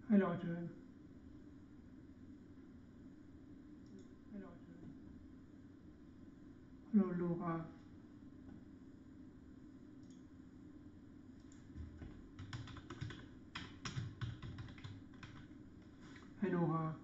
Hi Leute. Hi Leute. Hallo Laura. Hi Laura.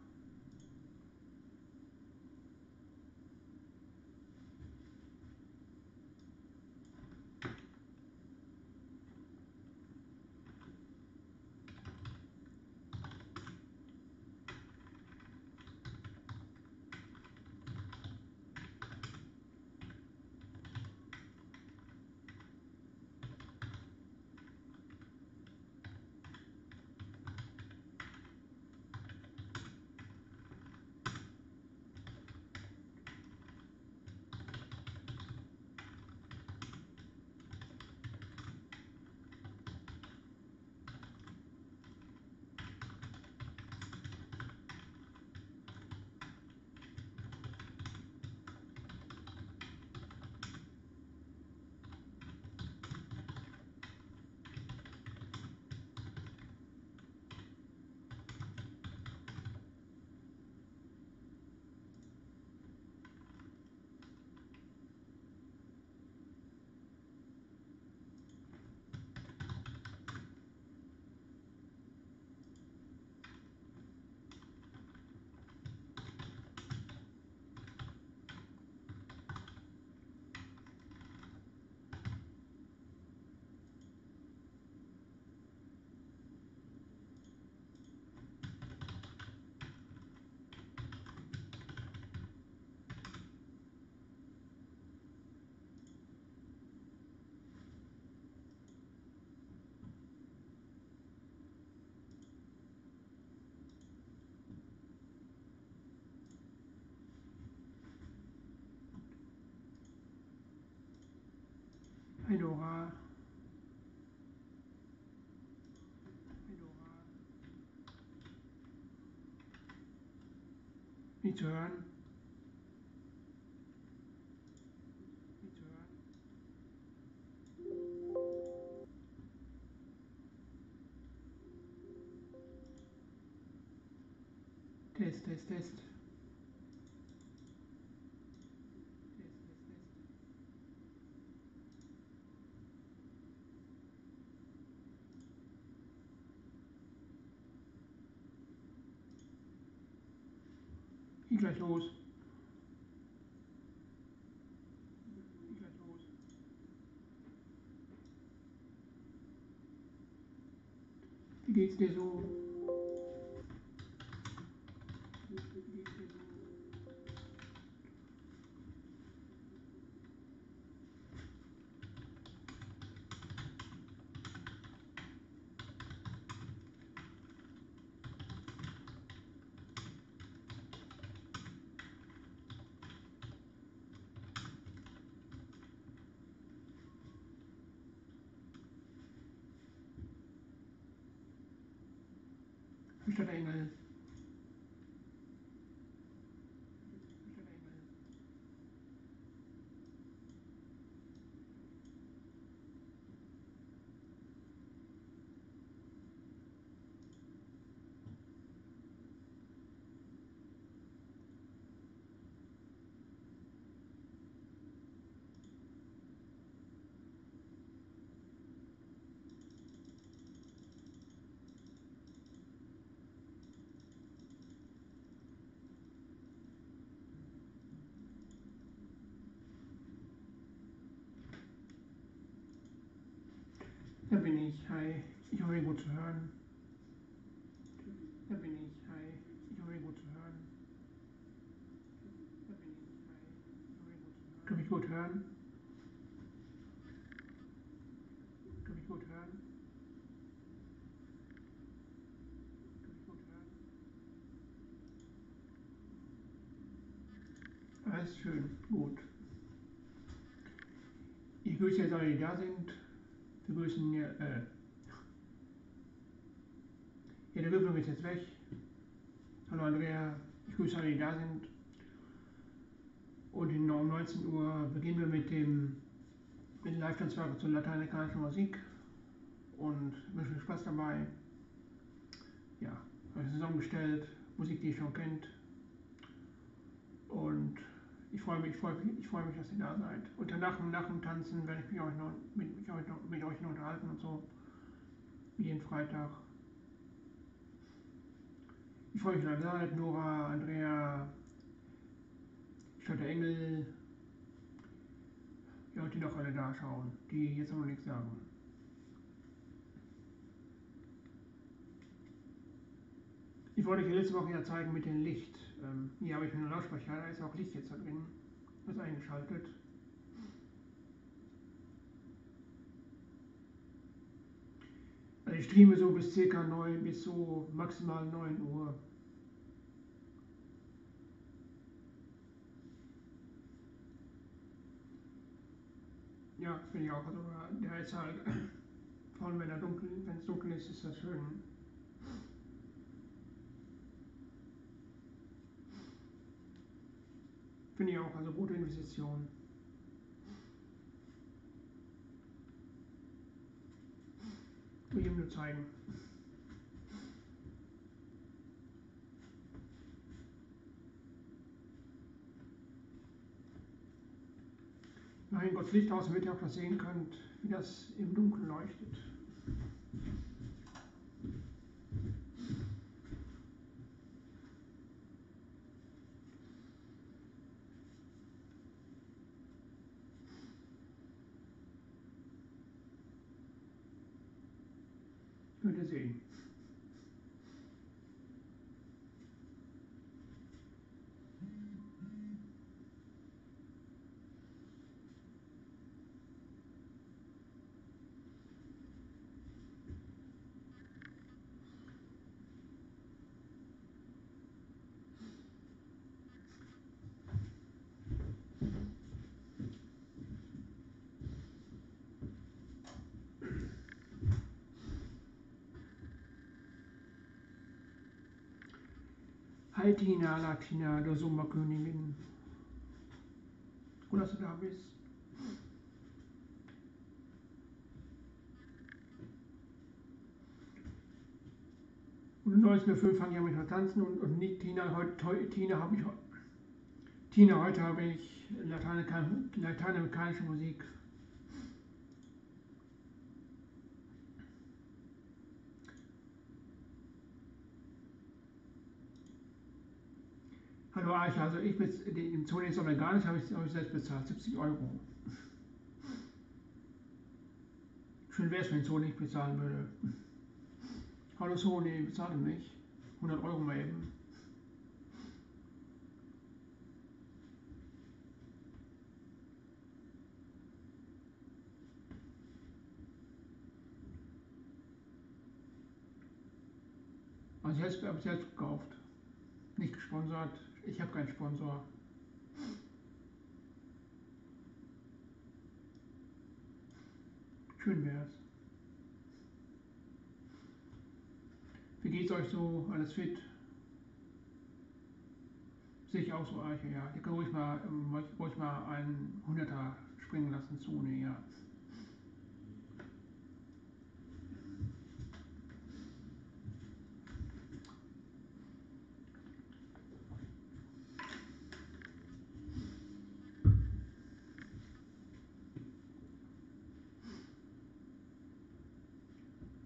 Hi Laura. Hi Laura. Nicht zu hören. Nicht zu hören. Test, Test, Test. Test, Test, Test. Geht gleich los. Geht gleich los. Wie geht's dir so? Wie geht's dir so? Stadt Engel. Stadt Engel. Da bin ich. Hi. Ich hoffe, gut zu hören. Da bin ich. Hi. Ich hoffe, gut zu hören. Da bin ich. Hi. Ich hoffe, gut zu hören. Kann mich gut hören? Kann mich gut hören? Kann mich gut hören? Alles schön. Gut. Ich grüße jetzt alle, die da sind. Wir grüßen ja, ja, der Rüffel ist jetzt weg. Hallo Andrea. Ich grüße alle, die da sind. Und um 19 Uhr beginnen wir mit dem Live-Tanzwerk zur lateinamerikanischen Musik. Und wünsche viel Spaß dabei. Ja. zusammengestellt, Musik, die ihr schon kennt. Und ich freue mich, dass ihr da seid. Und danach, nach dem Tanzen werde ich mich auch noch, mit euch noch unterhalten und so. Jeden Freitag. Ich freue mich, dass ihr da seid. Nora, Andrea, Stadt Engel. Ja, und die noch alle da schauen, die jetzt noch nichts sagen. Ich wollte euch letzte Woche ja zeigen mit dem Licht. Hier habe ich einen Lautsprecher, da ist auch Licht jetzt da drin. Das ist eingeschaltet. Also ich streame so bis ca. 9, bis so maximal 9 Uhr. Ja, finde ich auch. Also der ist halt, vor allem wenn es dunkel ist, ist das schön. Finde ich auch, also gute Investition. Will ich ihm nur zeigen. Mein Gott, Licht aus, damit ihr auch das sehen könnt, wie das im Dunkeln leuchtet. Könnt ihr sehen. Hi Tina, Latina, der Sommerkönigin. Gut, dass du da bist. Und um 19:05 Uhr fange ich an mit Tanzen und nicht Tina, heute habe ich lateinamerikanische Musik. Hallo Arche, also den zunächst aber gar nicht, habe ich selbst bezahlt, 70 Euro. Schön wäre es, wenn Sony nicht bezahlen würde. Hallo Sony, bezahle mich. 100 Euro mal eben. Also ich habe selbst gekauft. Nicht gesponsert. Ich habe keinen Sponsor. Schön wär's. Wie geht's euch so? Alles fit? Sehe ich auch so, Arche, ja. Ihr könnt ruhig mal einen 100er springen lassen, Zone, ja.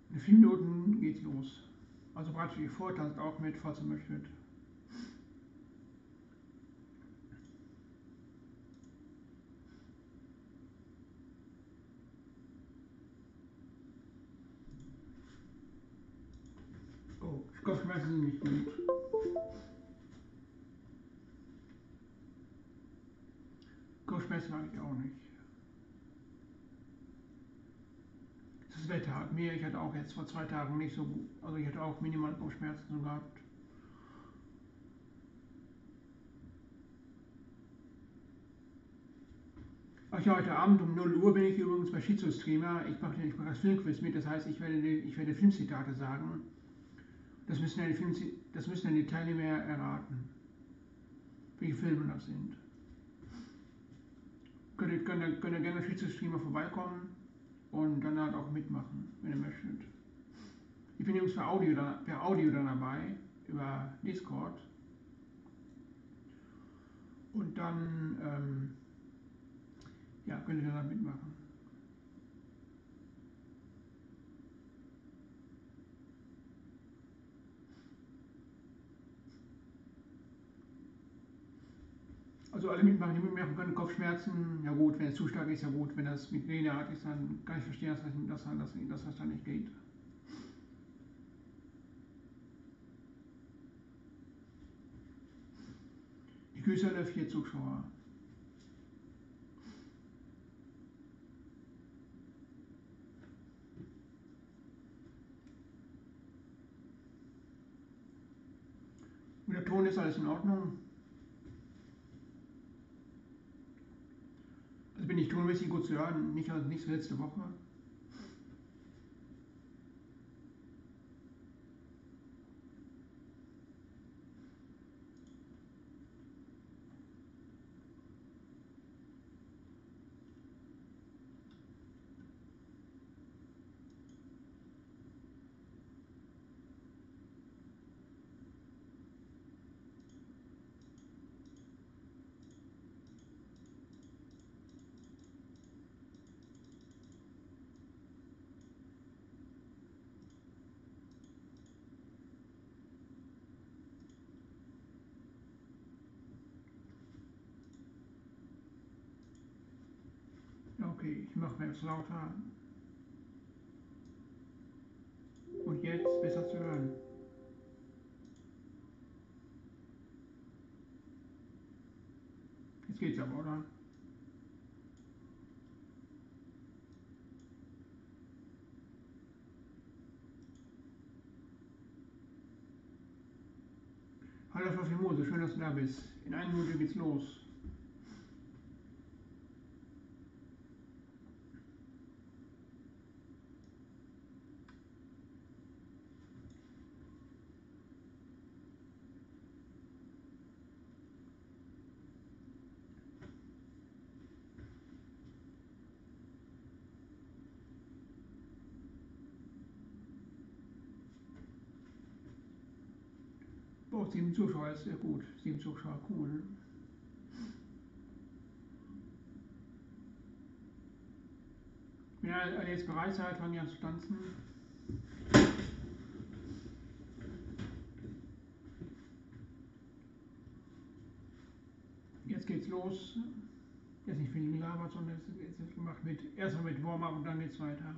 In 4 Minuten geht's los. Also bereitet euch vor, tanzt auch mit, falls ihr möchtet. Oh, Kopfschmerzen sind nicht gut. Kopfschmerzen mag ich auch nicht. Das Wetter hat mir, ich hatte auch jetzt vor 2 Tagen nicht so gut, also ich hatte auch minimal Kopfschmerzen gehabt. Ach ja, heute Abend um 0 Uhr bin ich übrigens bei Streamer. Ich mache das Filmquiz mit, das heißt, ich werde Filmzitate sagen. Das müssen dann die Teilnehmer erraten, welche Filme das sind. Könnt ihr gerne bei Streamer vorbeikommen und dann halt auch mitmachen, wenn ihr möchtet. Ich bin übrigens per Audio dann dabei. über Discord. Und dann ja, könnt ihr da mitmachen. Also alle mitmachen, die mitmachen können. Kopfschmerzen, ja gut, wenn es zu stark ist, ja gut. Wenn das Migräneart ist, dann kann ich verstehen, dass das dann nicht geht. Die Kühlhalle 4 Zuschauer. Und der Ton ist alles in Ordnung. Also bin ich tonmäßig gut zu hören, nicht so letzte Woche. Okay, ich mache mir jetzt lauter. Und jetzt besser zu hören. Jetzt geht's aber, oder? Hallo Frau Fimose, schön, dass du da bist. In einer Minute geht's los. Oh, 7 Zuschauer ist sehr gut. 7 Zuschauer, cool. Wenn ihr jetzt bereit seid, fangen wir an zu tanzen. Jetzt geht's los. Jetzt nicht viel gelabert, sondern jetzt ist gemacht erstmal mit Warm-up und dann geht's weiter.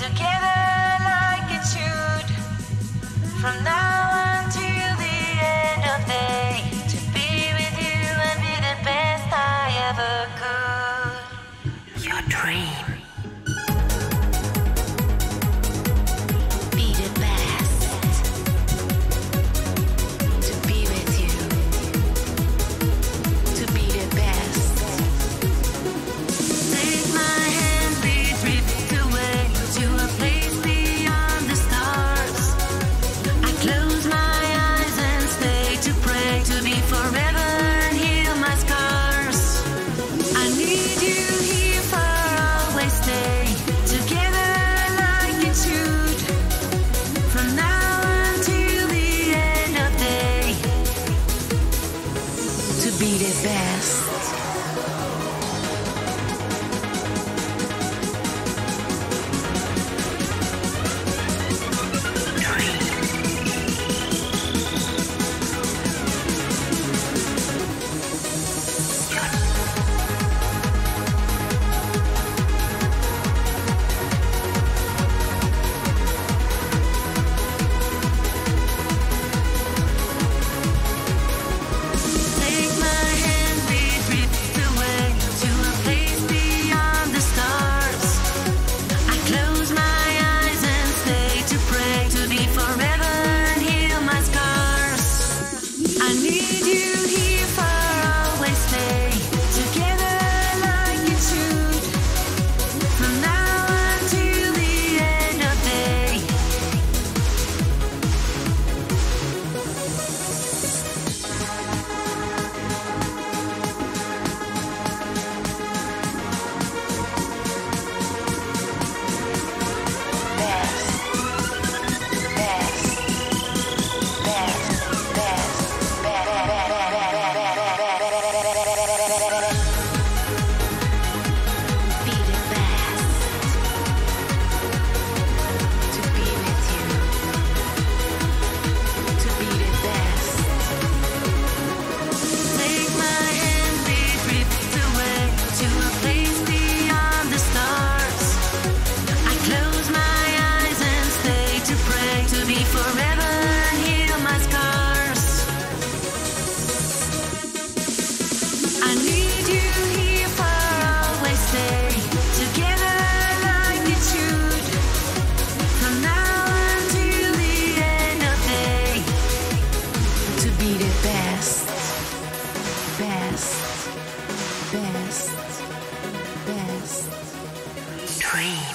together like it should. From now until the end of the day, to be with you and be the best I ever could. Your dream. Be the best. To be with you. To be the best. Take my hand, be drifted away to a place beyond the stars. I close my eyes and stay to pray to be forever and heal my scars. I need you here for always, stay together like it should. From now until the end of the day, to be the best. Take my hand, be drifted away to a place beyond the stars. I close my eyes and stay to pray to be forever and heal my scars. I need you here for always, stay together like it should. From now until the end of the day. Be the best. To be with you. To be the best. Take my hand, be drifted away to a place beyond the stars. I close my eyes and stay to pray to be forever and heal my scars. I need you here for always, stay together like it should. From now until the end of the day, to be the best, best, best, best. Dream.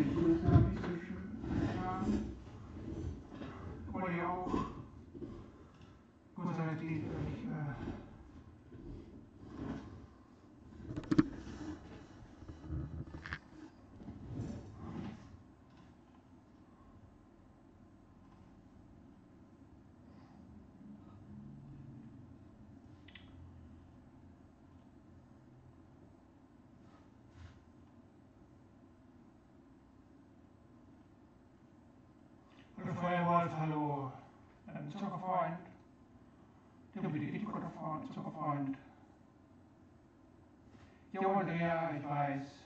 den Touristen habe ich zwischen Jahren. Wollte ich auch. Gut, relativ, Hallo Feuerwolf, hallo Zuckerfreund, der wieder Zuckerfreund, Zuckerfreund. Jo, Andrea, ich weiß.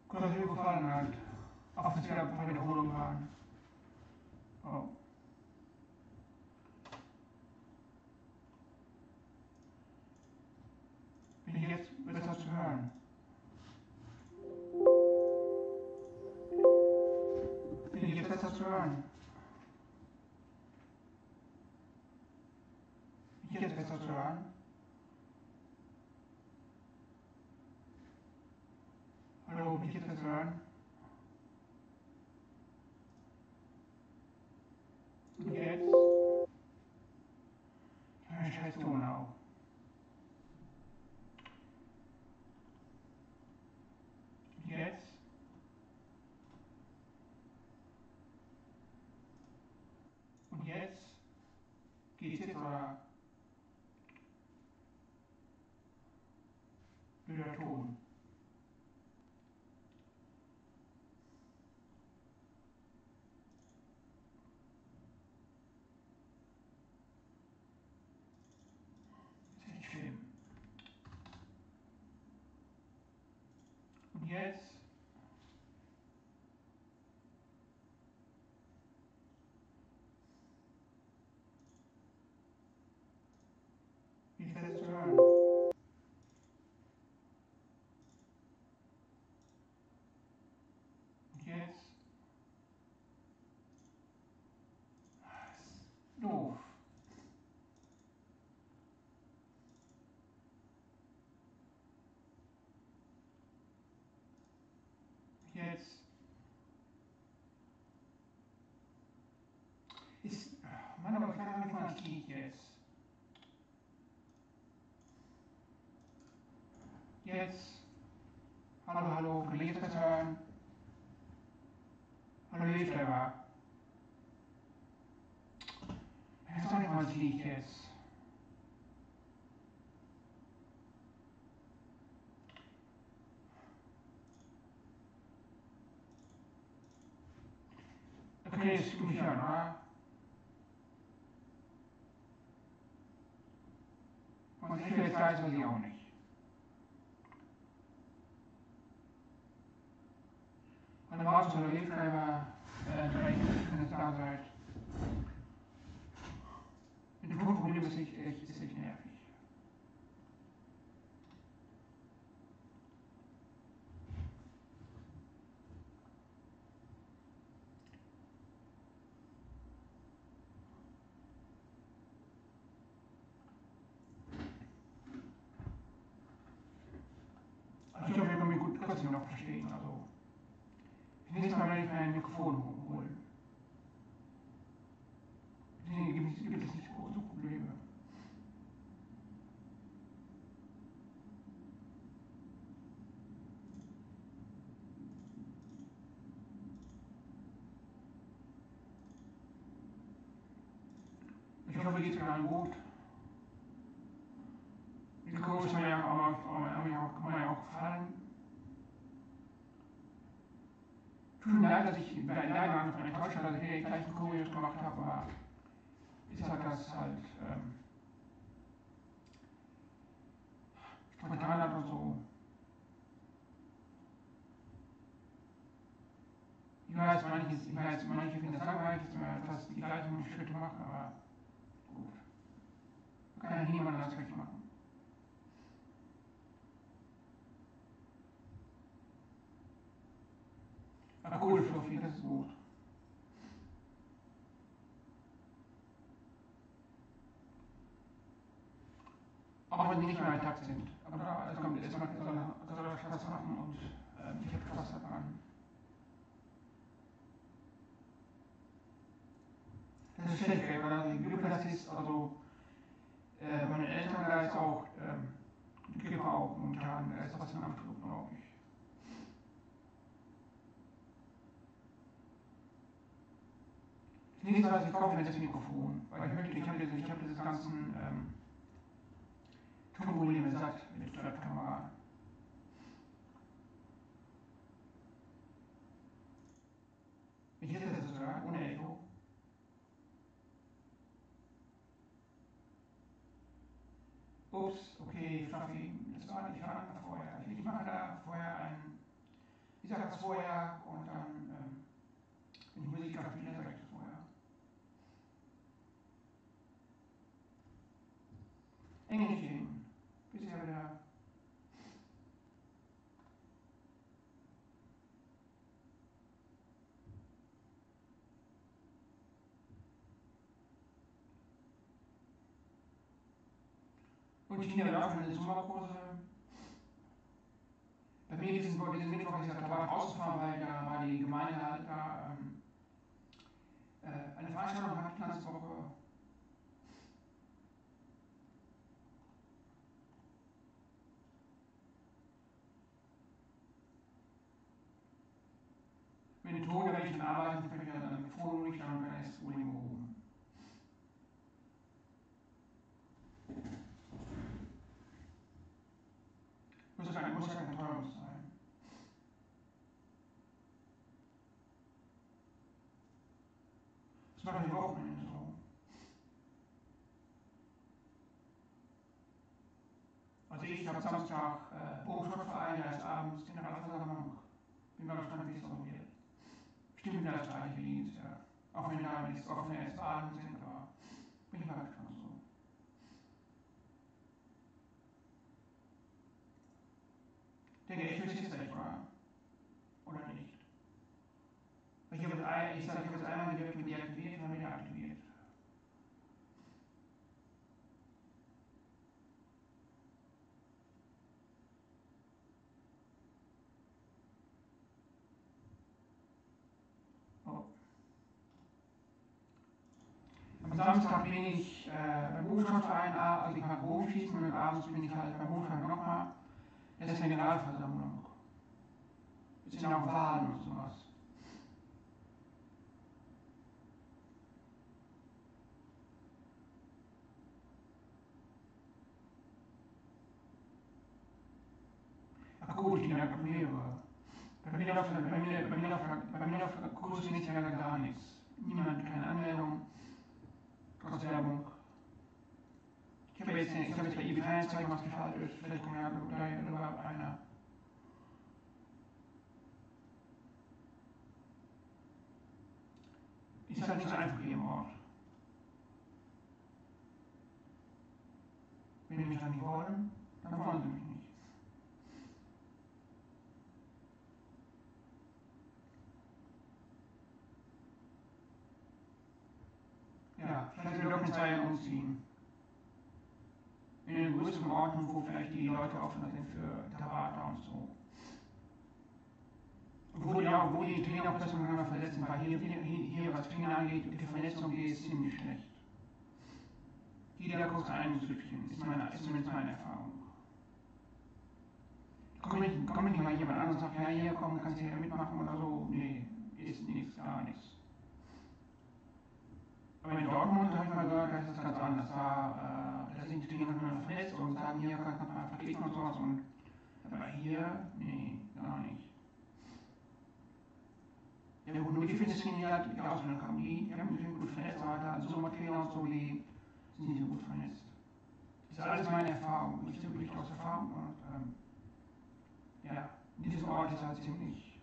Gut, dass es mir gefallen hat. Auch wenn es wieder ein paar Wiederholungen waren. Oh. Bin ich jetzt besser zu hören? Bin ich jetzt besser zu hören? Bin ich jetzt besser zu hören? Hallo, bin ich jetzt besser zu hören? Und jetzt? Ich habe einen scheiß Ton auch. Und jetzt? Und jetzt? Geht's jetzt oder? Blöder Ton. Das ist echt schlimm. Und jetzt? Wie ist das zu hören? Und jetzt? Doof. Und jetzt? Ist. Mann, aber ich kann auch nicht mal das Lied jetzt. Jetzt. Hallo, hallo, können wir jetzt besser hören? Hallo, Hilfsleber. Das ist doch nicht mal das Lied jetzt. Okay, jetzt du mich hören, oder? Und ich will jetzt weiß, weiß ich auch nicht. Hallo Markus, hallo Hilfsleber. Wenn ihr da seid. Mit dem Tonproblem ist echt nervig. Also ich hoffe, ihr könnt mich gut trotzdem noch verstehen. Also, das nächste Mal werde ich mir ein Mikrofon holen. Deswegen gibt es nicht so Probleme. Ich hoffe, geht es mir gut. Die Kurse haben mir auch gefallen. Tut mir leid, dass ich leider angefangen enttäuscht habe, dass ich die gleichen Kurse gemacht habe, aber das halt spontan hat und so. Ich weiß, manche finden das langweilig, dass man fast die gleichen Schritte macht, aber gut. Man kann ja niemand das recht machen. Aber cool, Fluffy, das ist gut. Auch wenn sie nicht mehr ein Takt sind. Aber es soll Spaß machen und ich habe Spaß daran. Das ist schlecht, weil die Gruppe das ist, also bei den Eltern da ist auch, die Gruppe auch momentan, da ist was am Flug, glaube ich. Das nächste, was ich kaufe, ist das Mikrofon. Weil ich habe dieses ganzen Tonvolumen satt mit Flatkamera. Ich hätte das sogar ohne Echo. Ups, okay, Fluffy, ich war vorher. Ich mache da vorher ich sage das vorher und dann, wenn ich Musik spiele, sage ich das vorher. Englisch hin. Bisher wieder. Und die Kinder laufen in den Sommerkurse. Bei mir diesen Mittwoch ist der Tabak ausgefahren, weil da war die Gemeinde halt da eine Veranstaltung hat, die ganze Woche. Mit dem Ton, wenn ich dann arbeite, kann ich dann mit Foto nicht dann kann ich das Problem behoben. Muss ja kein teures sein. Das mache ich am Wochenende so. Also ich habe Samstag Berufssportverein, der ist abends Generalversammlung. Bin mal gespannt, wie es so wird. Bestimmt das gleiche wie dieses Jahr. Auch wenn da jetzt offene S-Bahnen sind, aber bin ich mal gespannt so. Denke ich, will es echt war. Oder nicht? Ich habe jetzt einmal direkt mit deaktiviert und dann wieder aktiviert. Oh. Am Samstag bin ich beim Buchtipp, also ich mache Bogenschießen und abends bin ich halt beim Buchtipp nochmal. Das ist eine Generalversammlung. Es sind auch Wahlen und sowas. Ach gut, ich habe mehrere. Bei mir auf der Kurs nicht gar nichts. Niemand, keine Anmeldung, trotz Werbung. Ich habe jetzt bei eBay Kleinanzeigen was geschaltet, vielleicht kommt ja darüber einer. Ist halt nicht so einfach hier im Ort. Wenn die mich dann nicht wollen, dann wollen sie mich nicht. Ja, vielleicht will ich doch in 2 Jahren umziehen. In den größeren Orten, wo vielleicht die Leute offener sind für Tabata und so. Wo die Trainer auch besser miteinander verletzen, weil hier was Trainer angeht, die Verletzung ist ziemlich schlecht. Jeder guckt ein Süppchen, ist zumindest meine Erfahrung. Kommt nicht mal jemand an und sagt, ja hier komm, kannst du hier mitmachen oder so. Nee, ist nichts, gar nichts. Aber in Dortmund habe ich mal gehört, da ist das ganz anders. Da sind die Trainer miteinander verletzt und sagen, hier kannst du mal vertreten und sowas. Aber hier, nee, gar nicht. Ja gut, nur die Fitnesstrainer, die Ausbildung haben, die haben sich gut verletzt, aber da Sommertrainer und so, die nicht so gut vernetzt. Das ist alles meine Erfahrung. Ich berichte aus Erfahrung und ja, in diesem Ort ist halt ziemlich.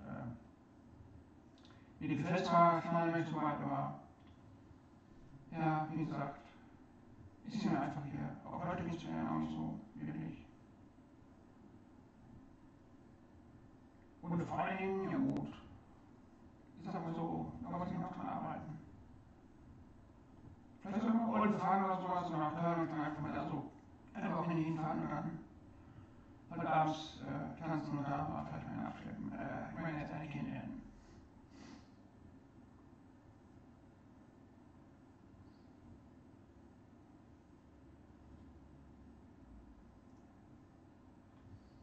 Mir gefällt zwar schon nicht so weit, aber ja, wie gesagt, es ist mir einfach hier. Auch Leute kennenzulernen auch nicht so wirklich. Und vor allen Dingen, ja gut. Ich sag mal so, da muss ich noch dran arbeiten. Vielleicht soll ich mal Olden fahren oder sowas, so nach Köln und dann einfach mal da so eine Wochenende hinfahren und dann heute abends tanzen und da mal vielleicht mal abschleppen. Ich meine, jetzt eine kennenlernen.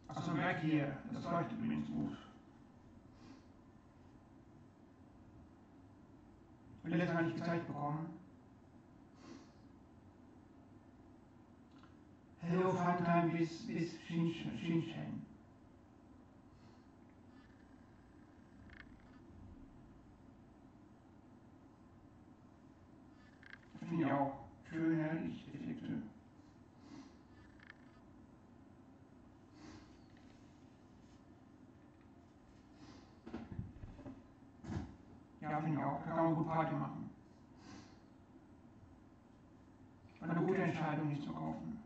Achso, weg hier, das leuchtet übrigens gut. Und letztes Mal nicht gezeigt bekommen. Hello Funtime bis Shinchen. Das finde ich auch schöne Lichteffekte. Ja, finde ich auch. Da kann man gut Party machen. War eine gute Entscheidung, nicht zu kaufen.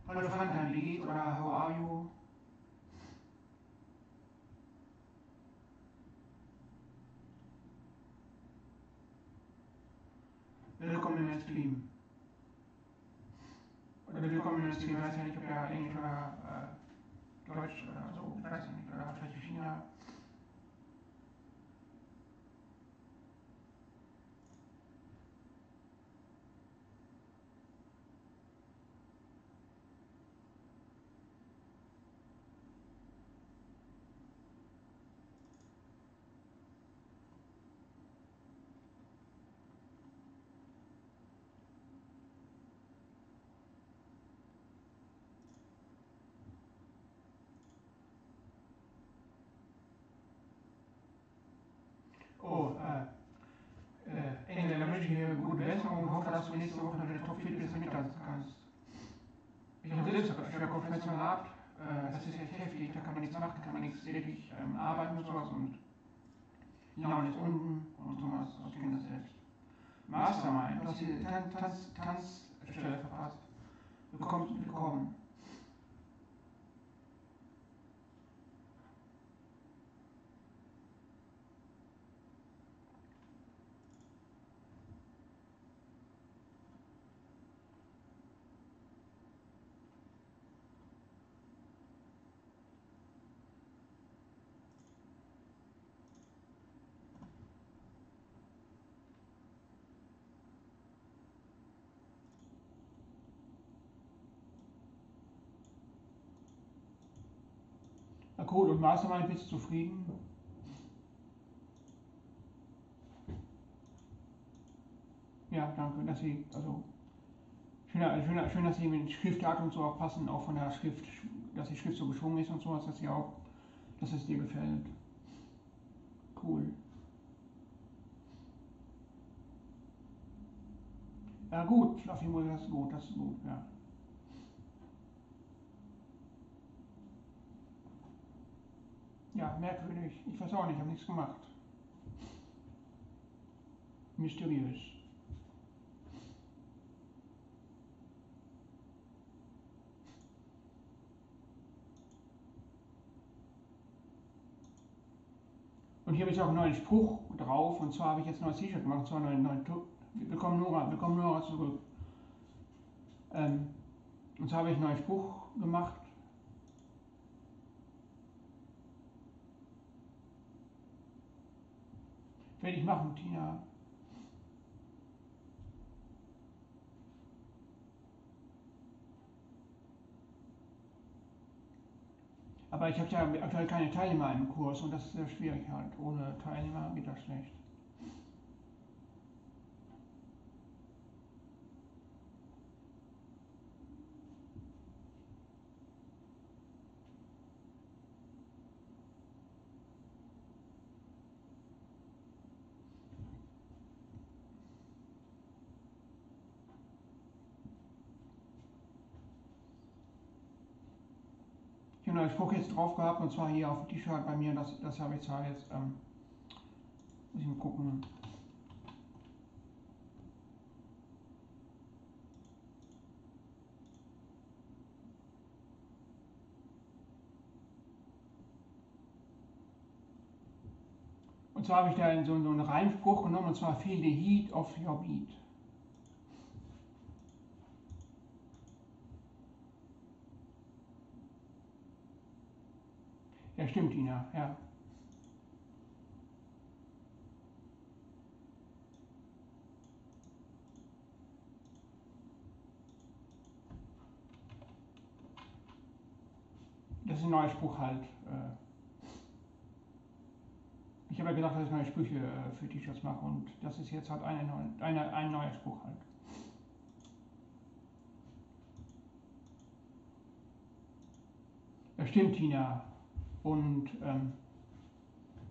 Hallo Funtime, wie geht's? Oder how are you? Willkommen in den Stream. Oder willkommen in den Stream, ich weiß ja nicht, ob der Englisch oder Deutsch oder so, ich weiß ja nicht, oder vielleicht China. Oh, Engel, dann wünsche ich dir gute Besserung und hoffe, dass du nächste Woche noch den Top-Fitness mittanzen kannst. Ich habe selbst schwer Kopfschmerzen gehabt, das ist echt heftig, da kann man nichts machen, kann man nichts wirklich arbeiten und sowas und die Laune ist unten und sowas, also ich kenne das selbst. Mastermind, du hast die Tanzstelle verpasst. Willkommen. Na cool, und Mastermind, bist du zufrieden? Ja, danke, dass Sie, also schön, dass Sie mit der Schriftart und so auch passen, auch von der Schrift, dass die Schrift so geschwungen ist und sowas, dass es dir gefällt. Cool. Ja gut, Fluffy, das ist gut, ja. Ja, merkwürdig. Ich weiß auch nicht, ich habe nichts gemacht. Mysteriös. Und hier habe ich auch einen neuen Spruch drauf, und zwar habe ich jetzt ein neues T-Shirt gemacht, und zwar einen neuen Willkommen Nora zurück. Und zwar habe ich einen neuen Spruch gemacht. Werde ich machen, Tina. Aber ich habe ja aktuell keine Teilnehmer im Kurs und das ist sehr schwierig halt. Ohne Teilnehmer geht das schlecht. neuen Spruch jetzt drauf gehabt, und zwar hier auf dem T-Shirt bei mir, das habe ich zwar jetzt, muss ich mal gucken. Und zwar habe ich da so einen Reimspruch genommen, und zwar feel the heat of your beat. Ja, stimmt, Tina, ja. Das ist ein neuer Spruch halt. Ich habe ja gesagt, dass ich neue Sprüche für T-Shirts mache, und das ist jetzt halt ein neuer Spruch halt. Das stimmt, Tina. Und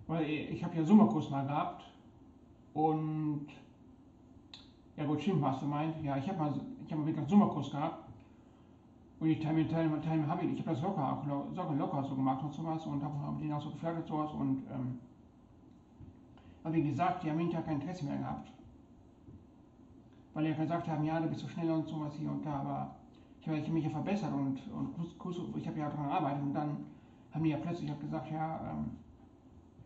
weil ich habe ja Sommerkurs mal gehabt, und ja gut, stimmt, was du meinst. Ja, ich habe mal wirklich einen Sommerkurs gehabt, und die Teilnehmer habe ich habe das locker so gemacht und sowas, und habe mit denen auch so geflirtet und sowas, und aber wie gesagt, die haben hinterher kein Interesse mehr gehabt. Weil die ja gesagt haben, ja, du bist so schnell und sowas hier und da, aber ich habe mich ja verbessert, und ich habe ja daran gearbeitet, und dann haben die ja plötzlich gesagt, ja,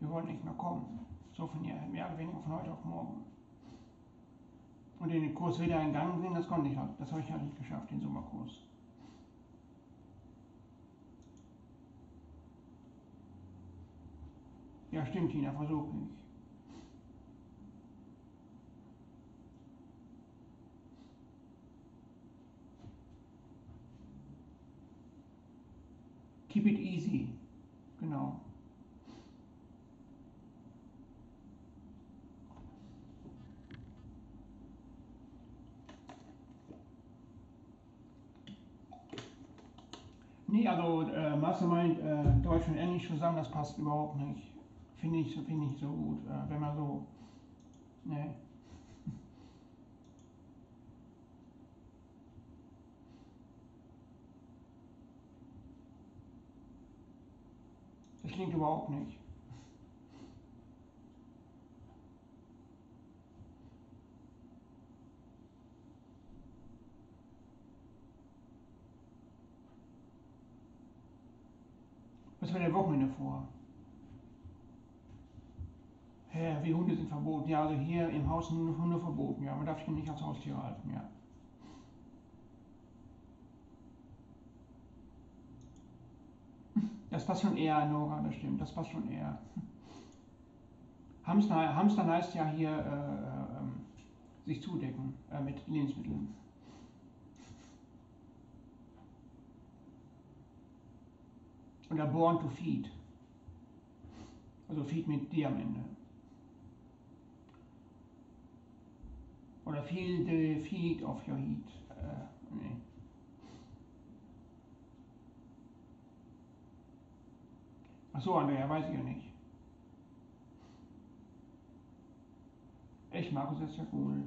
wir wollen nicht mehr kommen. So von mehr oder weniger von heute auf morgen. Und den Kurs wieder in Gang bringen, das konnte ich halt. Das habe ich halt nicht geschafft, den Sommerkurs. Ja, stimmt, Tina, versuch nicht. Keep it easy. Genau. Nee, also Mastermind, Deutsch und Englisch zusammen, das passt überhaupt nicht. Finde ich so gut, wenn man so, ne. Das klingt überhaupt nicht. Was war der Wochenende vor? Hä, wie Hunde sind verboten? Ja, also hier im Haus sind nur Hunde verboten, ja, man darf die nicht als Haustiere halten, ja. Das passt schon eher, Nora, das stimmt, das passt schon eher. Hamstern heißt ja hier sich zudecken mit Lebensmitteln. Oder born to feed. Also feed mit D am Ende. Oder feel the feed of your heat. Nee. Achso, Andrea, weiß ich ja nicht. Echt, Markus, das ist ja cool.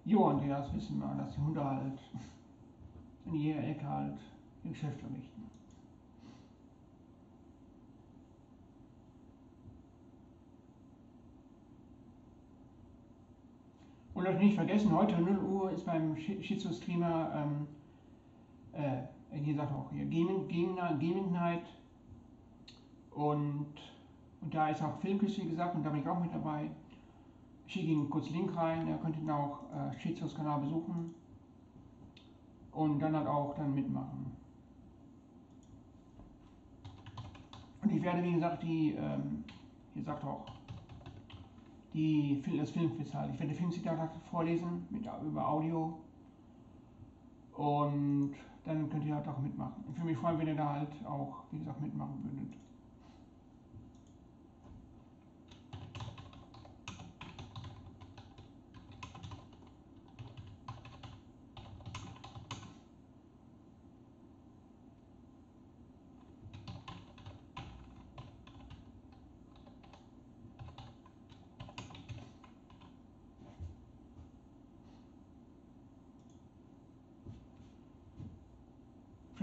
Jo, Andrea, das wissen wir, dass die Hunde halt in jeder Ecke halt ihr Geschäft verrichten. Und Leute, nicht vergessen, heute 0 Uhr ist beim Shizu-Streamer, hier sagt auch hier Gaming Night, und da ist auch Filmküste, wie gesagt, und da bin ich auch mit dabei. Ich schicke Ihnen kurz Link rein, ihr könnt ihn auch Shizus Kanal besuchen und dann halt auch mitmachen. Und ich werde, wie gesagt, hier sagt auch, das Filmquiz halt. Ich werde Filmzitate vorlesen über Audio, und dann könnt ihr halt auch mitmachen. Ich würde mich freuen, wenn ihr da halt auch, wie gesagt, mitmachen würdet.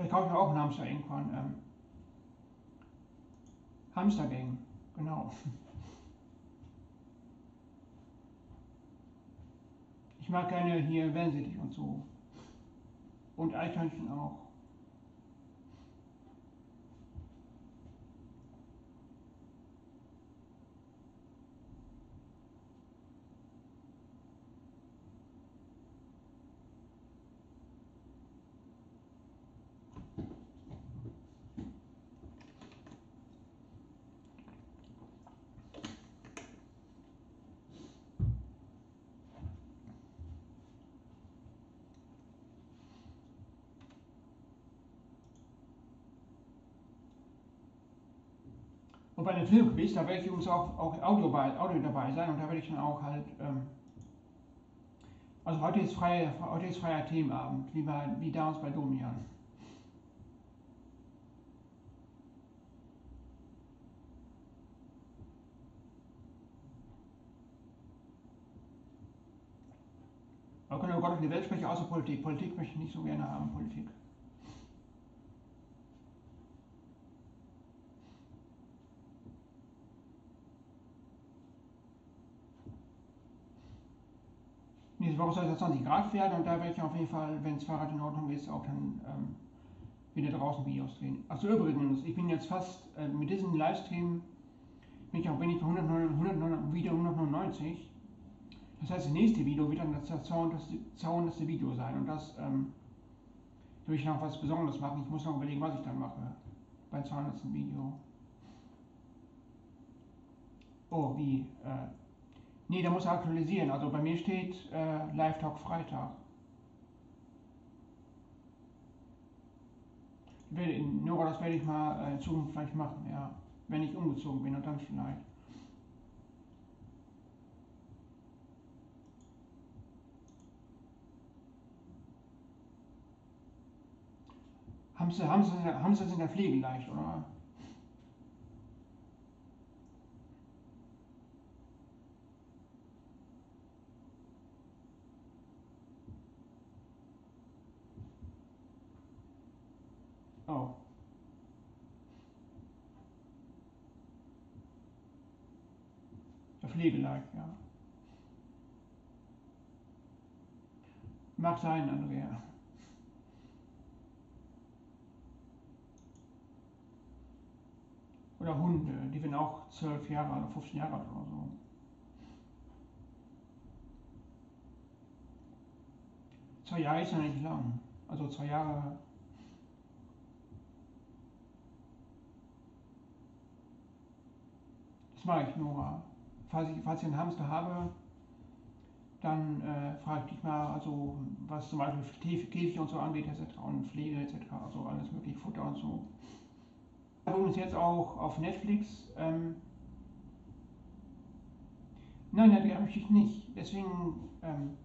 Vielleicht kaufe ich mir auch einen Hamster irgendwann. Hamstergang, genau. Ich mag gerne hier Wellensittich und so. Und Eichhörnchen auch. Und bei dem Filmquiz, da werde ich übrigens auch Audio dabei sein und da werde ich dann auch halt, also heute ist freier Themenabend, wie damals bei Domian. Aber können wir Gott und die Welt sprechen, außer Politik. Politik möchte ich nicht so gerne haben, Politik. Nächste Woche soll es 20 Grad werden und da werde ich auf jeden Fall, wenn das Fahrrad in Ordnung ist, auch dann wieder draußen Videos drehen. Achso, übrigens, ich bin jetzt fast mit diesem Livestream, bin ich bei 199. Das heißt, das nächste Video wird dann das zauberndste Video sein und das will ich noch was Besonderes machen. Ich muss noch überlegen, was ich dann mache beim 200. Video. Oh, wie? Nee, der muss aktualisieren. Also bei mir steht Live-Talk Freitag. Nur das werde ich mal in Zukunft vielleicht machen, ja. Wenn ich umgezogen bin und dann vielleicht. Hamster sind ja pflegeleicht, oder? Oh. Ja, pflegeleicht, ja. Mag sein, Andrea. Oder Hunde, die werden auch 12 Jahre oder 15 Jahre alt oder so. Zwei Jahre ist ja nicht lang. Also 2 Jahre. Das mache ich nur. Falls ich einen Hamster habe, dann frage ich dich mal, also was zum Beispiel Käfig und so angeht, etc. und Pflege etc. Also alles mögliche, Futter und so. Übrigens jetzt auch auf Netflix. Nein, die habe ich nicht. Deswegen bin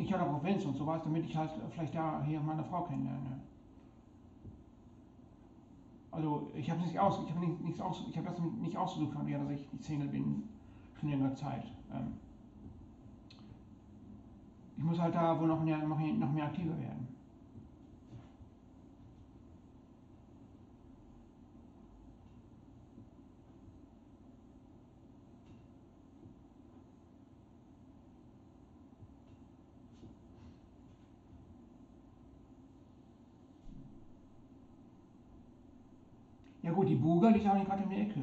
ich halt auch auf Events und sowas, damit ich halt vielleicht da hier meine Frau kennenlerne. Also ich habe das nicht ausgesucht von ihr, dass ich die Single bin, schon in der Zeit. Ich muss halt da wohl noch mehr aktiver werden. Ja gut, die Buga liegt auch nicht gerade in der Ecke.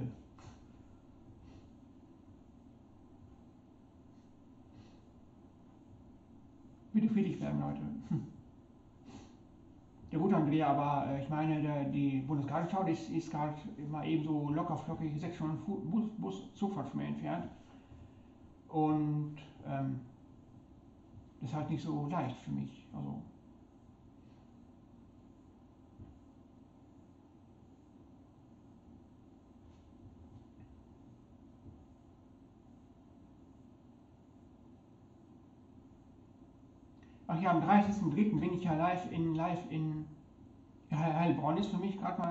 Bitte friedlich bleiben, Leute. Ja gut, Andrea, aber ich meine, die Bundesgartenschau ist gerade mal eben so locker flockig 6 Stunden Zugfahrt von mir entfernt. Und das ist halt nicht so leicht für mich. Also, ach ja, am 30.03. bin ich ja live in Heilbronn ist für mich gerade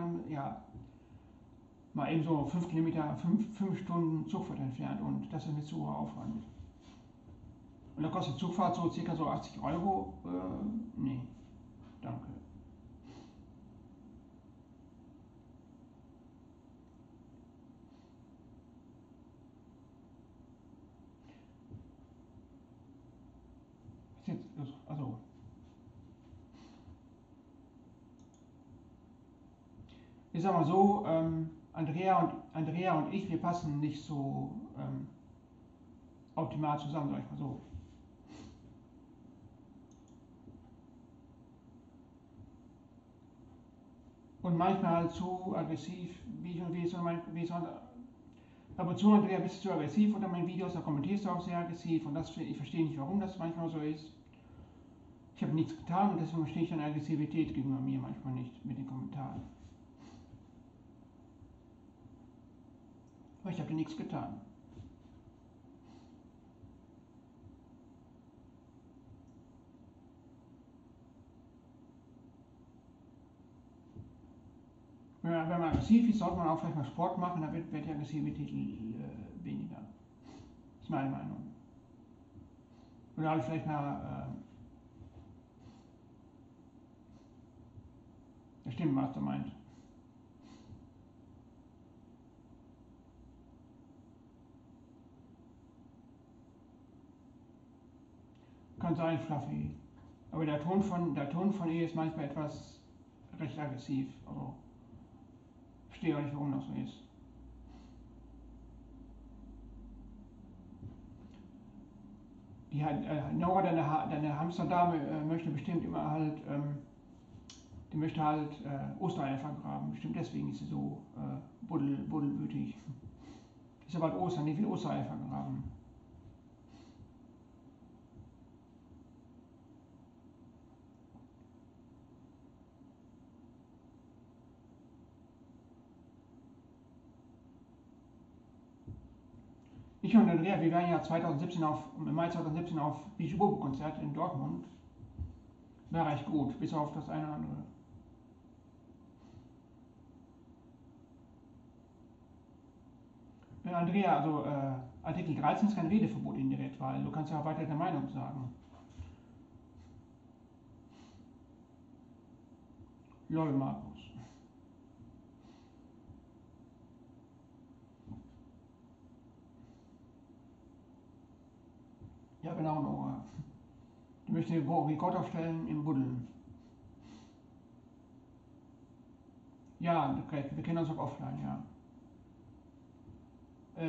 mal eben so 5 Kilometer, 5 Stunden Zugfahrt entfernt und das ist mit zu hoher Aufwand. Und da kostet Zugfahrt so circa so 80 Euro. Nee, danke. also ich sag mal so, Andrea und ich, wir passen nicht so optimal zusammen, sag ich mal so. Und manchmal halt zu aggressiv, ab und zu Andrea bist du zu aggressiv unter meinen Videos, da kommentierst du auch sehr aggressiv und ich verstehe nicht, warum das manchmal so ist. Ich habe nichts getan und deswegen verstehe ich deine Aggressivität gegenüber mir manchmal nicht mit den Kommentaren. Aber ich habe dir nichts getan. Wenn man aggressiv ist, sollte man auch vielleicht mal Sport machen, dann wird die Aggressivität weniger. Das ist meine Meinung. Oder halt vielleicht mal, das stimmt, was du meinst. Kann sein, Fluffy. Aber der Ton von ihr ist manchmal etwas recht aggressiv. Also, ich verstehe auch nicht, warum das so ist. Die hat, Nora, deine Hamsterdame, möchte bestimmt immer halt, die möchte halt Ostereier vergraben. Bestimmt deswegen ist sie so buddelwütig. Ist aber halt Ostern, die will Ostereier vergraben. Ich und Andrea, wir waren ja im Mai 2017 auf Shiripour-Konzert in Dortmund. War recht gut, bis auf das eine oder andere. Andrea, also Artikel 13 ist kein Redeverbot indirekt, weil du kannst ja weiter deine Meinung sagen. Lol, Markus. Ja genau, Nora. Du möchtest den Rekord aufstellen im Buddeln. Ja, wir kennen uns auch offline, ja.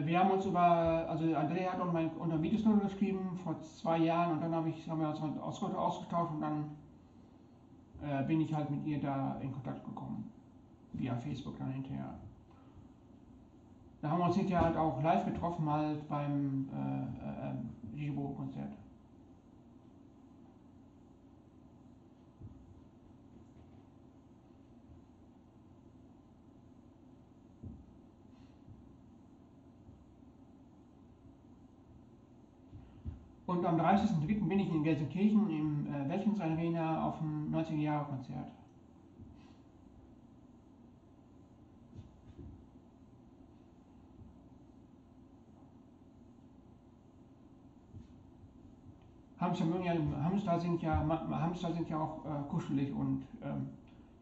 Wir haben uns also Andrea hat unter Videos nur geschrieben vor 2 Jahren und dann haben wir uns ausgetauscht und dann bin ich halt mit ihr da in Kontakt gekommen. Via Facebook dann hinterher. Da haben wir uns hinterher halt auch live getroffen, halt beim Shiripour-Konzert. Und am 30.03. bin ich in Gelsenkirchen im Weltins Arena auf dem 90er-Jahre-Konzert. Hamster sind ja auch kuschelig und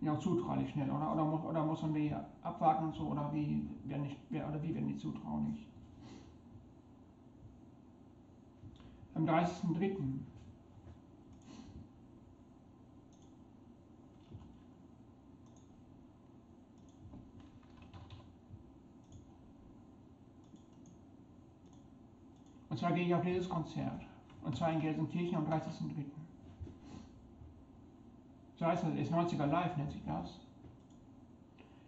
ja auch zutraulich schnell, oder muss man die abwarten und so, oder wie werden die zutraulich? Am 30.03. Und zwar gehe ich auf dieses Konzert. Und zwar in Gelsenkirchen am 30.03. So heißt das, ist 90er Live, nennt sich das.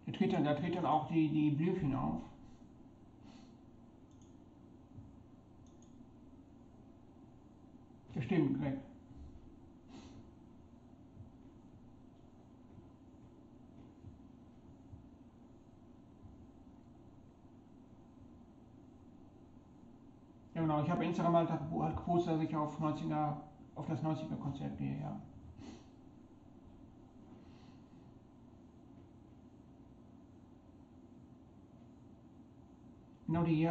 Da tritt dann auch die Blümchen auf. Das stimmt, Greg. Ja genau, ich habe Instagram halt gepostet, dass ich auf das 90er-Konzert gehe, ja. Genau die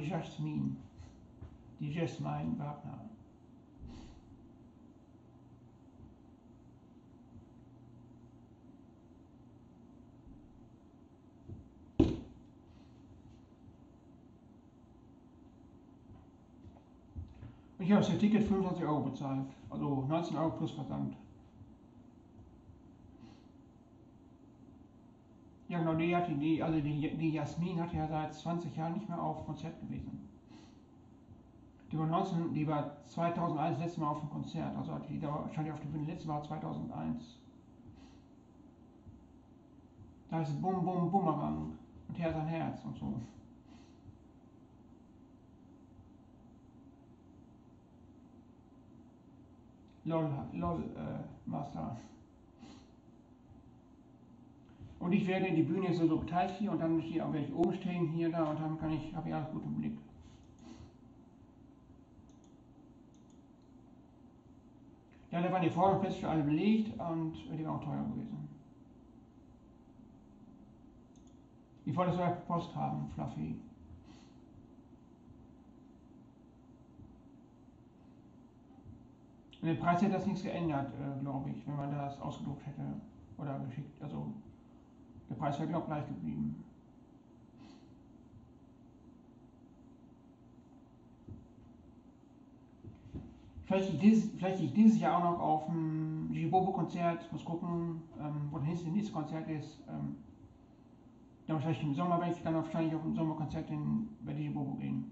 Jasmin. Die Jasmin Wagner. Ich habe das Ticket 25 Euro bezahlt, also 19 Euro plus Versand. Ja genau, die Jasmin hat ja seit 20 Jahren nicht mehr auf Konzert gewesen. Die war 2001 letztes Mal auf dem Konzert, also da stand die auf der Bühne, letztes Mal 2001. Da ist es Bum Bum Bumerang und Herz an Herz und so. LOL, Master. Und ich werde die Bühne so geteilt hier und dann werde ich oben stehen, hier, da und dann habe ich alles gut im Blick. Ja, da waren die vorderen Plätze für alle belegt und die waren auch teuer gewesen. Ich wollte es ja Post haben, Fluffy. Und den Preis hätte das nichts geändert, glaube ich, wenn man das ausgedruckt hätte oder geschickt. Also der Preis wäre, glaube ich, gleich geblieben. Vielleicht gehe ich dieses Jahr auch noch auf ein Shiripour-Konzert, muss gucken, wo das nächste Konzert ist. Dann wahrscheinlich im Sommer werde ich dann wahrscheinlich auf ein Sommerkonzert bei Shiripour gehen.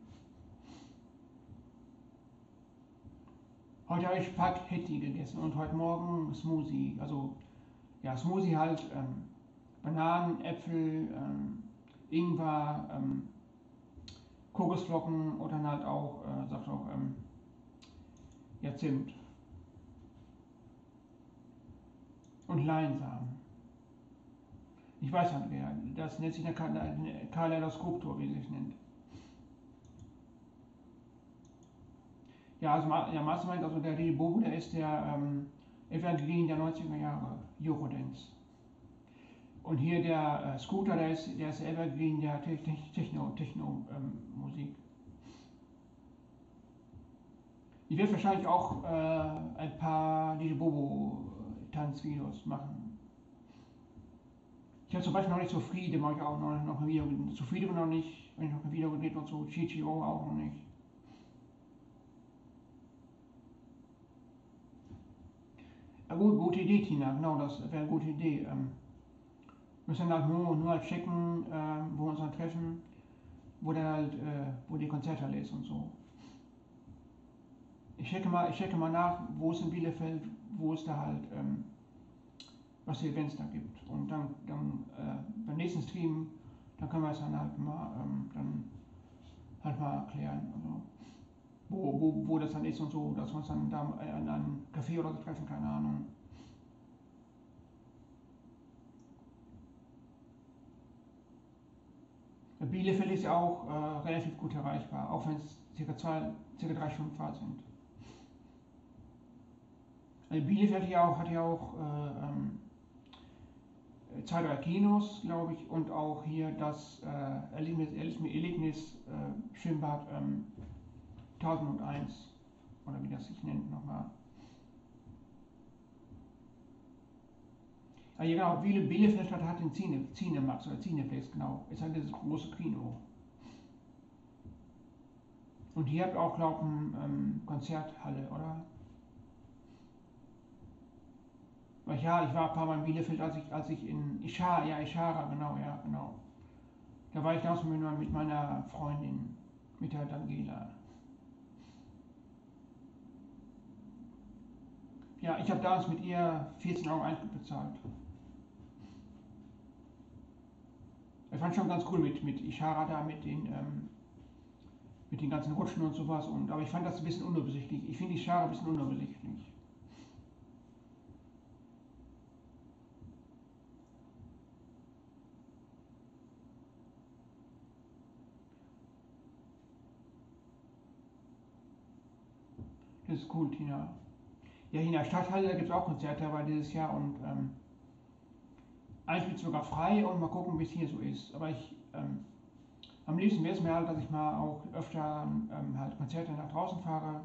Heute habe ich perfekte gegessen und heute Morgen Smoothie. Also ja, Smoothie halt Bananen, Äpfel, Ingwer, Kokosflocken und dann halt auch, ja, Zimt und Leinsamen. Ich weiß nicht wer, das nennt sich eine Kaleidoskoptor, wie sie es nennt. Ja, also Mastermind, also der Shiripour, der ist der Evergreen der 90er Jahre, Eurodance. Und hier der Scooter, der ist Evergreen der Techno-Musik. Ich werde wahrscheinlich auch ein paar Shiripour-Tanzvideos machen. Ich habe zum Beispiel noch nicht zufrieden, mache ich auch noch ein Video. Zufrieden noch nicht, wenn ich noch ein Video gedreht und so, Chichiro auch noch nicht. Ja, gute Idee, Tina, genau, das wäre eine gute Idee. Wir müssen halt nur halt checken, wo wir uns dann treffen, wo die Konzerthalle ist und so. Ich checke mal nach, wo es in Bielefeld, wo es da halt, was für Events da gibt. Und dann beim nächsten Stream, dann können wir es dann halt mal erklären. Also, wo das dann ist und so, dass wir uns dann da an einem Café oder so treffen, keine Ahnung. Bielefeld ist ja auch relativ gut erreichbar, auch wenn es circa 3 Stunden Fahrt sind. Also Bielefeld hat ja auch 2, 3 Kinos, glaube ich, und auch hier das Erlebnis Schwimmbad 1001, oder wie das sich nennt nochmal. Ah, ja genau, Bielefeld hat den Cinemax oder Cineplex, genau, ist halt dieses große Kino. Und hier habt ihr auch, glaube ich, Konzerthalle, oder? Ja, ich war ein paar Mal in Bielefeld, als ich in Ischara, genau, ja, genau. Da war ich damals mit meiner Freundin, mit der Daniela. Ja, ich habe damals mit ihr 14 Euro Eintritt bezahlt. Ich fand schon ganz cool mit Ischara da, mit den ganzen Rutschen und sowas. Aber ich fand das ein bisschen unübersichtlich. Ich finde Ischara ein bisschen unübersichtlich. Das ist cool, Tina. Ja, hier in der Stadthalle, da gibt es auch Konzerte aber dieses Jahr und eigentlich wird es sogar frei und mal gucken, wie es hier so ist. Aber am liebsten wäre es mir halt, dass ich mal auch öfter halt Konzerte nach draußen fahre.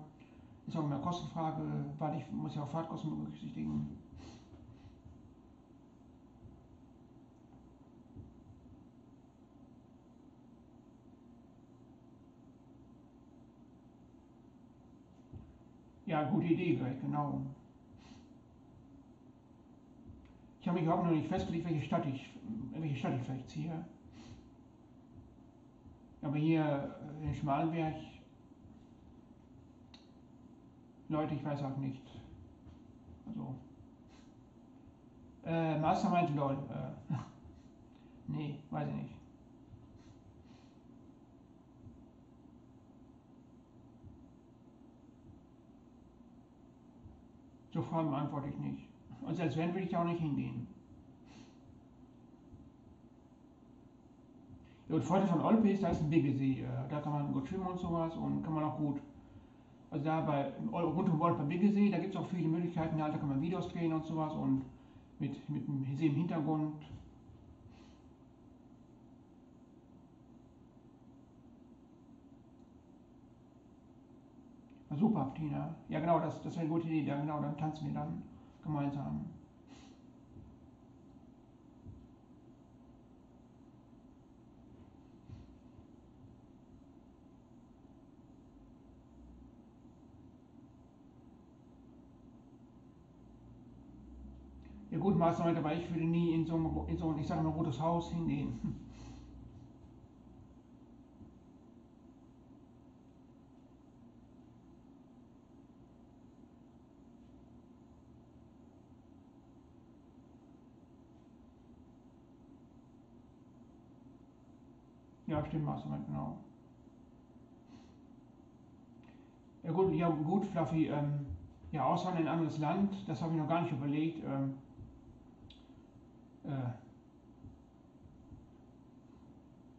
Ist auch immer eine Kostenfrage, weil ich muss ja auch Fahrtkosten berücksichtigen. Ja, gute Idee gleich, genau. Ich habe mich überhaupt noch nicht festgelegt, welche Stadt ich vielleicht ziehe. Aber hier in Schmalenberg, Leute, ich weiß auch nicht. Also, Mastermind LOL, nee, weiß ich nicht. So Fragen beantworte ich nicht. Und selbst wenn, will ich da auch nicht hingehen. Ja, und Vorteil von Olpe ist, da ist ein Biggesee. Da kann man gut schwimmen und sowas und kann man auch gut. Also da rund um Olpe Biggesee, da gibt es auch viele Möglichkeiten, da kann man Videos drehen und sowas und mit dem See im Hintergrund. Ja, super, Tina. Ja genau, das wäre eine gute Idee. Ja genau, dann tanzen wir dann gemeinsam. Ja gut, Mastermind, aber ich würde nie in so ein, ich sage mal, rotes Haus hingehen. Ja, stimmt, Mastermind, genau. Ja gut, Fluffy, ja, Auswandern in ein anderes Land, das habe ich noch gar nicht überlegt. Äh,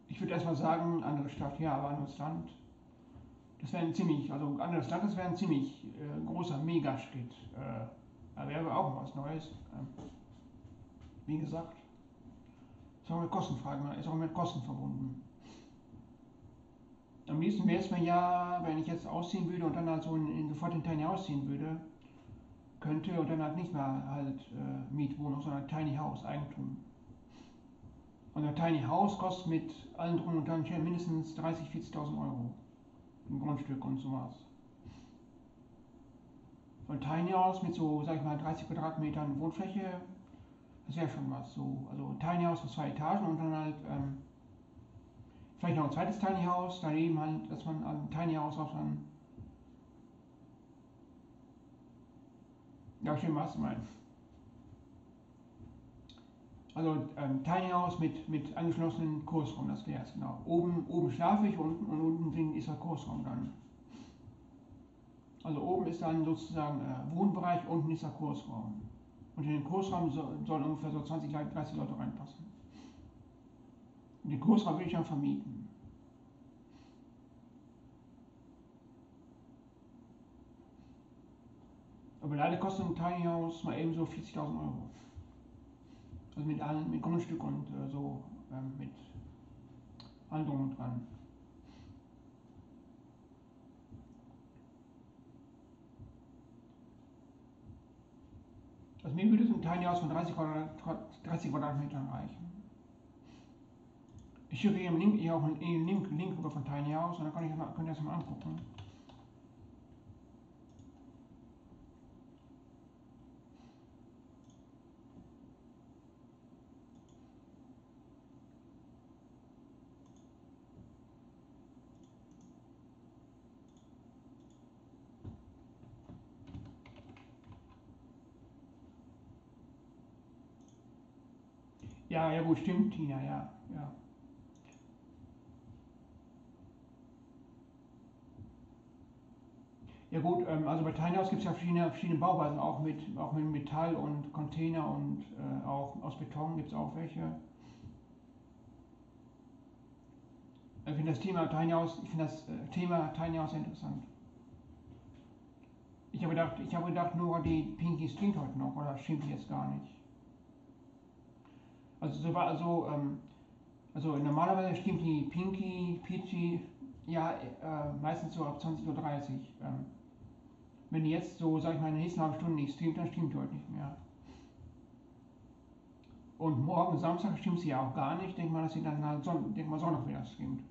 Ich würde erstmal sagen, andere Stadt, ja, aber anderes Land. Das wäre ein ziemlich, also anderes Land, das wäre ein ziemlich großer Megaschritt. Da wäre auch was Neues. Wie gesagt, ist auch mit Kostenfragen, ist auch mit Kosten verbunden. Am liebsten wäre es mir ja, wenn ich jetzt ausziehen würde und dann halt so sofort in Tiny House ziehen würde, könnte und dann halt nicht mehr halt Mietwohnung, sondern Tiny House, Eigentum. Und ein Tiny House kostet mit allen drum und dran mindestens 30.000, 40.000 Euro. Ein Grundstück und sowas. So ein Tiny House mit so, sag ich mal, 30 Quadratmetern Wohnfläche, das wäre schon was. So, also ein Tiny House mit 2 Etagen und dann halt vielleicht noch ein zweites Tiny House, daneben halt, dass man ein Tiny House auch dann. Ja, schön, was du meinst. Also Tiny House mit angeschlossenen Kursraum, das wäre es, genau. Oben schlafe ich und unten drin ist der Kursraum dann. Also oben ist dann sozusagen Wohnbereich, unten ist der Kursraum. Und in den Kursraum sollen ungefähr so 20, 30 Leute reinpassen. Und den Kursraum will ich dann vermieten. Aber leider kostet ein Tiny House mal eben so 40.000 Euro. Also mit Grundstück und so, mit allem drum und dran. Also mir würde es ein Tiny House von 30 Quadratmetern reichen. Ich schicke hier auch einen Link rüber von Tiny House und dann könnt ihr das mal angucken. Ja gut, stimmt, Tina, ja. Ja gut, also bei Tiny House gibt es ja verschiedene Bauweisen, auch mit Metall und Container und auch aus Beton gibt es auch welche. Ich finde das Thema Tiny House sehr interessant. Ich habe gedacht, Nora, die Pinky streamt heute noch, oder streamt die jetzt gar nicht? Also normalerweise streamt die Pinky, Peachy, ja, meistens so ab 20.30 Uhr. Wenn die jetzt so, sag ich mal, in der nächsten halben Stunde nicht streamt, dann streamt die heute nicht mehr. Und morgen Samstag streamt sie ja auch gar nicht. Denk mal, dass sie dann halt Sonntag wieder streamt.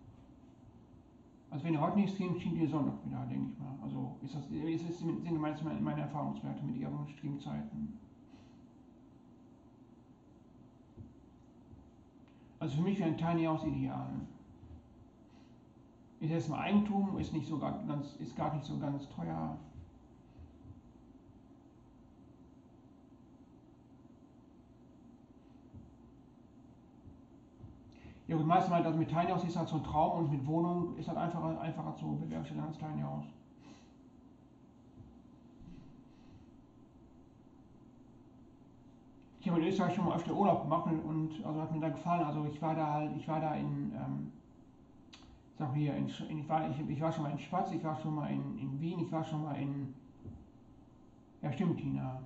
Also wenn ihr heute nicht streamt, streamt ihr Sonntag wieder, denke ich mal. Also sind meistens meine Erfahrungswerte mit ihren Streamzeiten. Also für mich wäre ein Tiny House ideal. Ist erstmal Eigentum, ist gar nicht so ganz teuer. Ja gut, meistens halt, also mit Tiny House ist halt so ein Traum und mit Wohnung ist halt einfacher zu bewerkstelligen als Tiny House. Ich habe in Österreich schon mal öfter Urlaub gemacht und also hat mir da gefallen. Also ich war da in, ich war schon mal in Spatz, ich war schon mal in Wien, ich war schon mal in, ja stimmt, Tina.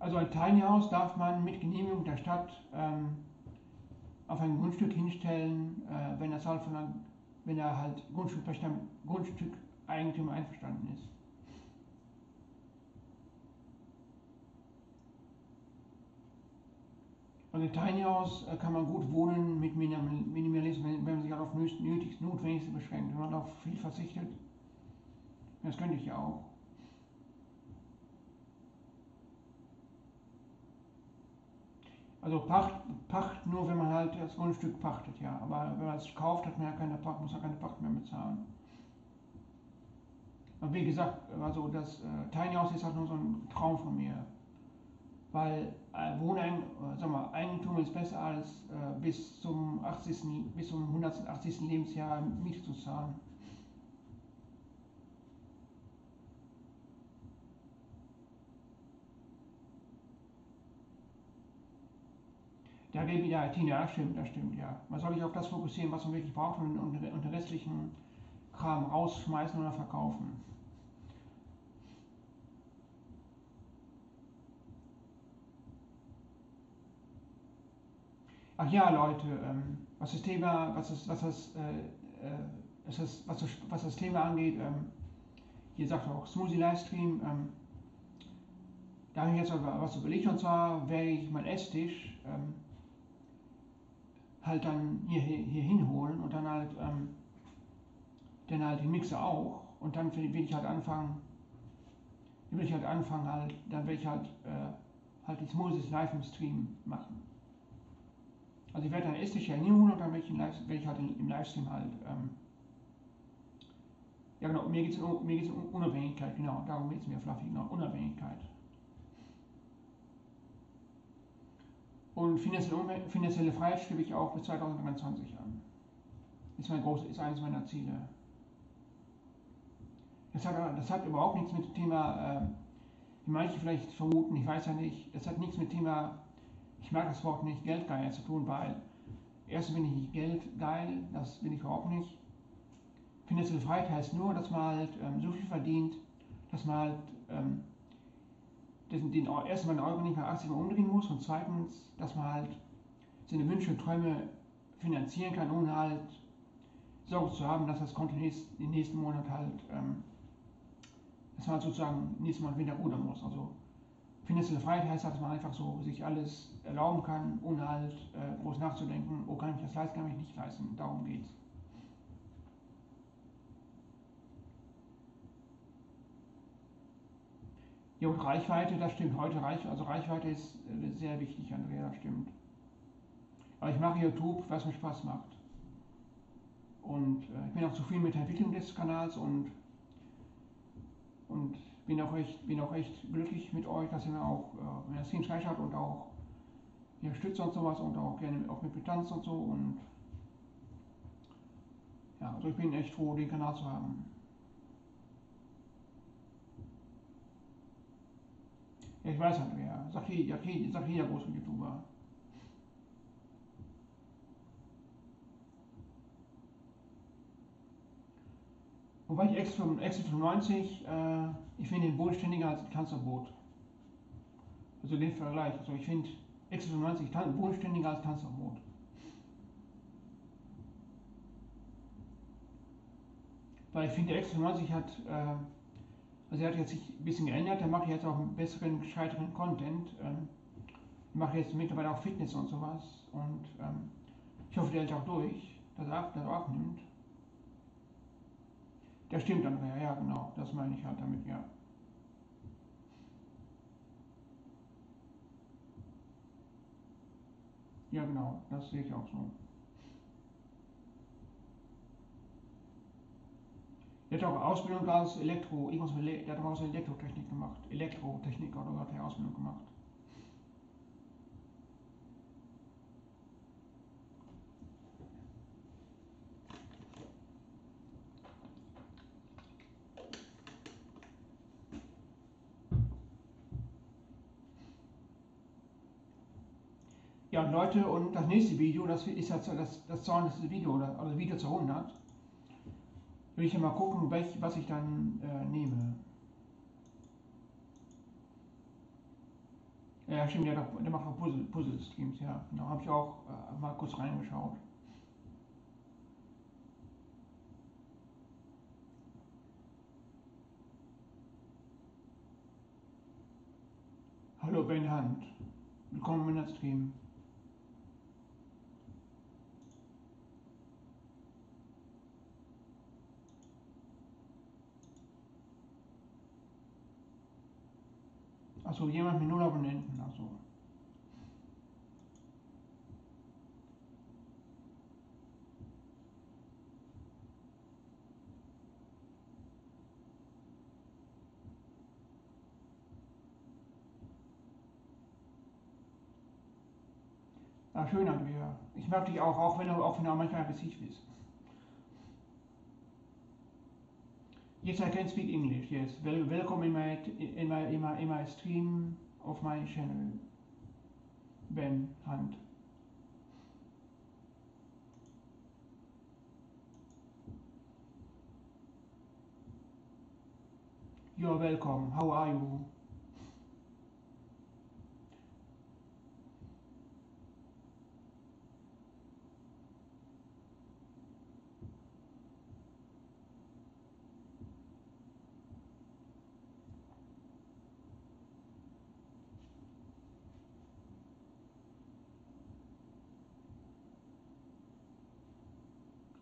Also ein Tiny House darf man mit Genehmigung der Stadt auf ein Grundstück hinstellen, wenn er halt Grundstückeigentümer einverstanden ist. Also in Tiny House kann man gut wohnen mit Minimalismus, wenn man sich halt auf Notwendigste beschränkt, wenn man auf viel verzichtet. Das könnte ich ja auch. Also Pacht nur, wenn man halt das Grundstück pachtet, ja. Aber wenn man es kauft, hat man ja keine Pacht, muss man keine Pacht mehr bezahlen. Aber wie gesagt, also das Tiny House ist halt nur so ein Traum von mir. Weil Eigentum ist besser als bis zum 180. Lebensjahr Miete zu zahlen. Ja, Tina, das stimmt, ja. Man soll sich auf das fokussieren, was man wirklich braucht und den restlichen Kram rausschmeißen oder verkaufen. Ach ja, Leute, was das Thema angeht, hier sagt auch Smoothie Livestream, da habe ich jetzt aber was überlegt, und zwar werde ich meinen Esstisch halt dann hier hinholen und dann halt den Mixer auch, und dann will ich halt anfangen, dann werde ich halt die Smoothies live im Stream machen. Also ich werde dann Esstisch hier hinholen und dann werde ich halt im Livestream halt, ja genau, mir geht es um Unabhängigkeit, genau, darum geht es mir, Fluffy, genau, Unabhängigkeit. Und finanzielle Freiheit strebe ich auch bis 2023 an. Ist eines meiner Ziele. Das hat überhaupt nichts mit dem Thema, wie manche vielleicht vermuten, ich weiß ja nicht, das hat nichts mit dem Thema, ich mag das Wort nicht, geldgeil zu tun, weil erstens bin ich nicht geldgeil, das bin ich überhaupt nicht. Finanzielle Freiheit heißt nur, dass man halt so viel verdient, dass man halt erstmal den Euro nicht mehr 80 Mal umdrehen muss, und zweitens, dass man halt seine Wünsche und Träume finanzieren kann, ohne halt Sorge zu haben, dass das Konto den nächsten Monat halt, dass man halt sozusagen nächsten Monat wieder rudern muss. Also finanzielle Freiheit heißt, dass man einfach so sich alles erlauben kann, ohne halt groß nachzudenken, oh, kann ich das leisten, kann ich nicht leisten, darum geht's. Ja, und Reichweite, das stimmt. Reichweite ist sehr wichtig, Andrea, das stimmt. Aber ich mache YouTube, was mir Spaß macht. Und ich bin auch zufrieden mit der Entwicklung des Kanals und bin auch echt glücklich mit euch, dass ihr mir auch, wenn ihr Streams reinschaut und auch ihr stützt und sowas und auch gerne auch mit Tanz und so. Und ja, also ich bin echt froh, den Kanal zu haben. Ja, ich weiß, Andrea, sagt jeder große YouTuber. Wobei ich X95, ich finde ihn bodenständiger als ein Tanzverbot. Also den Vergleich. Also ich finde X95 bodenständiger als Tanzverbot. Weil ich finde, der X95 hat, also er hat jetzt sich ein bisschen geändert, er macht jetzt auch einen besseren, gescheiteren Content. Ich mache jetzt mittlerweile auch Fitness und sowas und ich hoffe, der hält auch durch, dass er abnimmt. Das stimmt, Andrea, ja genau, das meine ich halt damit, ja. Ja genau, das sehe ich auch so. Der hat auch Ausbildung als der hat auch aus Elektrotechnik gemacht. Elektrotechnik oder hat er Ausbildung gemacht. Ja, und Leute, und das nächste Video, das ist das 200. Video, also Video zu 100. Will ich ja mal gucken, was ich dann nehme. Ja, stimmt, der macht auch Puzzle-Streams, ja. Genau, habe ich auch mal kurz reingeschaut. Hallo Ben Hand, willkommen in der Stream. Achso, jemand mit 0 Abonnenten, achso. Ah, schön, Andrea. Ich mag dich auch wenn du manchmal aggressiv bist. Yes, I can speak English, yes. Welcome in my stream of my channel. Ben Hand. You're welcome. How are you?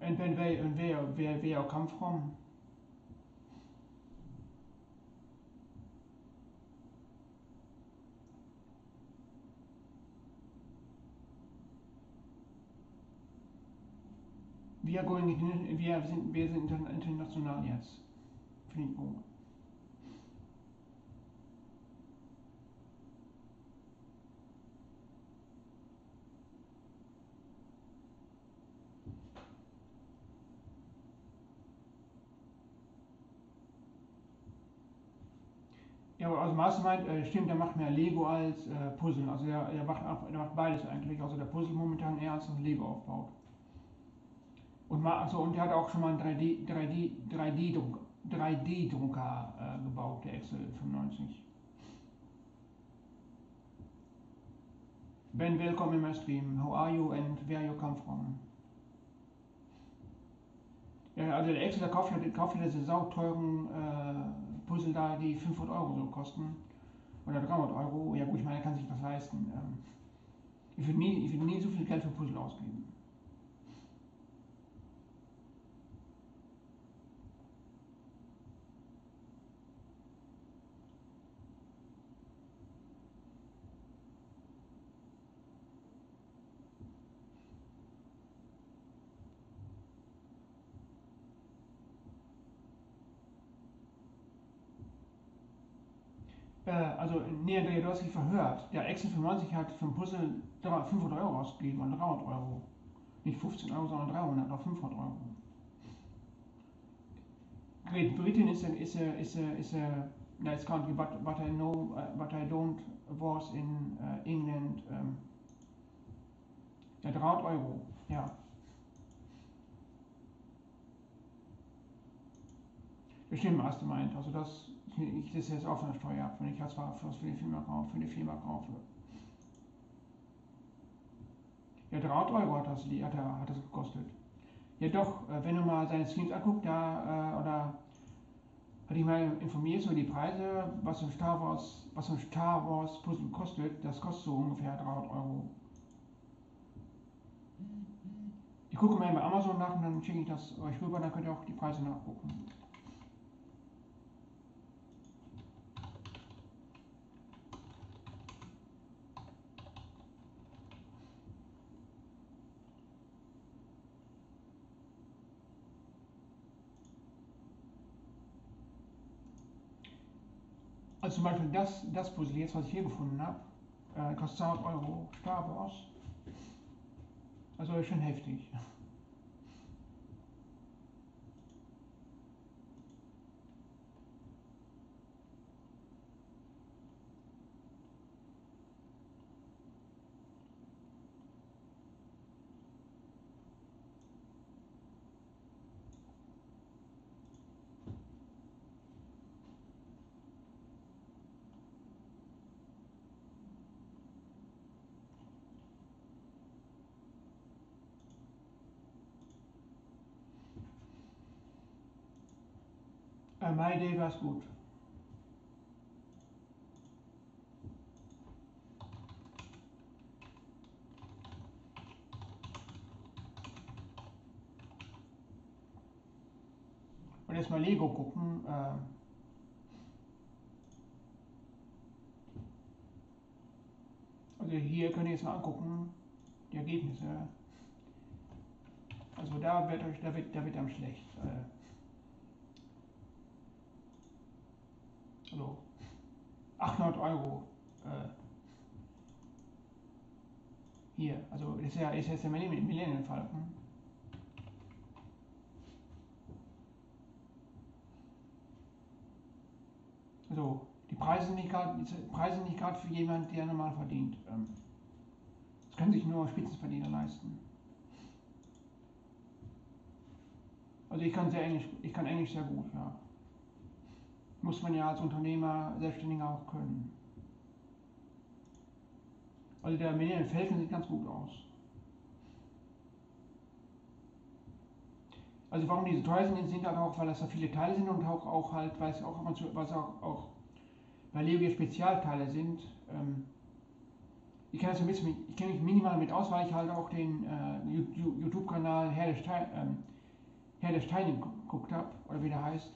And Ben, where you come from? Wir sind international jetzt. Finde ich gut. Ja, also Mastermind, stimmt, der macht mehr Lego als Puzzle. Also er macht beides eigentlich. Also der Puzzle momentan eher als das Lego aufbaut. Und der hat auch schon mal einen 3D-Drucker gebaut, der Excel 95. Ben, welcome in my stream. How are you and where you come from? Ja, also der Excel, der kauft ja diese sauteuren Puzzle da, die 500 Euro so kosten. Oder 300 Euro. Ja gut, ich meine, er kann sich das leisten. Ich würde nie so viel Geld für Puzzle ausgeben. Nee, Andrea, du hast dich verhört. Der Excel 95 hat für ein Puzzle 500 Euro ausgegeben und 300 Euro. Nicht 15 Euro, sondern 300 oder 500 Euro. Great Britain is a nice country, but I know, but I don't was in England. Ja, 300 Euro, ja. Das stimmt, Mastermind. Also das ist jetzt auch von der Steuer ab, wenn ich das für die Firma kaufe. Ja, 300 Euro hat das gekostet. Ja doch, wenn du mal seine Streams anguckst, da Hatte ich mal informiert über die Preise, was so ein Star Wars Puzzle kostet. Das kostet so ungefähr 300 Euro. Ich gucke mal bei Amazon nach und dann schicke ich das euch rüber, dann könnt ihr auch die Preise nachgucken. Also zum Beispiel das Puzzle jetzt, was ich hier gefunden habe, kostet 200 Euro Star Wars. Also ist schon heftig. My Day war es gut. Und jetzt mal Lego gucken. Also hier könnt ihr jetzt mal angucken, die Ergebnisse. Also da wird einem schlecht. Also 800 Euro. Hier, also ist jetzt der Millennium Falcon. Also die Preise sind nicht gerade für jemanden, der normal verdient. Das können sich nur Spitzenverdiener leisten. Also ich kann Englisch sehr gut, ja. Muss man ja als Unternehmer, Selbstständiger auch können. Also der Millennium Falcon sieht ganz gut aus. Also warum die so teuer sind halt auch, weil das da viele Teile sind und auch halt, weil es auch weil Lego Spezialteile sind. Ich kenne mich minimal mit aus, weil ich halt auch den YouTube-Kanal Herr der Steine geguckt habe, oder wie der heißt.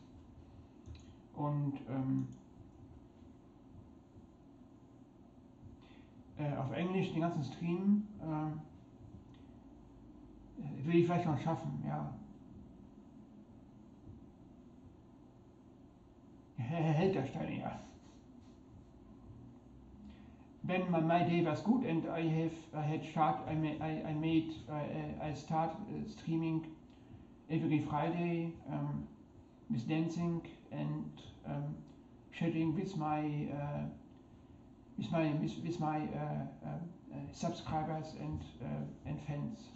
Und auf Englisch den ganzen Stream will ich vielleicht noch schaffen, ja. Held der Steine, ja. When my day was good and I start streaming every Friday with dancing and chatting with my subscribers and fans.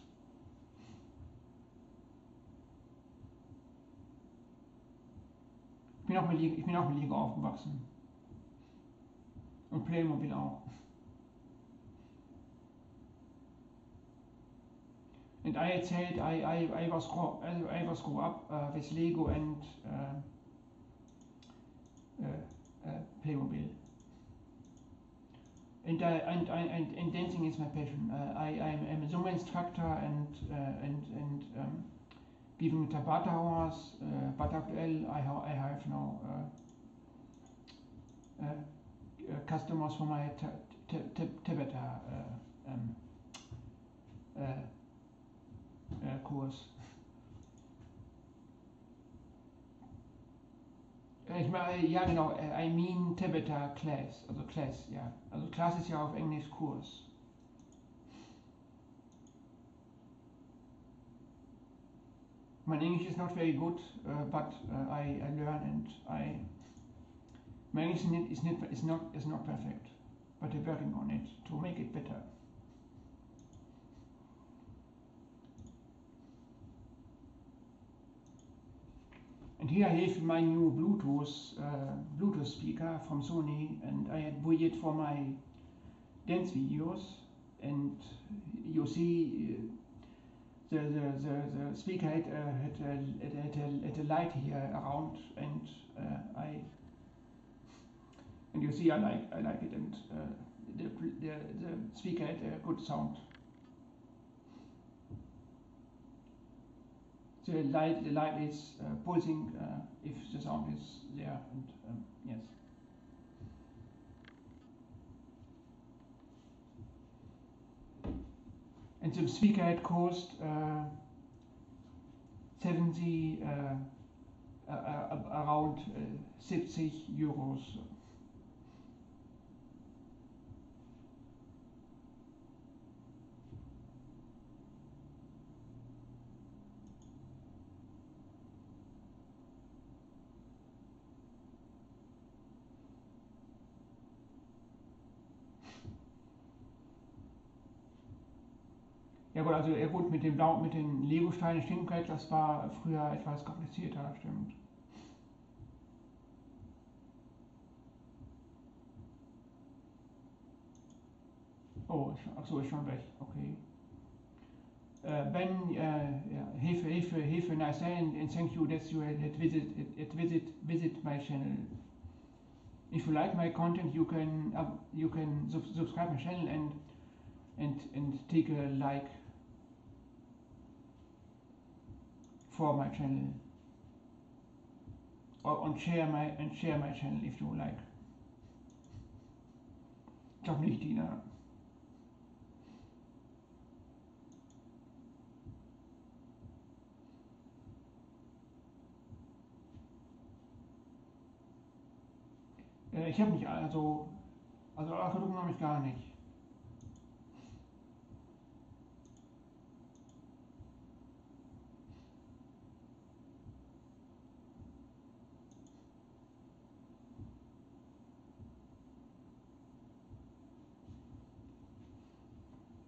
Ich bin auch mit Lego aufgewachsen. Und Playmobil auch. And I had said I was grow up with Lego and Playmobil. And dancing is my passion. I'm a Zumba instructor and giving tabata hours, but actually I have now customers for my tabata Kurs. Ich meine, ja genau, I mean tabata class, also class, ja. Also Class ist ja auf Englisch Kurs. My English is not very good, but I learn and my English is not perfect, but I'm working on it to make it better. And here I have my new Bluetooth speaker from Sony, and I had bought it for my dance videos. And you see the speaker had a light here around, and and you see I like it, and the speaker had a good sound. The light is pulsing if the sound is there, and yes. And the speaker had cost 70, around 70 Euros. Ja gut, also gut, mit den Lego-Steinen stimmt, das war früher etwas komplizierter, stimmt. Oh, achso, ist schon weg, okay. Ben, Hilfe, nice day, and thank you that you had visit my channel. If you like my content, you can subscribe my channel and take a like for my channel, and share my channel if you like. Ich glaube nicht, Dina. Ich habe nicht, also Algorithmen habe ich gar nicht.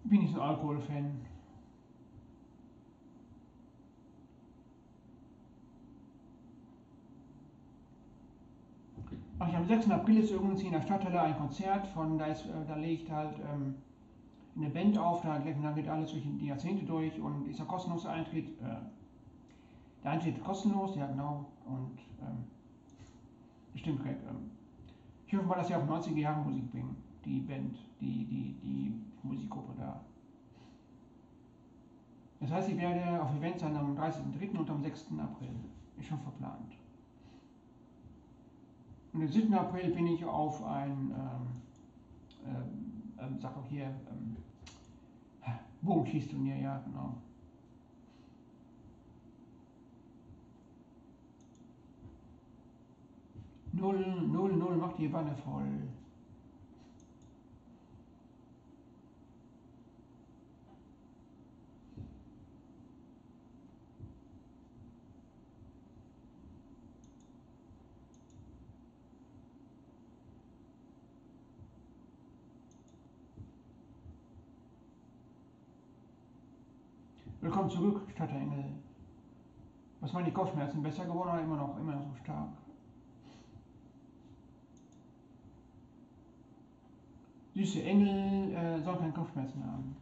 Bin nicht so ein Alkohol-Fan. Ach ja, am 6. April ist übrigens hier in der Stadthalle ein Konzert von, da legt halt eine Band auf, da geht alles durch die Jahrzehnte durch und ist ja kostenloser Eintritt. Der Eintritt ist kostenlos, ja genau, und bestimmt korrekt. Ich hoffe mal, dass sie auch 90er Jahre Musik bringen, die Band, die Musikgruppe da. Das heißt, ich werde auf Event sein am 30.03. und am 6. April. Ist schon verplant. Und am 7. April bin ich auf ein, sag auch hier, Bogenschießturnier, ja genau. Null, macht die Wanne voll. Willkommen zurück, Stadtengel. Was meinen die Kopfschmerzen? Besser geworden oder immer noch so stark? Süße Engel soll keine Kopfschmerzen haben.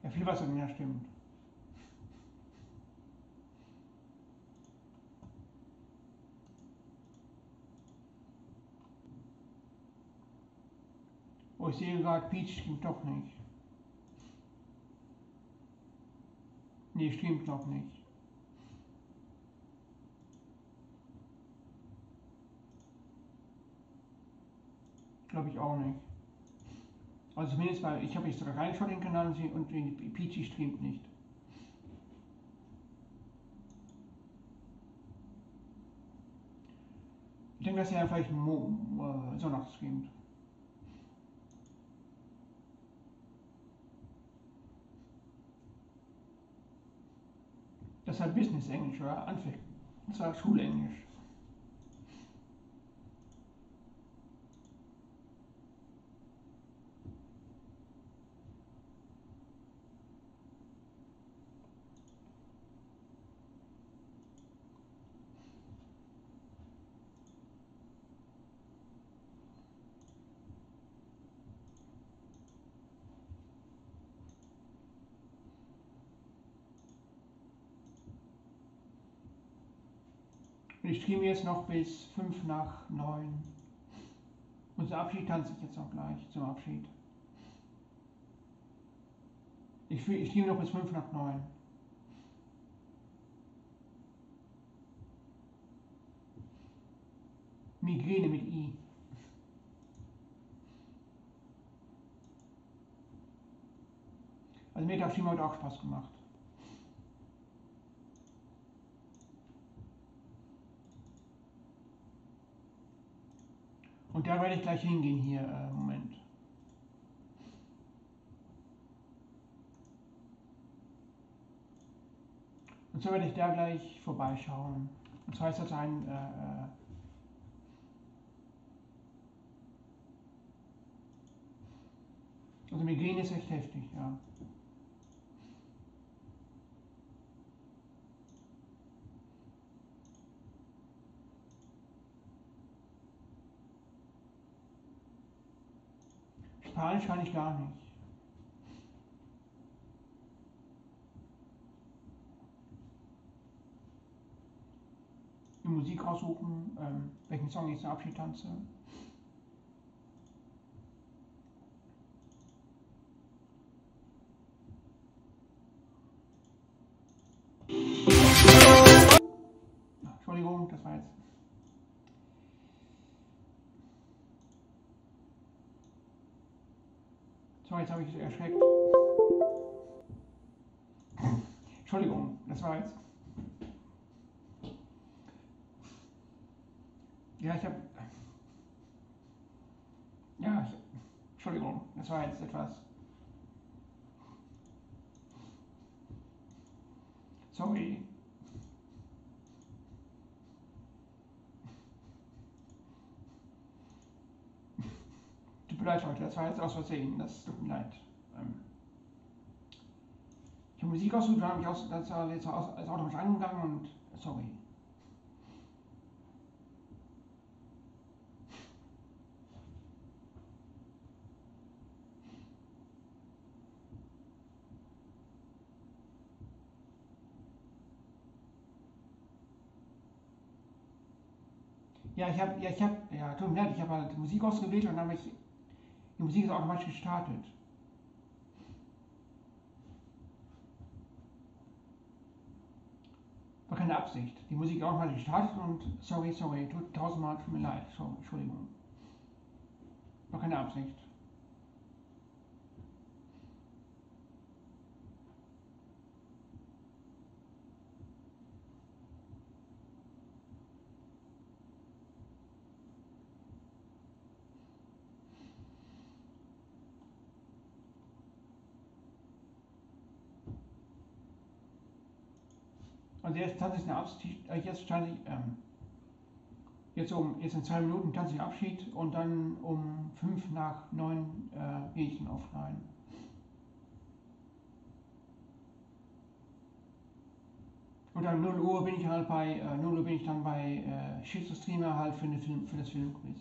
Ja, viel Wasser, ja, stimmt. Oh, ich sehe gerade, Peach stimmt doch nicht. Nee, stimmt noch nicht. Glaube ich auch nicht. Also zumindest, weil ich habe jetzt reingeschaut in den Kanal und die Peachy streamt nicht. Ich denke, dass er vielleicht Sonntag streamt. Das ist halt Business-Englisch, oder? Anfängt. Das war Schulenglisch. Und ich streame jetzt noch bis 5 nach 9. Und zum Abschied tanze ich jetzt auch gleich, zum Abschied. Ich streame noch bis 5 nach 9. Migräne mit I. Also mir hat das Stream heute auch Spaß gemacht. Und da werde ich gleich hingehen hier, Moment. Und so werde ich da gleich vorbeischauen. Und zwar ist das ein, also Migräne ist echt heftig, ja. Spanisch kann ich gar nicht. Die Musik raussuchen, welchen Song ich zum Abschied tanze. Entschuldigung, das war jetzt. So, jetzt habe ich es erschreckt. Entschuldigung, das war jetzt. Ja, Entschuldigung, das war jetzt etwas. Sorry. Tut mir leid, Leute, das war jetzt aus Versehen, das tut mir leid. Ich habe Musik ausgesucht, dann habe ich das jetzt als automatisch angegangen und sorry. Tut mir leid, ich habe halt Musik ausgewählt und dann habe ich, die Musik ist automatisch gestartet. War keine Absicht. Die Musik ist automatisch gestartet und sorry, tut tausendmal, tut mir leid, Entschuldigung. War keine Absicht. Also jetzt tanze ich eine Abschied, jetzt in 2 Minuten tanze ich Abschied und dann um 5 nach 9 gehe ich dann offline. Und dann 0 Uhr bin ich halt bei 0 Uhr bin ich dann bei Streamer halt für das Filmquiz.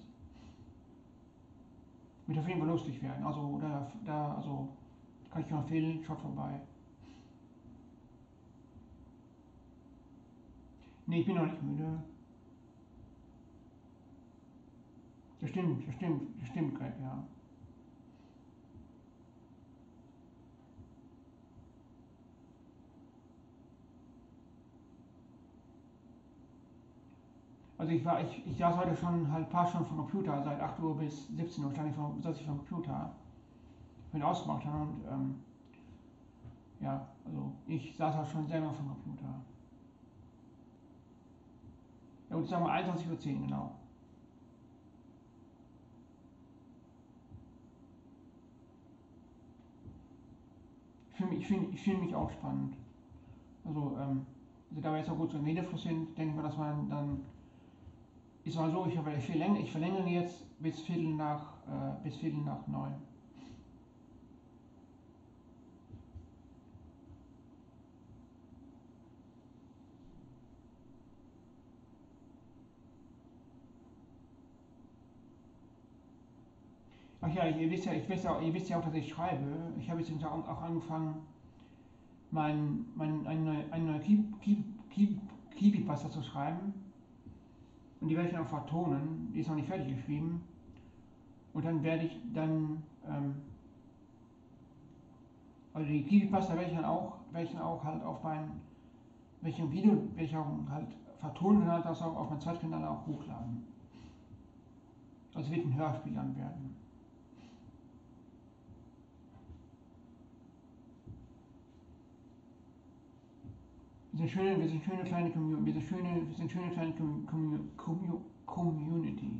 Wird auf jeden Fall lustig werden. Also also kann ich nur empfehlen, schaut vorbei. Nee, ich bin noch nicht müde. Das stimmt, Greg, ja. Also ich saß heute schon halt ein paar Stunden vom Computer, seit 8 Uhr bis 17 Uhr saß ich vom Computer, bin ausgemacht und ja, also ich saß halt schon selber vom Computer. Ja gut, sagen wir 21:10 Uhr, genau. Ich fühl mich auch spannend. Also da wir jetzt auch gut so im Redefluss sind, denke ich mal, dass man dann ist mal so, ich verlängere jetzt bis Viertel nach 9. Ach ja, ihr wisst ja auch, dass ich schreibe. Ich habe jetzt auch angefangen, einen neuen Keypasta zu schreiben. und die werde ich dann auch vertonen. Die ist noch nicht fertig geschrieben. Und dann werde ich dann, also die Creepypasta werde ich dann auch halt auf welchem Video werde ich auch halt vertonen und halt das auch auf meinem Zweitkanal auch hochladen. Also wird ein Hörspiel dann werden. Wir sind schöne kleine Community.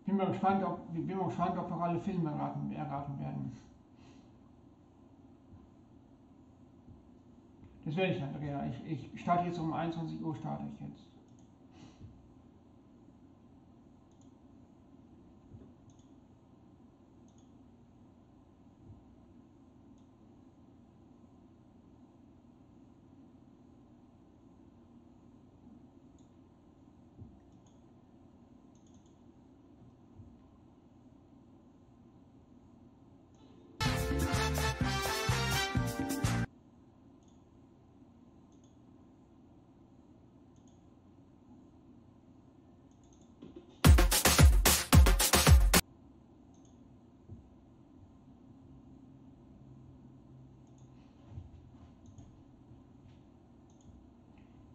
Bin mal gespannt, ob noch alle Filme erraten werden. Das werde ich, Andrea. Ich starte jetzt um 21 Uhr, starte ich jetzt.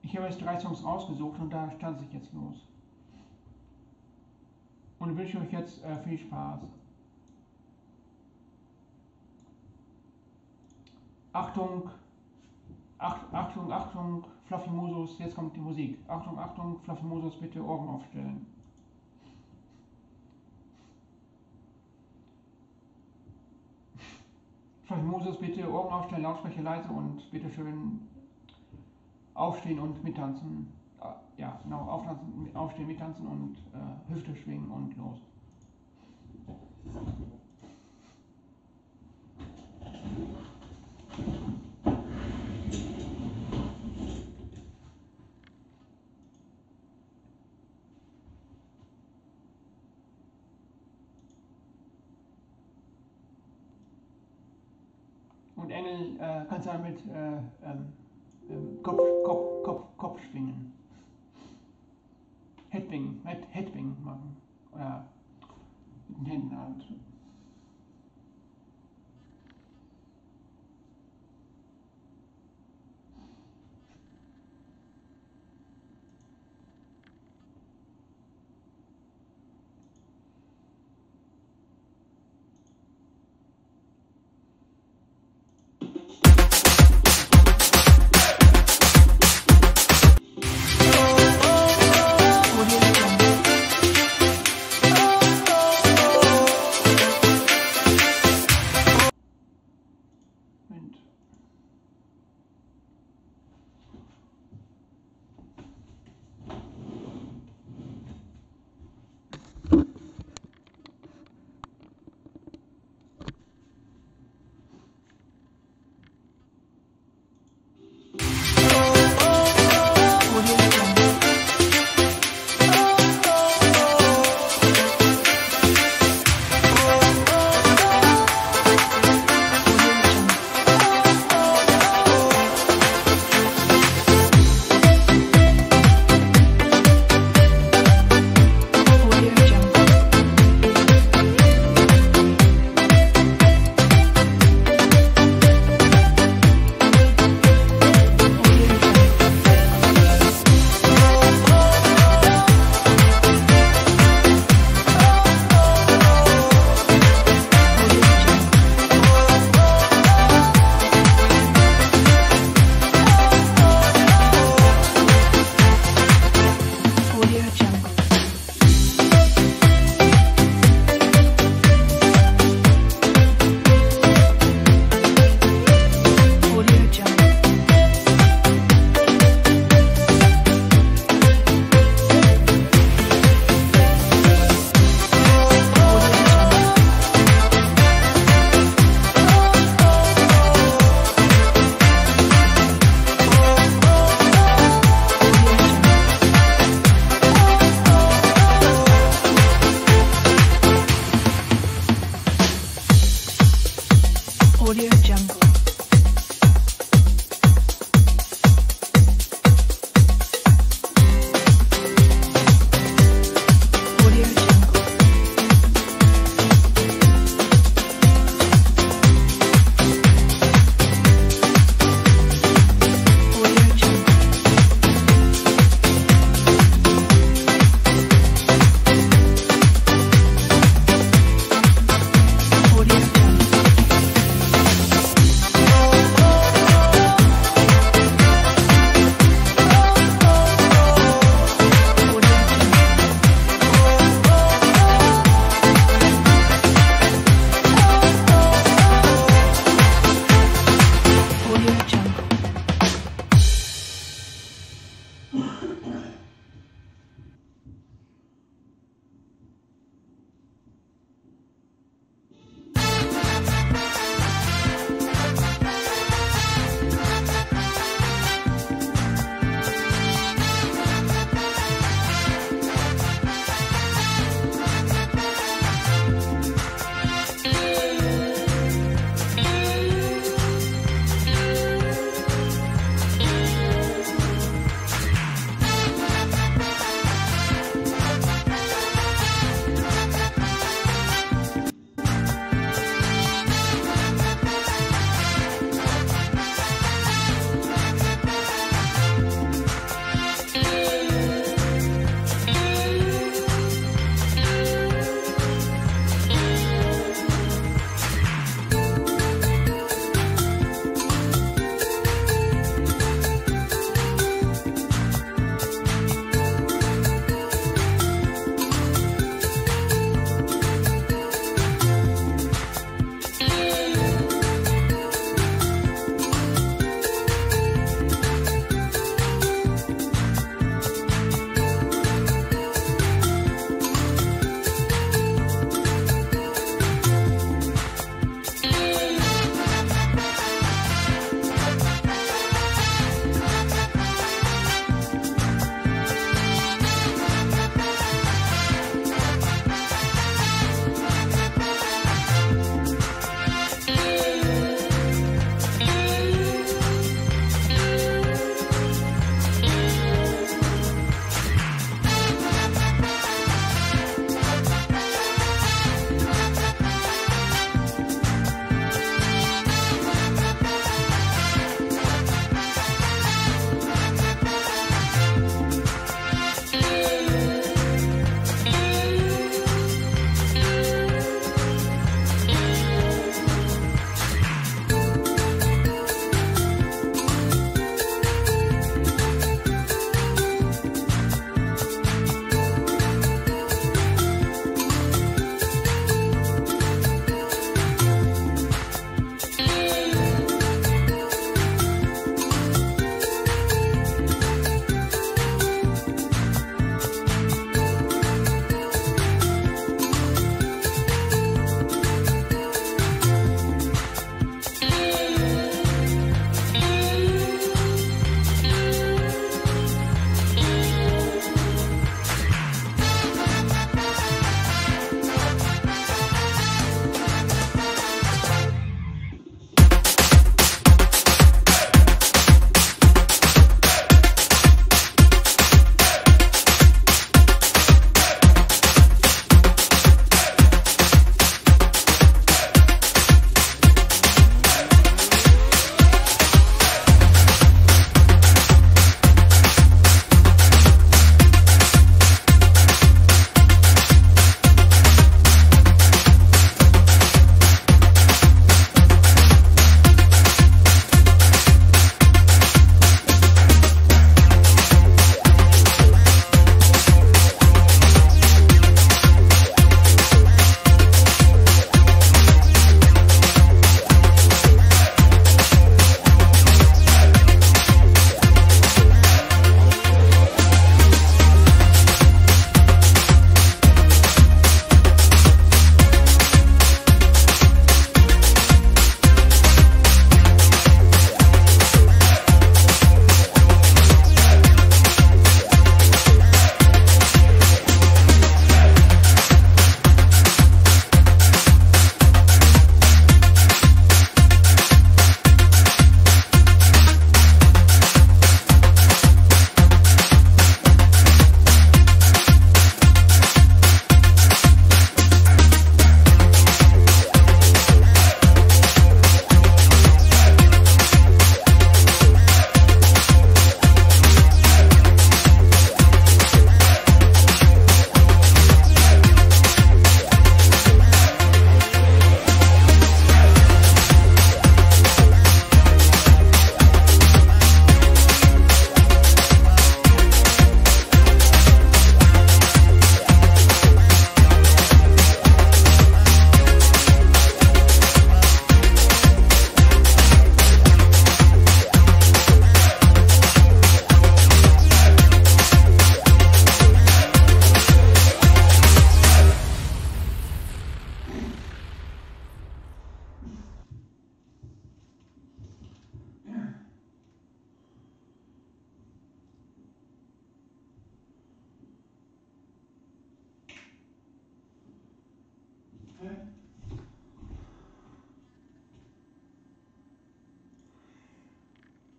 Ich habe jetzt 3 Songs rausgesucht und da tanze ich jetzt los. Und wünsche euch jetzt viel Spaß. Achtung, Achtung, Achtung, Fluffy Musos, jetzt kommt die Musik. Achtung, Achtung, Fluffy Musos, bitte Ohren aufstellen. Fluffy Musos, bitte Ohren aufstellen, Lautsprecher leise und bitte schön aufstehen und mittanzen. Ja, genau, aufstehen, mittanzen und Hüfte schwingen und los. Und Engel kannst du damit Kopf schwingen. Headbang machen. Oder mit den Händen halt.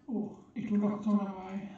Oh, ich tue noch Zunge dabei.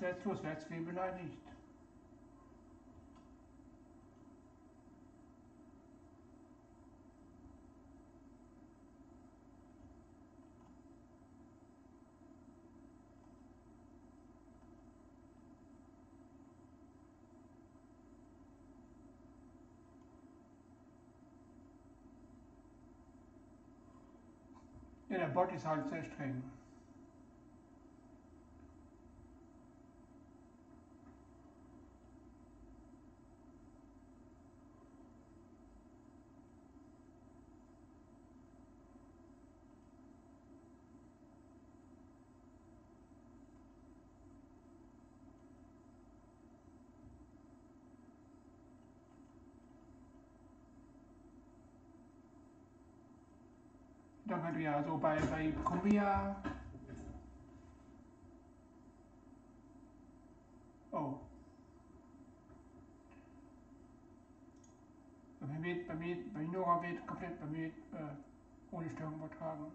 ist jetzt los? Wer hat wen beleidigt? Ja, der Bot ist halt sehr streng. Dann könnt ihr ja so bei Kombia. Oh. Bei Nora wird komplett bei mir ohne Störung übertragen.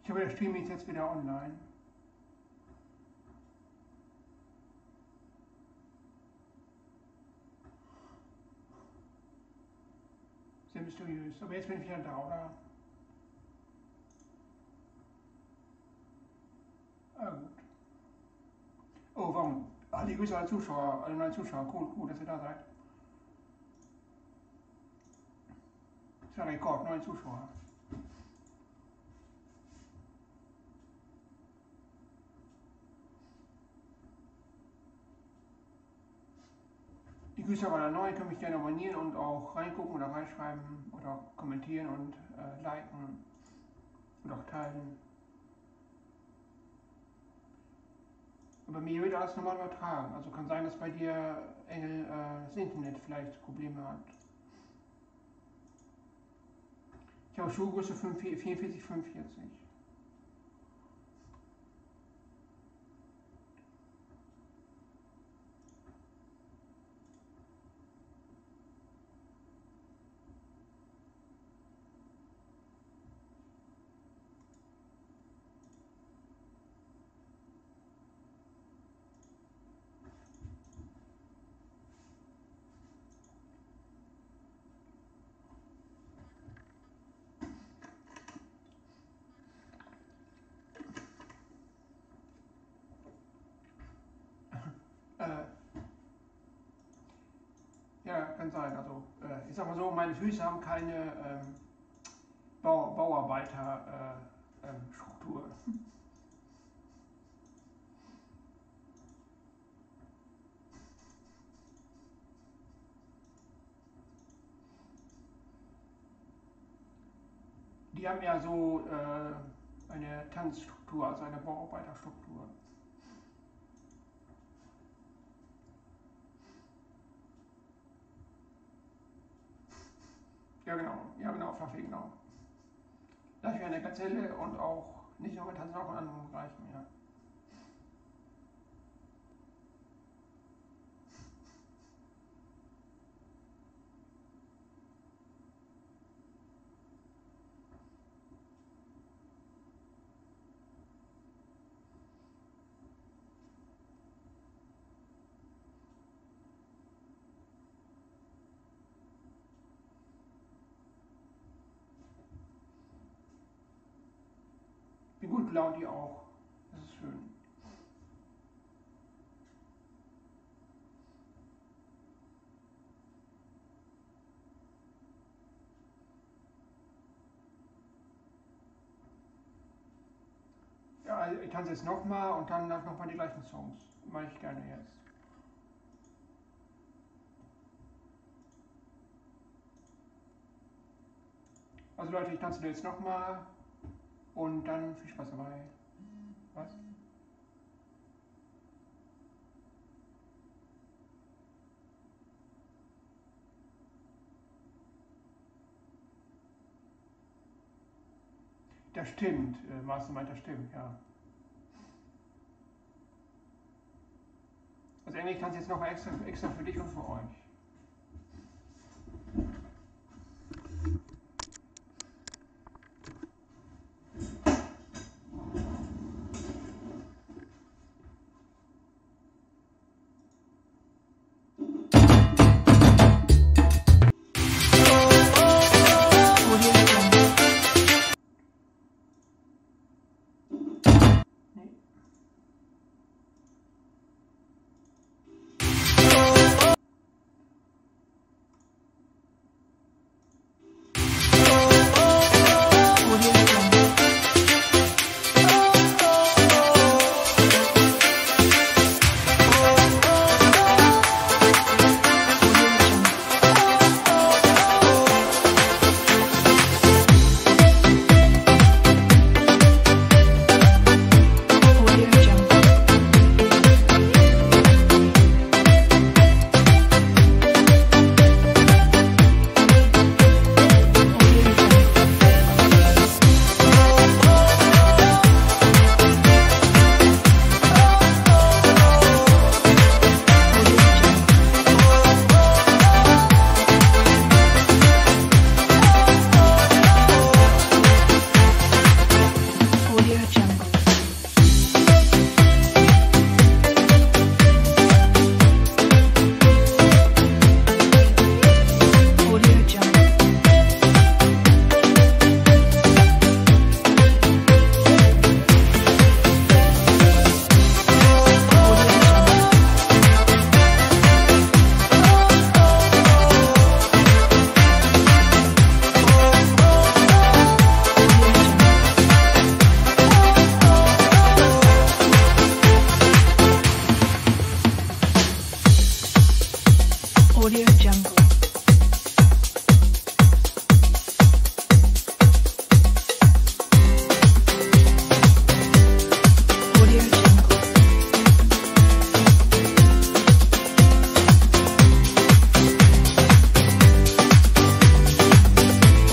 Ich hoffe, der Stream ist jetzt wieder online. Sehr mysteriös. Aber jetzt bin ich wieder da, oder? Ah, gut. Oh, warum? Ah, die Grüße alle Zuschauer, alle neuen Zuschauer. Cool, dass ihr da seid. Das ist ja Rekord, 9 Zuschauer. Die Grüße alle neu, können mich gerne abonnieren und auch reingucken oder reinschreiben oder kommentieren und liken und auch teilen. Aber mir wird alles normal übertragen. Also kann sein, dass bei dir, Engel, das Internet vielleicht Probleme hat. Ich habe Schuhgröße 44, 45. Ja, kann sein. Also ich sag mal so, meine Füße haben keine Bauarbeiter-Struktur. Die haben ja so eine Tanzstruktur, also eine Bauarbeiterstruktur. Ja genau, Fluffy, genau. Gleich wie eine Gazelle und auch nicht nur mit Tanzen, auch in anderen Bereichen, ja. Bin gut gelaunt, die auch. Das ist schön. Ja, ich tanze jetzt nochmal und dann nochmal die gleichen Songs. Mache ich gerne jetzt. Also Leute, ich tanze jetzt nochmal und dann viel Spaß dabei. Was? Das stimmt, Master meint, das stimmt, ja. Also eigentlich tanze ich jetzt noch extra für dich und für euch. Audio Jungle. Audio Jungle.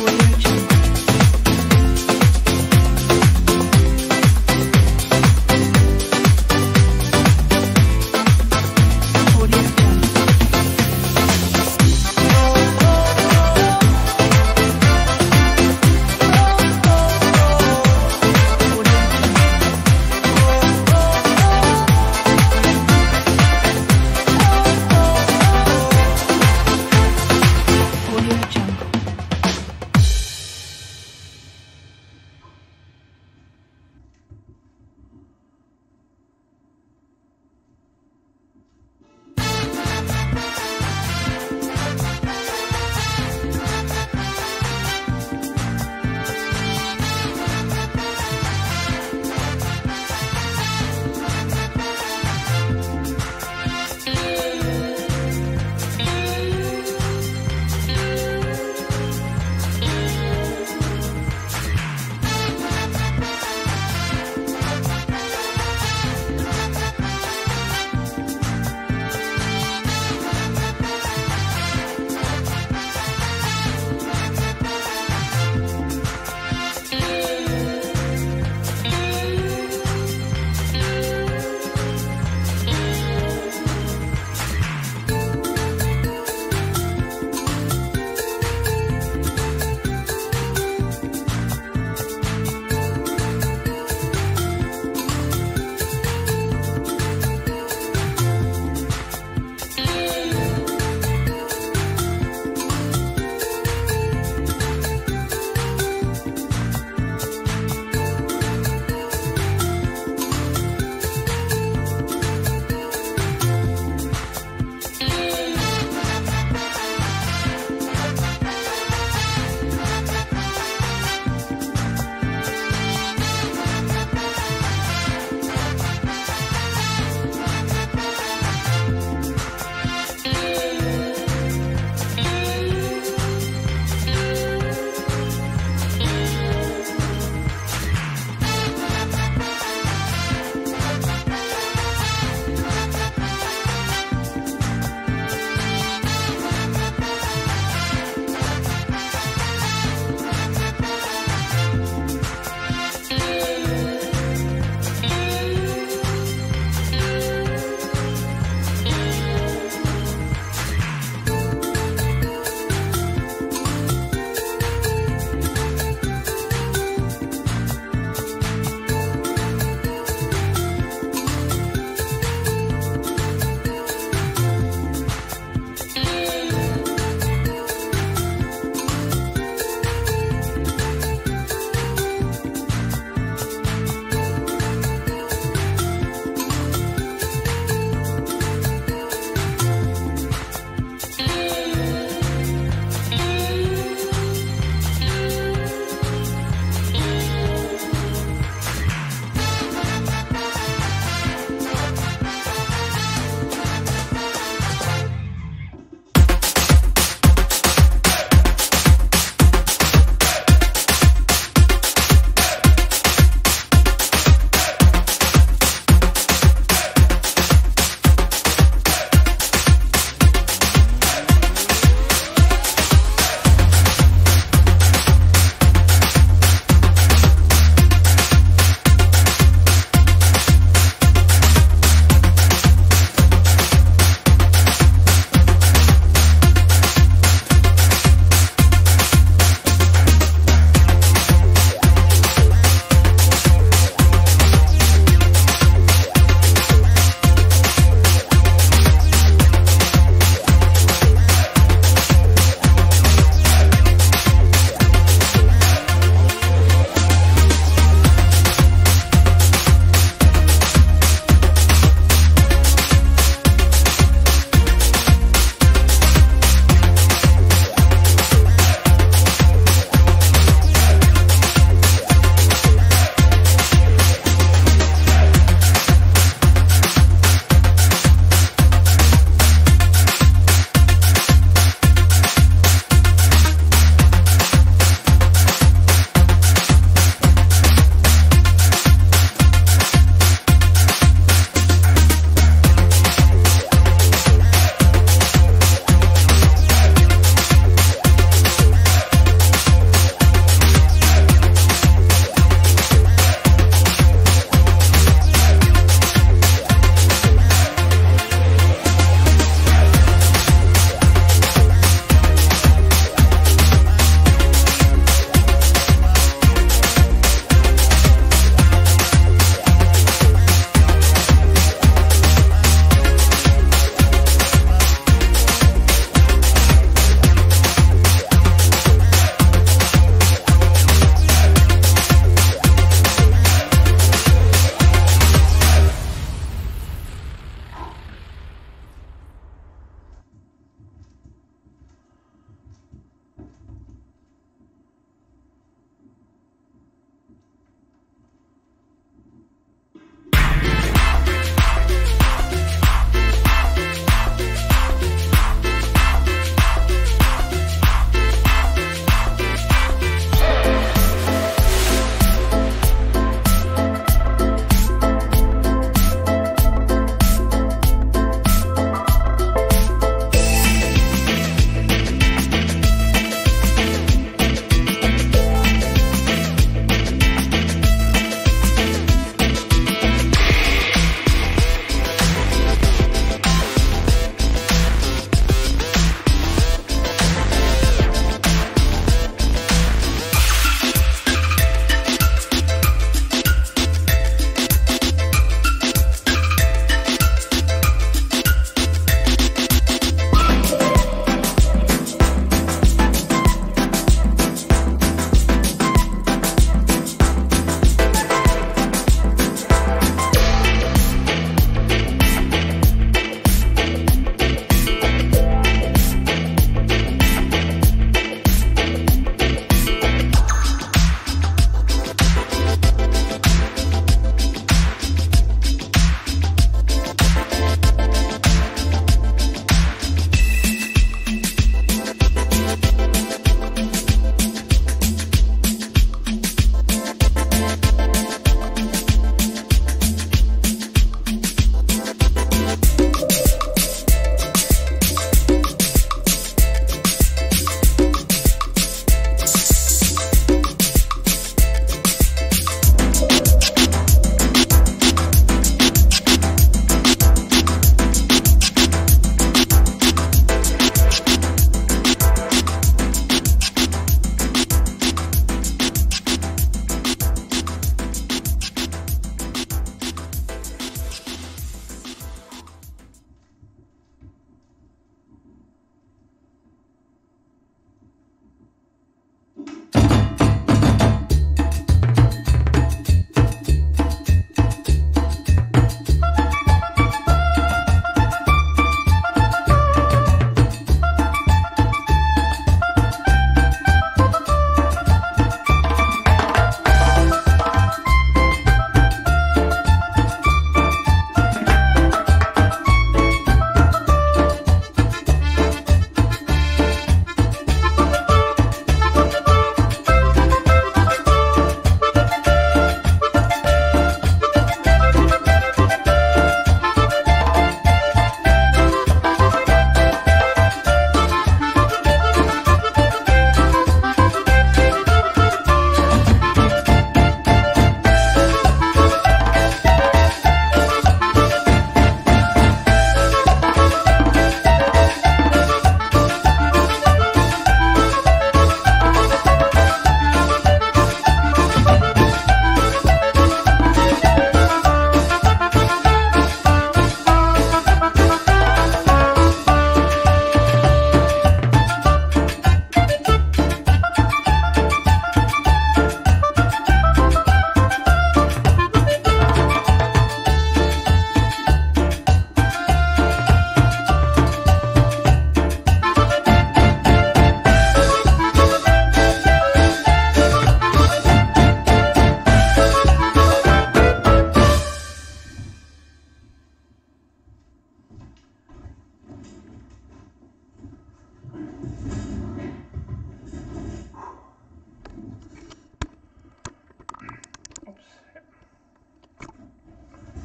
Audio Jungle. Audio Jungle.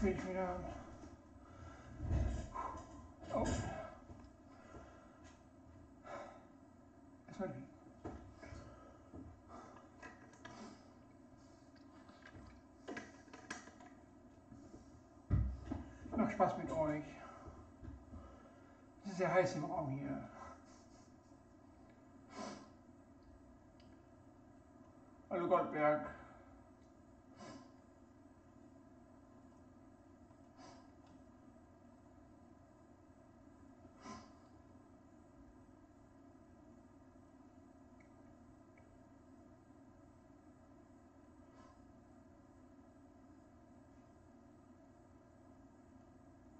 fehlt wieder. Oh. Erstmal. Noch Spaß mit euch. Es ist sehr heiß im Raum hier. Hallo Goldberg.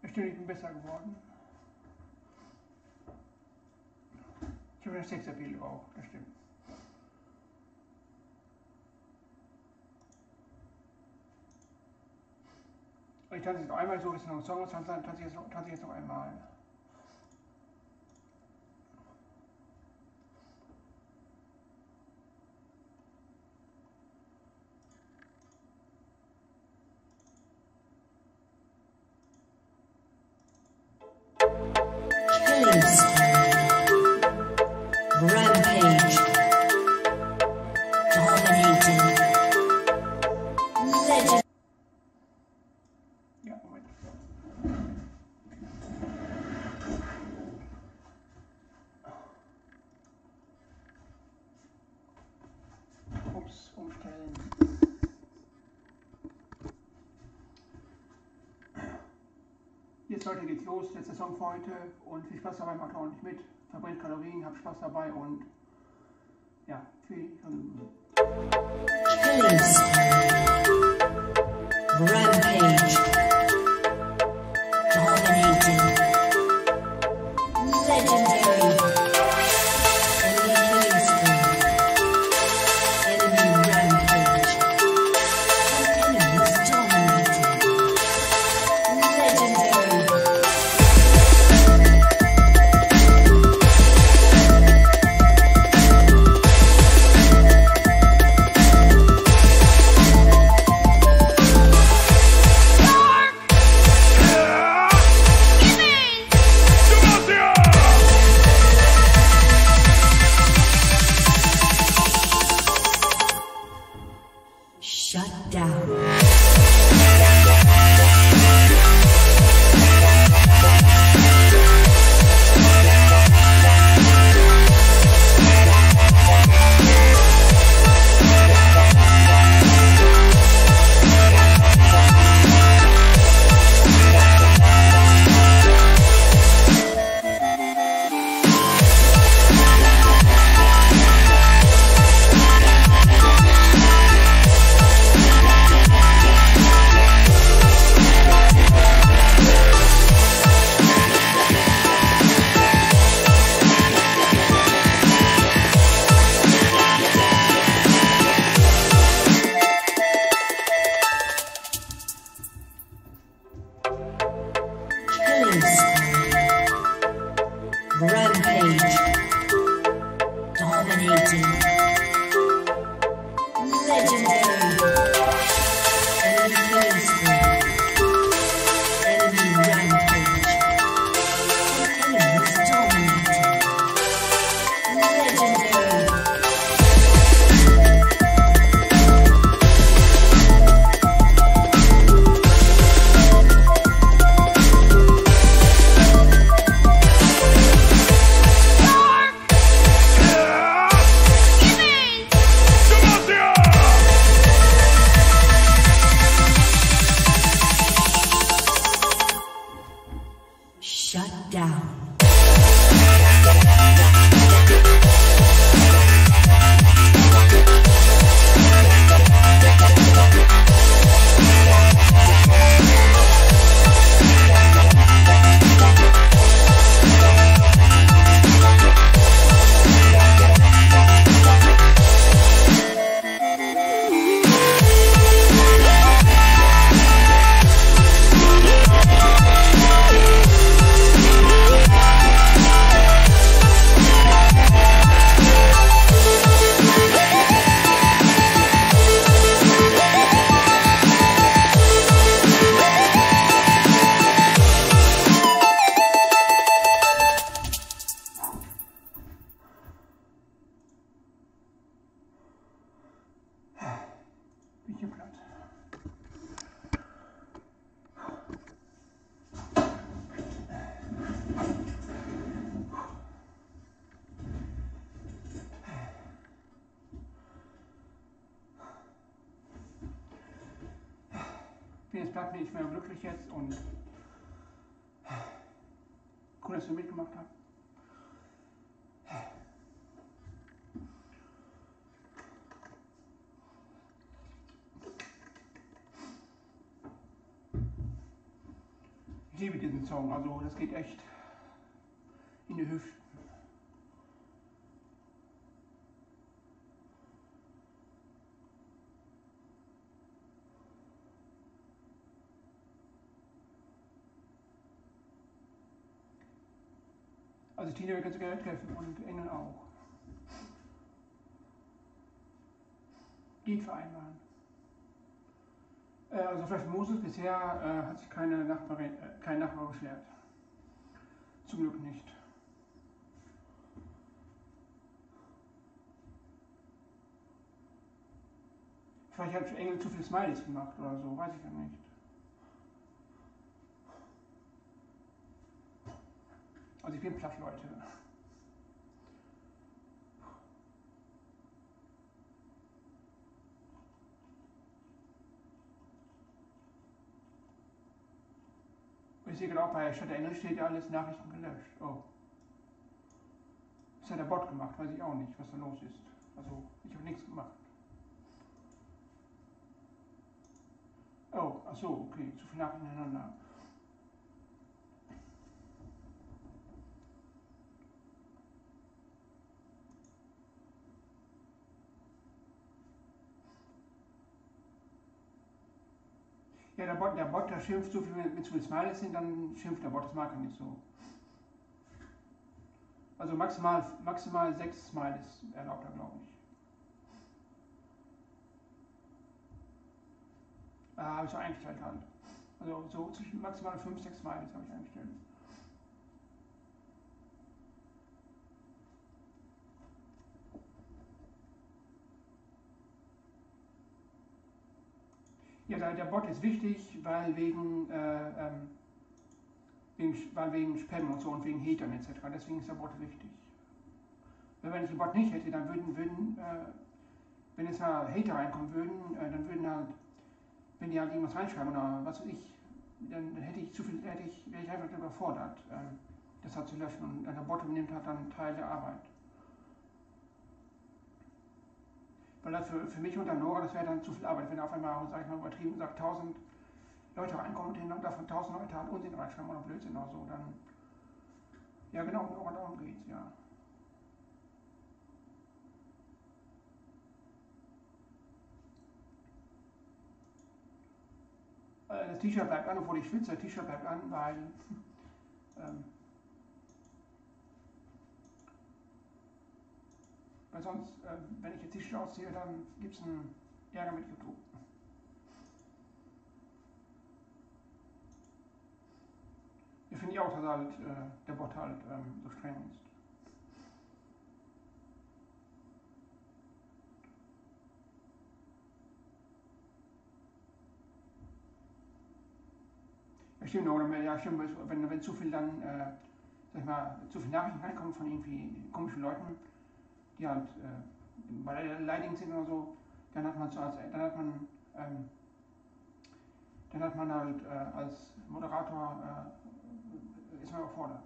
Bestimmt, ich bin besser geworden. Ich habe das Sexappeal auch, das stimmt. Ich tanze jetzt noch einmal so, ist noch ein Song, tanze ich jetzt noch einmal. Rampage. Dominating. Legend. Ja, Moment. Ups, umstellen. Jetzt Leute geht's los, letzter Song für heute und viel Spaß dabei, macht ordentlich mit, verbrennt Kalorien, habt Spaß dabei und ja, viel Vergnügen. Rampage. Dominating. Legendary. Enemy killing spree. Enemy rampage. Enemies dominating. Legendary. Shut down. Rampage. Dominating. Legendary. Enemy killing spree. Enemy rampage. Enemies dominating. Legendary. Shut down. Platten bin ich mehr glücklich jetzt und cool, dass ihr mitgemacht habt. Ich liebe diesen Song, also das geht echt in die Hüften. Also Tina kannst du gerne treffen und Engel auch. Geht vereinbaren. Also vielleicht Moses, bisher hat sich kein Nachbar beschwert. Zum Glück nicht. Vielleicht hat Engel zu viel Smileys gemacht oder so, weiß ich ja nicht. Also ich bin platt, Leute. Und ich sehe gerade auch bei Stadt der Engel steht ja alles Nachrichten gelöscht. Oh. Das hat der Bot gemacht, weiß ich auch nicht, was da los ist. Also ich habe nichts gemacht. Oh, ach so, okay, zu viele Nachrichten hintereinander. Ja, der Bot, der schimpft so viel, wenn zu viele Smileys sind, dann schimpft der Bot, das mag er nicht so. Also maximal 6 Smileys erlaubt er, glaube ich. Habe ich so eingestellt halt. Also so zwischen maximal 5, 6 Smileys habe ich eingestellt. Ja, der Bot ist wichtig, weil wegen Spam und so und wegen Hatern etc. Deswegen ist der Bot wichtig. Wenn ich den Bot nicht hätte, dann wenn jetzt mal Hater reinkommen würden, dann würden halt, wenn die halt irgendwas reinschreiben oder was weiß ich, dann wäre ich einfach überfordert, das halt zu löschen. Und der Bot nimmt halt dann Teil der Arbeit. Weil das für mich und der Nora, das wäre dann zu viel Arbeit, wenn auf einmal, sag ich mal, übertrieben gesagt, 1000 Leute reinkommen und davon 1000 Leute halt Unsinn reinschreiben oder Blödsinn oder so, dann, ja genau, Nora, darum geht's, ja. Das T-Shirt bleibt an, obwohl ich schwitze, das T-Shirt bleibt an, weil sonst, wenn ich jetzt T-Shirt ausziehe, dann gibt es einen Ärger mit YouTube. Ich finde auch, dass halt, der Bot halt so streng ist. Ja, stimmt, oder ja, stimmt, wenn zu viel dann, sag ich mal, zu viele Nachrichten reinkommen von irgendwie komischen Leuten, die halt beleidigend sind oder so, dann hat man halt als Moderator ist man überfordert.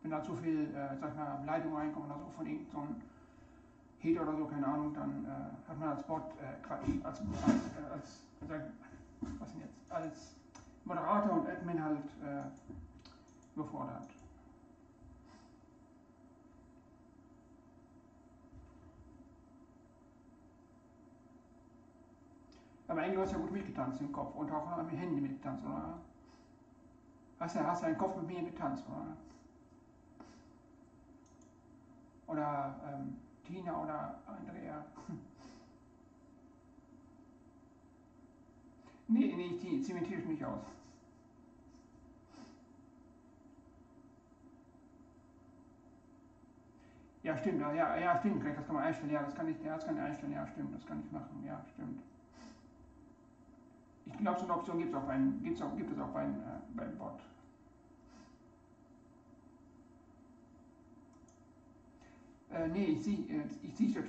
Wenn da zu viel, sag ich mal, Beleidigungen reinkommen oder so von irgendeinem Hater oder so, keine Ahnung, dann hat man als Bot, was denn jetzt, als Moderator und Admin halt überfordert. Aber eigentlich hast du ja gut mitgetanzt im Kopf und auch mit Handy mitgetanzt, oder? Hast du einen Kopf mit mir getanzt, oder? Oder Tina oder Andrea. Nee, ich ziehe mein T-Shirt nicht aus. Ja, stimmt, ja, stimmt, das kann man einstellen, ja, das kann ich einstellen, ja, stimmt, das kann ich machen, ja, stimmt. Ich glaube, so eine Option gibt es auch beim Bot. Nee, ich ziehe T-Shirt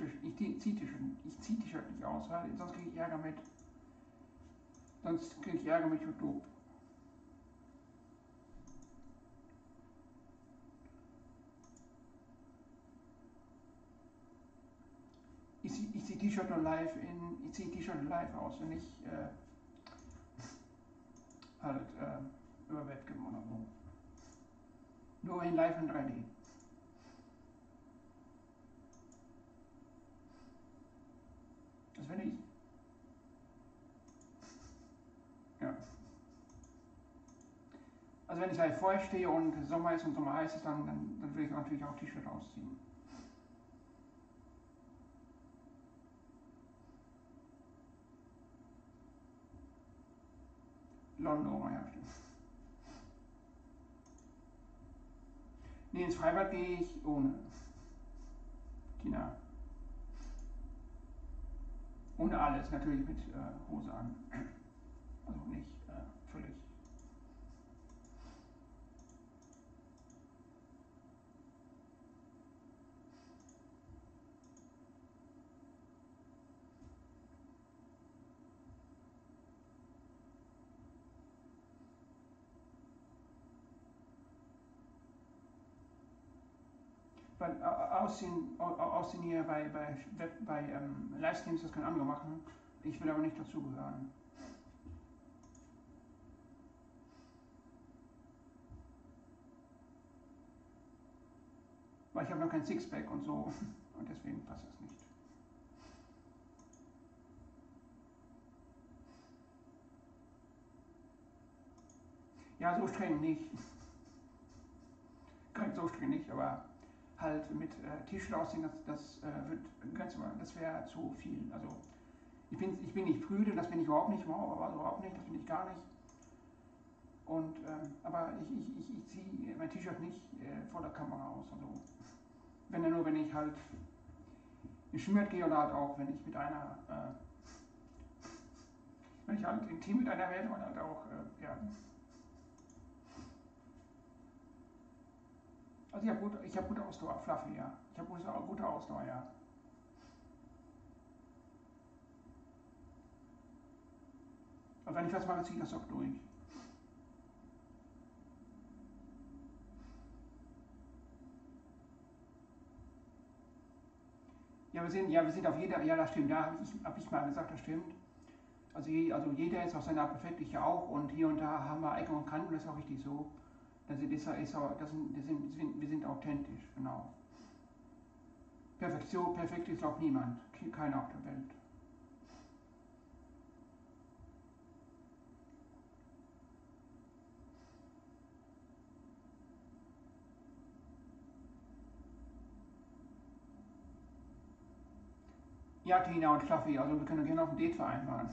nicht aus, weil sonst kriege ich Ärger mit. Sonst kriege ich Ärger mit YouTube. Ich ziehe T-Shirt nur live aus, wenn ich halt über Webcam oder so. Nur in live in 3D. Das wenn ich. Ja. Also wenn ich halt vor euch stehe und Sommer ist und Sommer heiß ist, dann will ich natürlich auch T-Shirt ausziehen. London, ja, stimmt. Nee, ins Freibad gehe ich ohne. Tina. Ohne alles, natürlich mit Hose an. Also nicht völlig. Weil Aussehen hier bei Livestreams, das können andere machen. Ich will aber nicht dazugehören. Weil ich habe noch kein Sixpack und so. Und deswegen passt das nicht. Ja, so streng nicht. Ganz so streng nicht, aber halt mit T-Shirt aussehen, das wäre zu viel. Also ich bin nicht prüde, das bin ich überhaupt nicht, aber überhaupt nicht, das bin ich gar nicht. Und aber ich ziehe mein T-Shirt nicht vor der Kamera aus. Also wenn ja nur, wenn ich halt in Schwimmbad gehe oder halt auch, wenn ich mit einer wenn ich halt intim mit einer werde und halt auch ja. Also ich habe gute Ausdauer, Fluffy, ja. Ich habe gute Ausdauer, ja. Aber wenn ich was mache, ziehe ich das auch durch. Ja, wir sind auf jeder, ja das stimmt, da hab ich mal gesagt, das stimmt. Also jeder ist auf seine Art perfekt, ich ja auch, und hier und da haben wir Ecken und Kanten, das ist auch richtig so. Wir sind authentisch, genau. Perfekt ist auch niemand, keiner auf der Welt. Ja, Tina und Fluffy, also wir können gerne auf ein Date vereinbaren.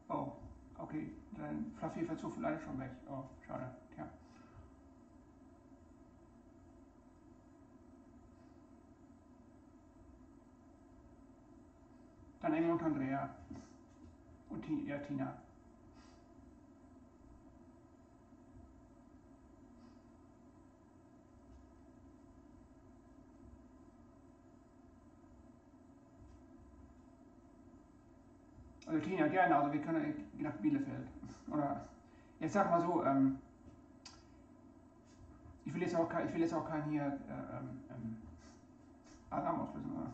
Oh, okay, dann Fluffy fällt so leider schon weg. Oh, schade, tja. Dann Emma und Andrea. Und Tina. Also Tina, gerne, also wir können nach Bielefeld. Oder, jetzt sag mal so, ich will jetzt auch keinen hier Alarm auslösen, oder?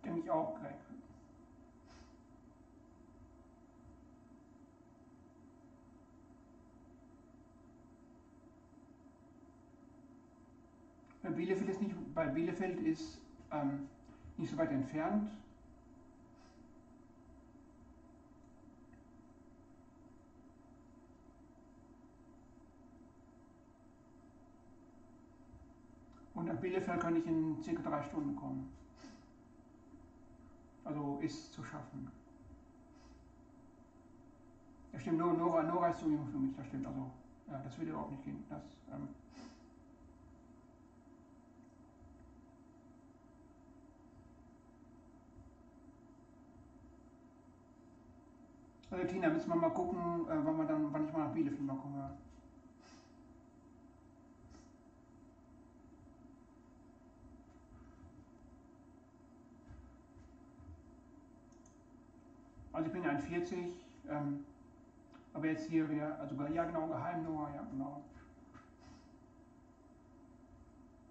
Denke ich auch, Greg. Bielefeld ist nicht so weit entfernt. nach Bielefeld kann ich in ca. 3 Stunden kommen. Also ist zu schaffen. Ja stimmt, Nora ist zu jung für mich, das stimmt. Also ja, das würde überhaupt nicht gehen. Also Tina, müssen wir mal gucken, wann ich mal nach Bielefeld mal komme. Also ich bin 41, aber jetzt hier wieder, also ja genau, Geheimnummer, ja genau.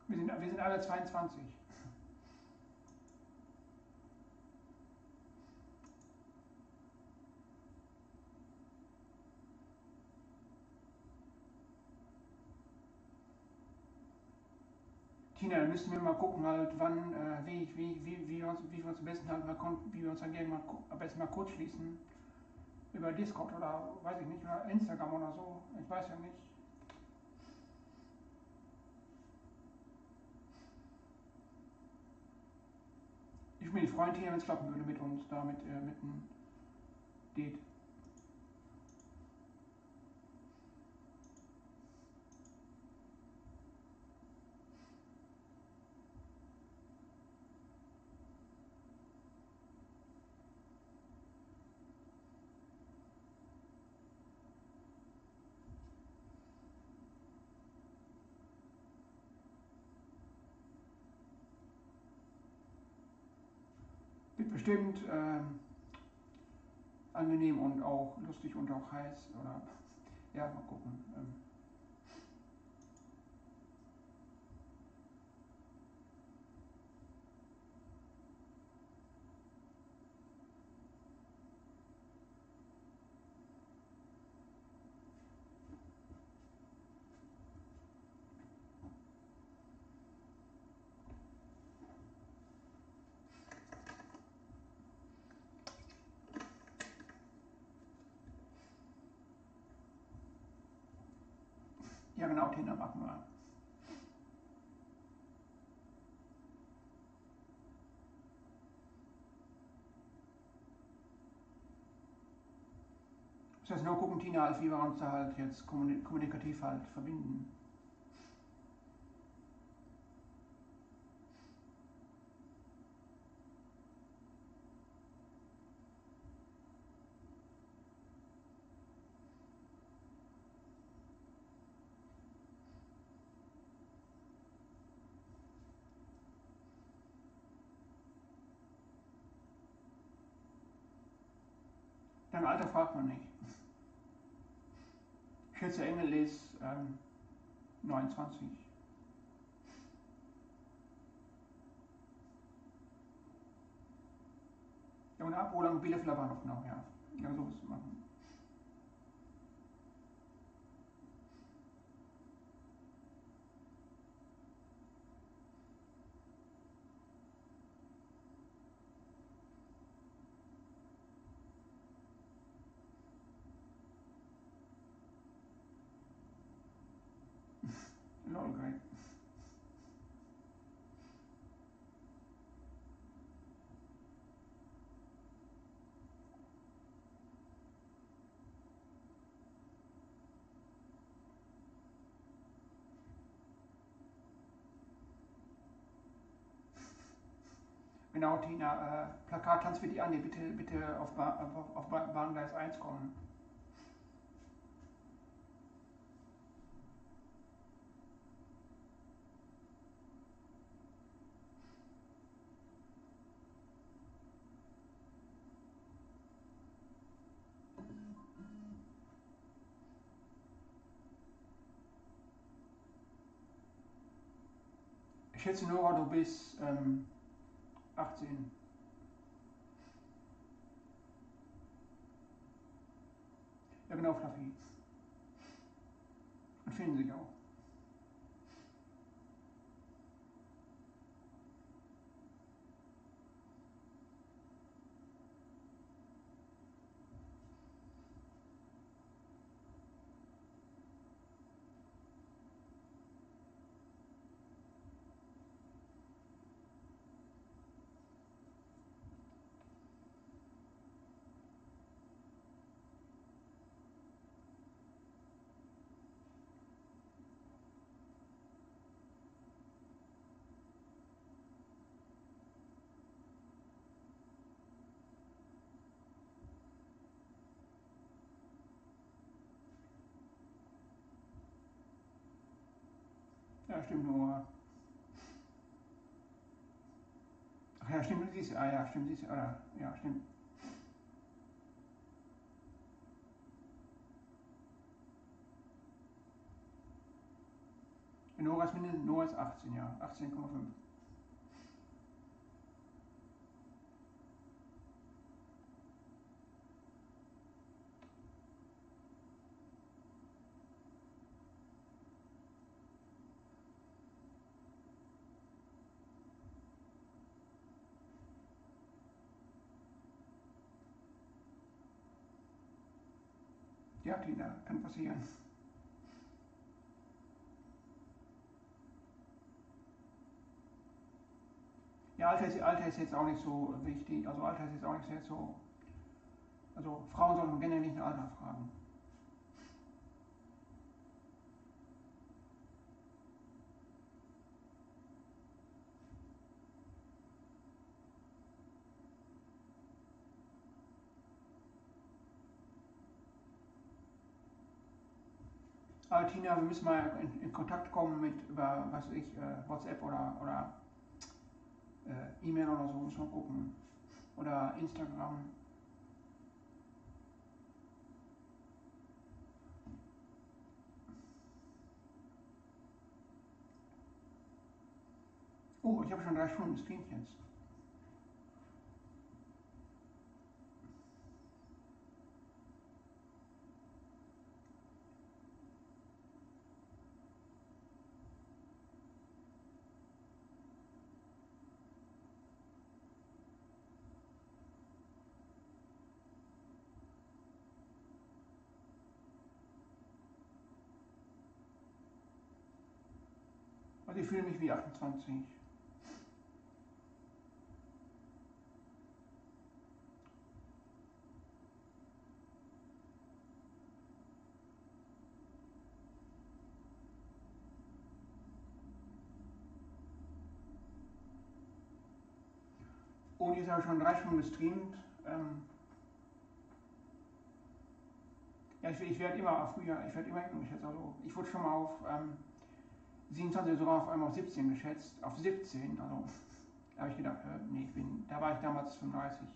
Wir sind alle 22. Tina, dann müssten wir mal gucken, halt, wann, wie wir uns am besten halt mal, wie wir uns dann gerne mal am besten mal kurz schließen. Über Discord oder weiß ich nicht, oder Instagram oder so. Ich weiß ja nicht. Ich würde mich freuen, Tina, wenn es klappen würde mit uns, da mit einem Date. Wird bestimmt angenehm und auch lustig und auch heiß. Oder ja, mal gucken. Ja genau, Tina, machen wir. Das heißt nur gucken, Tina, halt, wie wir uns da halt jetzt kommunikativ halt verbinden. Dein Alter fragt man nicht. Ich schätze, Engel ist 29. Ja, und Abholung Bielefelder Bahnhof, genau, ja. Ja, so was machen. Lol, great. Genau, Tina, Plakat Tanzfittis an, bitte auf Bahngleis 1 kommen. Ich schätze, Nora, du bist 18. Ja genau, Fluffy. Und finden sich auch. Ja, stimmt, Nora. Ach ja, stimmt, du siehst, ja, stimmt, siehst, ja, stimmt. Nora ist mindestens, Nora ist 18, ja, 18,5. Ja, Tina, kann passieren. Ja, Alter ist jetzt auch nicht so wichtig, also Alter ist jetzt auch nicht sehr so, also Frauen sollten generell nicht nach Alter fragen. Aber Tina, wir müssen mal in Kontakt kommen mit, über, was weiß ich, WhatsApp oder E-Mail oder so, müssen wir gucken. Oder Instagram. Oh, ich habe schon 3 Stunden gestreamt jetzt. Also ich fühle mich wie 28. Und jetzt habe ich schon 3 Stunden gestreamt. Ja, ich werde immer früher, ich werde immer geschätzt. Also ich wurde schon mal auf 27, sogar auf einmal auf 17 geschätzt. Auf 17, also da habe ich gedacht, nee, da war ich damals 35.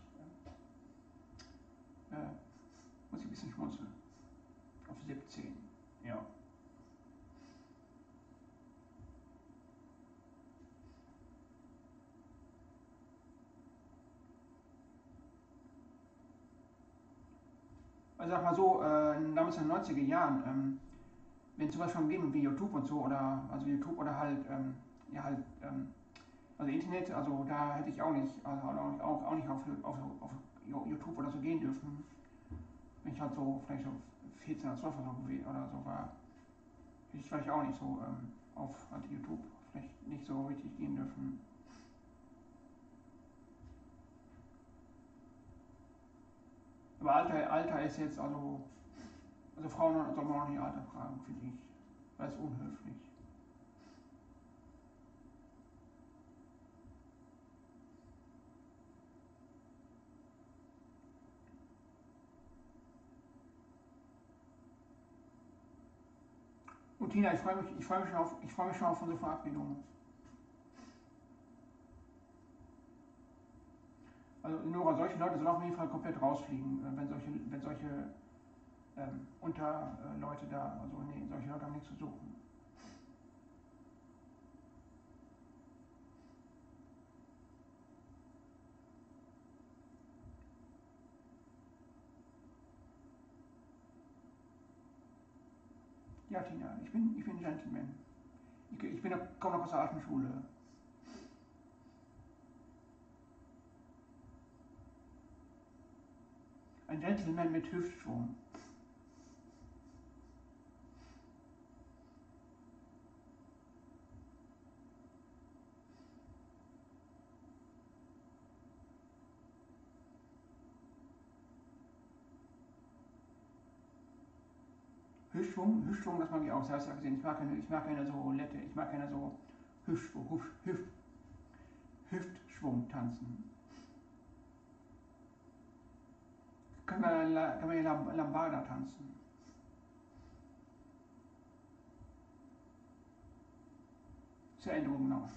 Muss ich ein bisschen schmunzeln. Auf 17, ja. Also sag mal so, damals in den 90er Jahren, wenn es sowas schon ging wie YouTube und so, oder also YouTube oder halt, ja halt, also Internet, also da hätte ich auch nicht, also auch nicht auf YouTube oder so gehen dürfen. Wenn ich halt so vielleicht so 14 oder 12 oder so war, hätte ich vielleicht auch nicht so auf halt YouTube vielleicht nicht so richtig gehen dürfen. Aber Alter ist jetzt, also Frauen soll man auch nicht Alter fragen, finde ich. Das ist unhöflich. Und Tina, ich freue mich schon auf unsere Verabredung. Also Nora, solche Leute sollen auf jeden Fall komplett rausfliegen, wenn solche Unterleute da, also nee, solche Leute haben nichts zu suchen. Ja, Tina, ich bin ein Gentleman. Komme noch aus der alten Schule. Ein Gentleman mit Hüftschwung. Hüftschwung, das mag ich auch, das hast du ja gesehen. Ich mag keine so Lette, ich mag keine so Hüftschwung tanzen. Kann man ja Lambada tanzen. zur Änderung, genau.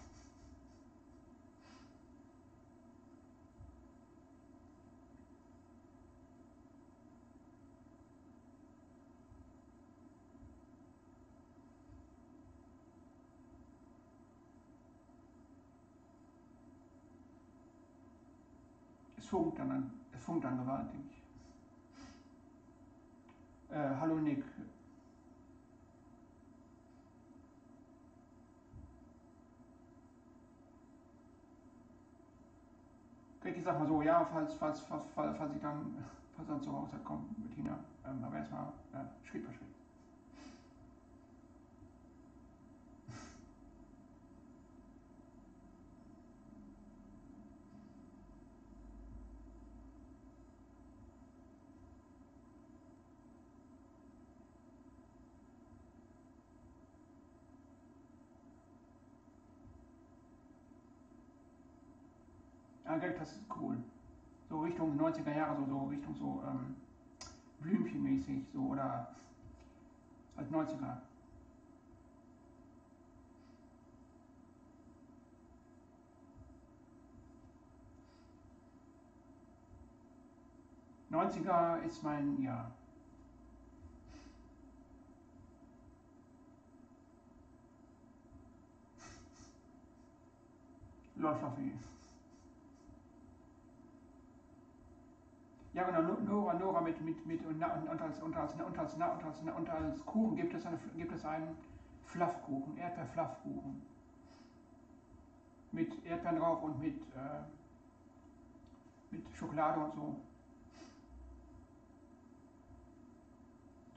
Es funkt dann gewaltig. Hallo Nick. Ich sag mal so, ja, falls ich dann zu Hause komme, Bettina. Aber erstmal Schritt für Schritt. Ja, das ist cool. So Richtung 90er Jahre, so Richtung so Blümchenmäßig, so oder halt 90er. '90er ist mein Jahr. Läuft auf jeden Fall. Ja genau, Nora mit und als Kuchen gibt es einen Fluffkuchen, Erdbeer-Fluffkuchen. Mit Erdbeeren drauf und mit Schokolade und so.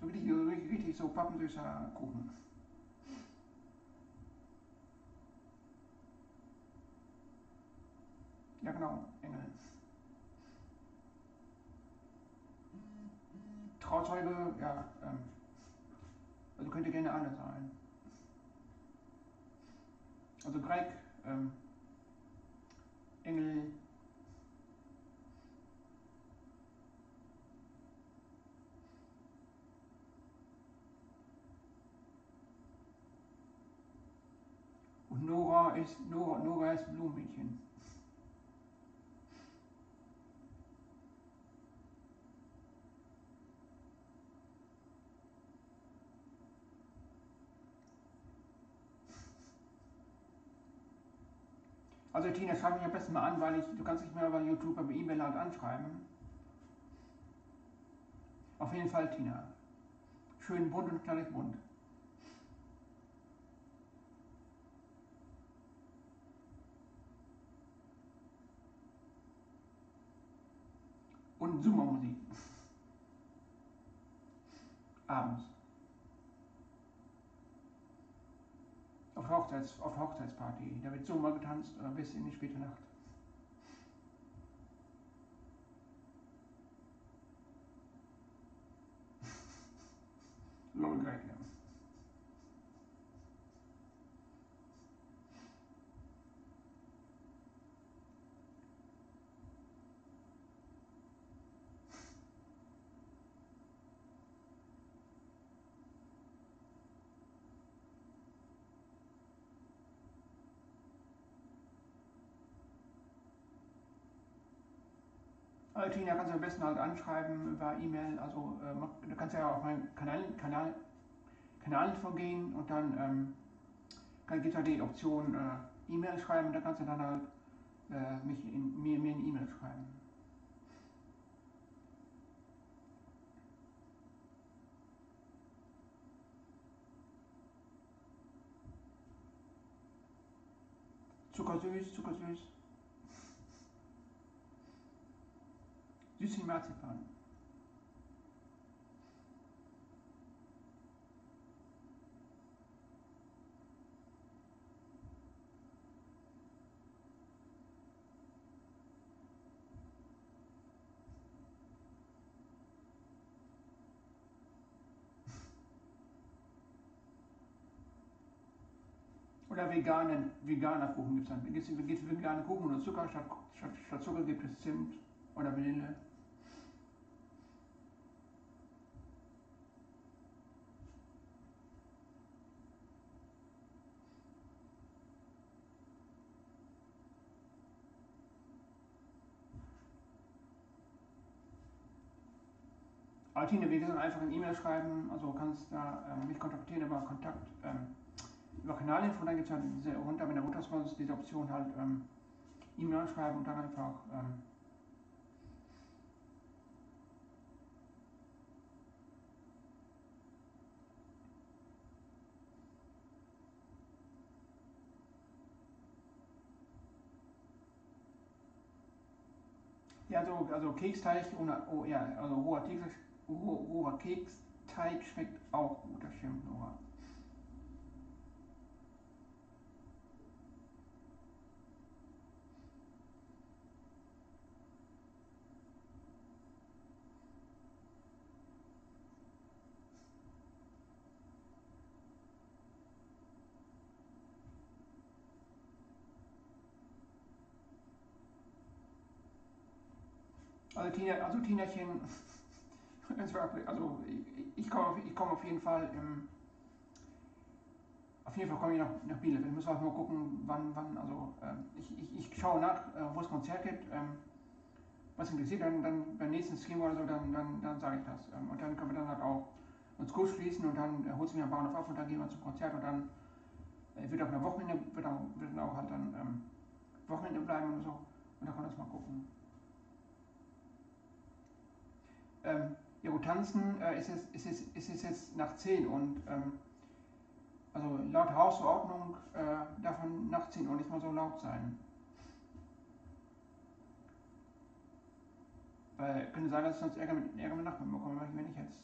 So richtig so pappensüßer Kuchen. Ja genau, Engel. Trauzeuge, ja, also könnte gerne alle sein. Also Greg, Engel, und Nora ist Blumenmädchen. Also Tina, schreib mich am besten mal an, weil du kannst nicht mehr bei YouTube, aber E-Mail halt anschreiben. Auf jeden Fall, Tina. Schön bunt und knallig bunt. Und Zumba-Musik. Abends. Auf Hochzeitsparty. Da wird Zumba getanzt bis in die späte Nacht. Lol, Greg, ja. Tina, kannst du am besten halt anschreiben über E-Mail, also du kannst ja auf meinen Kanal vorgehen und dann gibt es halt die Option E-Mail schreiben, da kannst du dann halt mir eine E-Mail schreiben. Zuckersüß, zuckersüß. Süß wie Marzipan. Oder veganer Kuchen gibt es dann. Gibt es vegane Kuchen und Zucker, statt Zucker gibt es Zimt oder Vanille. Tine, wie gesagt, einfach eine E-Mail schreiben, also kannst da mich kontaktieren über Kontakt, über Kanalinfo, dann gibt es halt diese, runter mit der Runtersponsor diese Option halt E-Mail schreiben und dann einfach ja, also Keksteig ohne, oh, ja, also roher Keksteig schmeckt auch gut, das stimmt, Nora. Also Tinerchen, also ich komme auf jeden Fall komme ich nach Bielefeld. Ich muss halt nur gucken, wann also ich schaue nach, wo es Konzert gibt, was interessiert, dann beim nächsten Stream oder so, dann sage ich das. Und dann können wir dann halt auch uns kurz schließen und dann holt es mich am Bahnhof ab und dann gehen wir zum Konzert und dann wird auch eine Wochenende, wird dann auch halt dann Wochenende bleiben und so und dann kann man das mal gucken. Ja gut, tanzen ist es jetzt nach 10 und also laut Hausverordnung darf man nach 10 Uhr nicht mal so laut sein. Weil könnte sein, dass ich sonst Ärger mit Nachbarn bekomme, wenn ich jetzt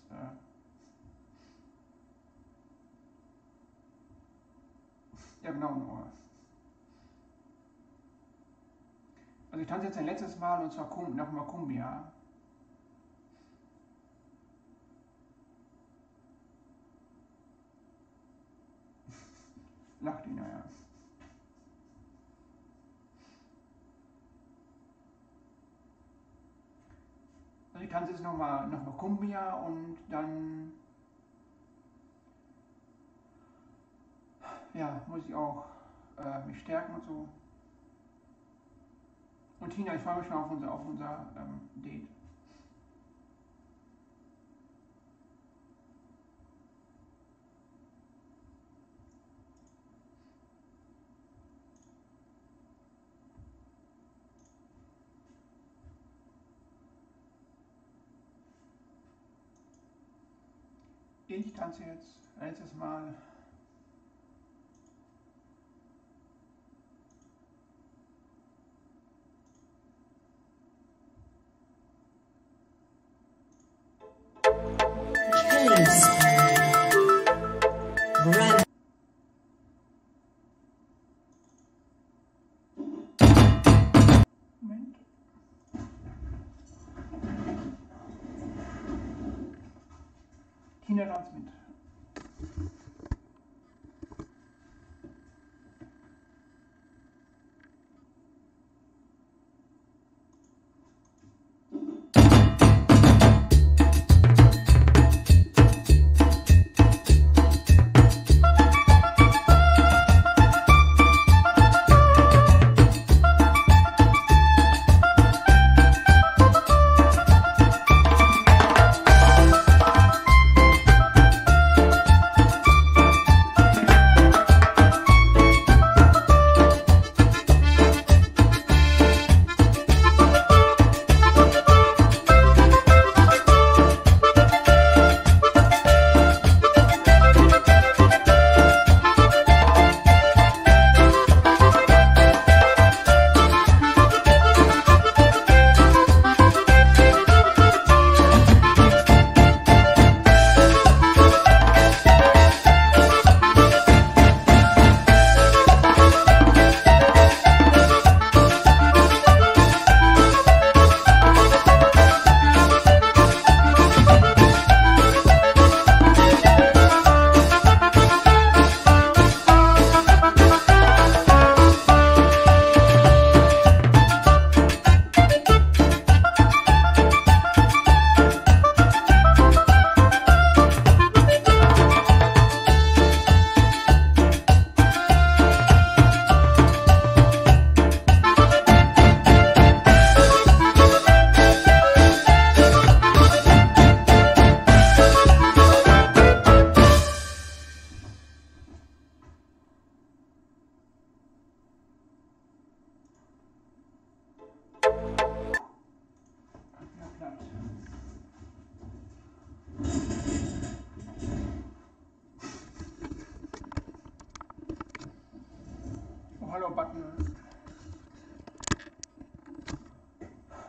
ja genau, nur. Also ich tanze jetzt ein letztes Mal und zwar nach Makumbia. Lacht ihn, naja. Also ich tanze jetzt noch mal Kumbia und dann ja, muss ich auch mich stärken und so. Und Tina, ich freue mich schon auf unser Date. Ich tanze jetzt letztes Mal. Moment. Tina tanzt mit.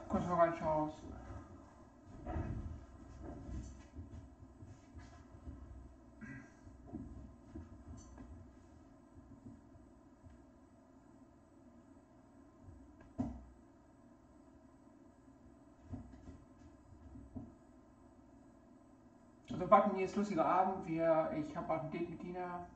kurz mal reinschaust. Also Button, hier ist lustiger Abend. Ich habe auch ein Date mit Tina.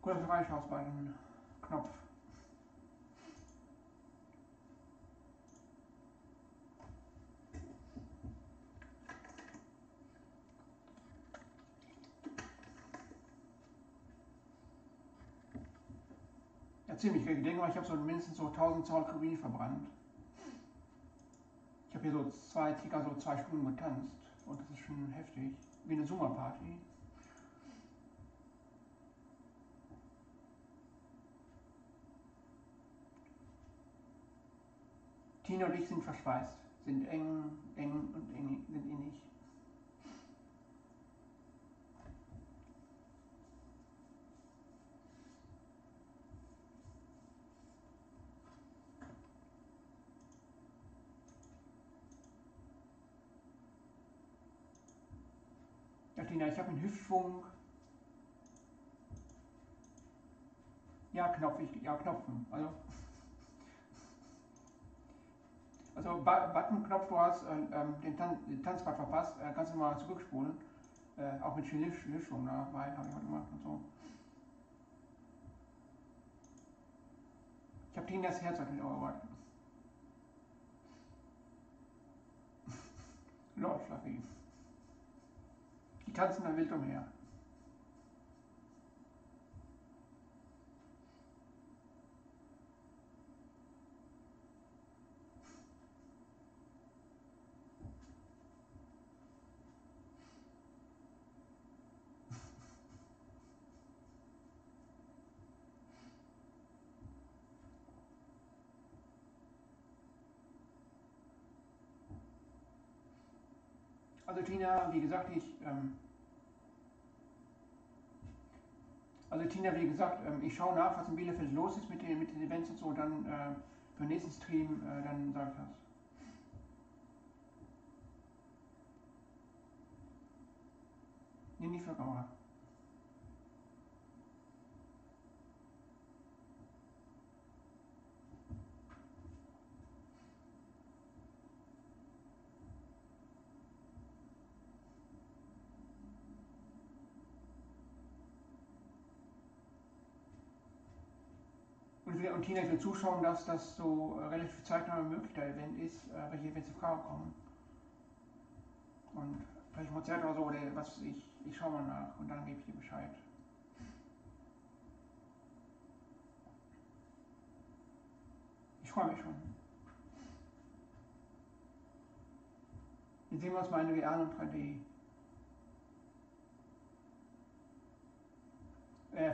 Gut, dass du reinschaust bei dem Knopf. Ja, ziemlich viel. Ich denke mal, ich habe so mindestens so 1200 Kalorien verbrannt. Ich habe hier so circa 2 Stunden getanzt und das ist schon heftig. Wie eine Sommerparty. Tina und ich sind verschweißt, sind eng und sind innig. Ja, Tina, ich habe einen Hüftschwung. Ja, Knopfen. Also Button-Knopf, du hast den Tanzpart verpasst, kannst du mal zurückspulen. Auch mit Hüftschwung, ne? Weil habe ich heute gemacht und so. Ich habe Tina das Herz mit erobert. Lord Fluffy. Die tanzen da wild umher. Also Tina, wie gesagt, ich schaue nach, was in Bielefeld los ist mit den Events und so, und dann für den nächsten Stream, dann sage ich das. Nee, nicht für Kamera. Und Tina, ich will zuschauen, dass das so relativ zeitnah wie möglich der Event ist, welche Events in Frage kommen. Und vielleicht Konzert oder so, oder was weiß ich. Ich schaue mal nach und dann gebe ich dir Bescheid. Ich freue mich schon. Jetzt sehen wir uns mal in Real und 3D.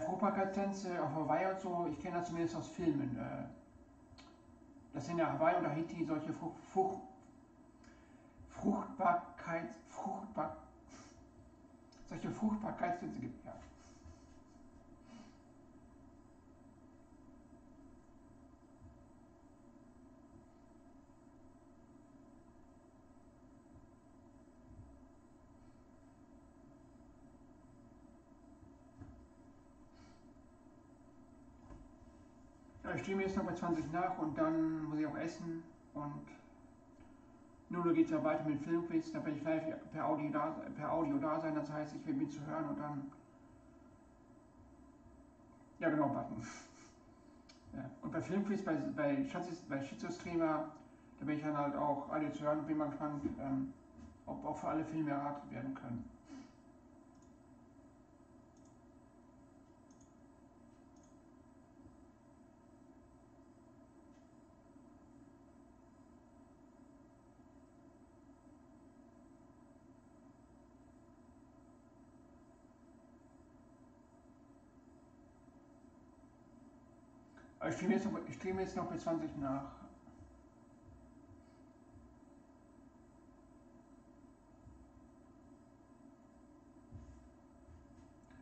Fruchtbarkeitstänze auf Hawaii und so, ich kenne das zumindest aus Filmen. Das sind ja Hawaii und Tahiti solche Fruchtbarkeitstänze gibt. Ja. Ich streame jetzt noch bei 20 nach und dann muss ich auch essen und 0 Uhr geht es ja weiter mit dem Filmquiz, da werde ich live per Audio da sein, das heißt, ich bin zu hören und dann, ja genau, Button. Ja. Und bei Filmquiz, bei Schizostreamer, da bin ich dann halt auch alle zu hören und bin mal gespannt, ob auch für alle Filme erraten werden können. Ich streame jetzt noch bis 20 nach.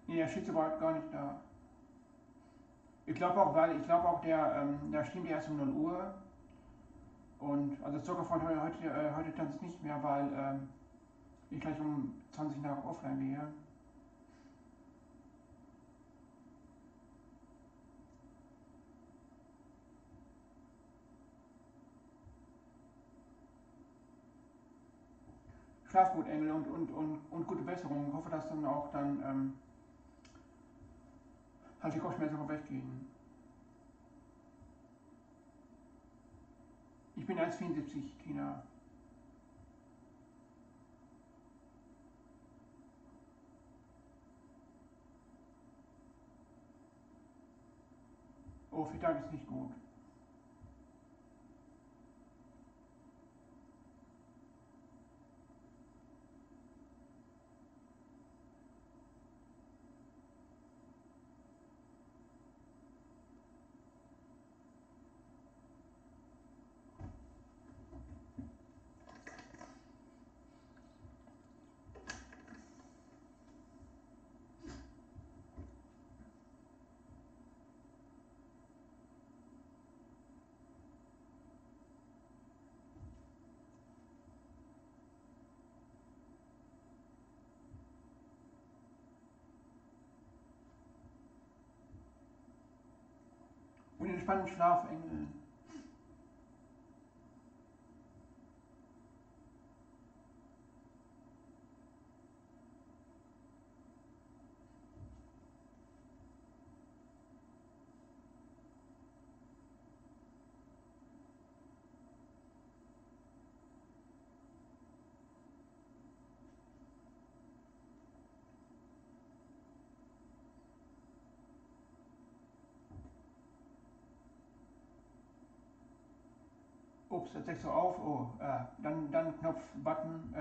Nee, der steht überhaupt gar nicht da. Ich glaube auch, der streamt erst um 0 Uhr. Und also Zuckerfreund heute tanzt nicht mehr, weil ich gleich um 20 nach offline gehe. Schlaf gut, Engel, und gute Besserung. Ich hoffe, dass dann auch halt die Kopfschmerzen auch weggehen. Ich bin 1,74, Tina. Oh, Freitag ist nicht gut. Und entspannten Schlaf, Engel. Ups, jetzt deckst du auf. Oh, dann Knopf, Button.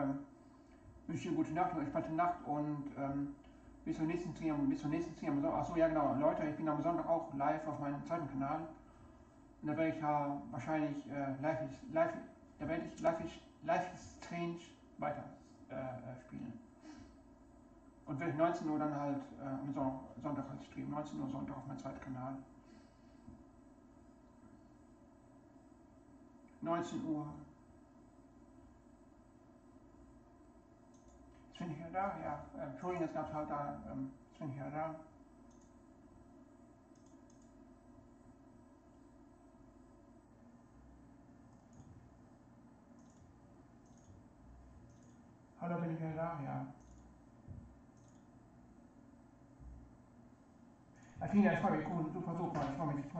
Wünsche dir gute Nacht, eine entspannte Nacht und bis zum nächsten Stream. Achso, ja genau, Leute, ich bin am Sonntag auch live auf meinem zweiten Kanal. Und da werde ich ja wahrscheinlich Life is Strange weiter spielen. Und werde ich 19 Uhr dann halt am Sonntag halt streamen. 19 Uhr Sonntag auf meinem zweiten Kanal. 19 Uhr. Ist Sven hier da? Ja. Entschuldigung, jetzt gab es halt da. Ist Sven hier da? Hallo, bin ich wieder da? Ja. Vielen Dank, ich freue mich. Cool, super. Ich freue mich. Ich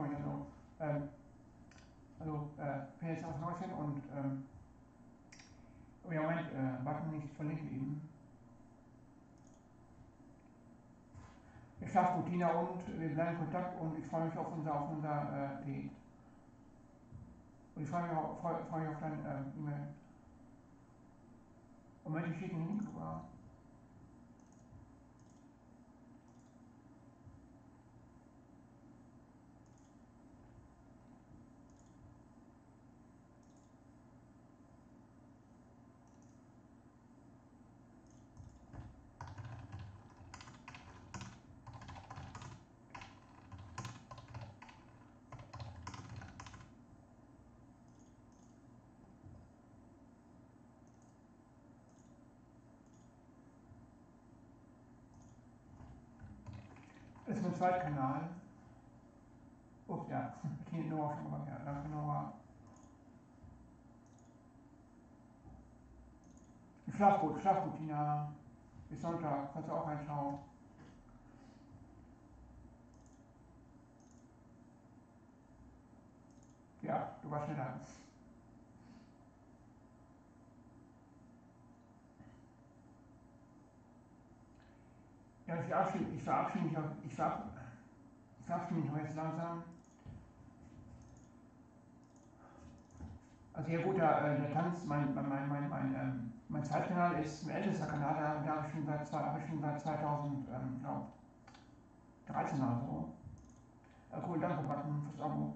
bin jetzt aus Neuchen und oh ja, Moment, Button nicht verlinkt eben. Ich schlafe gut, Tina, und wir bleiben in Kontakt und ich freue mich auf unser Date. Und ich freue mich auf dein E-Mail. Moment, ich schicke einen Link rüber. Das ist mein zweiter Kanal. Ups, ja. Tina, Noah schon gemacht, ja. Danke, Noah. Schlaf gut, Tina. Bis Sonntag, kannst du auch reinschauen. Ja, du warst schneller. Ja, ich verabschiede mich auch jetzt langsam. Also ja gut, der Tanz, mein Zeitkanal ist ein ältester Kanal, da habe ich schon seit 2013 oder so. Cool, danke Button fürs Abo.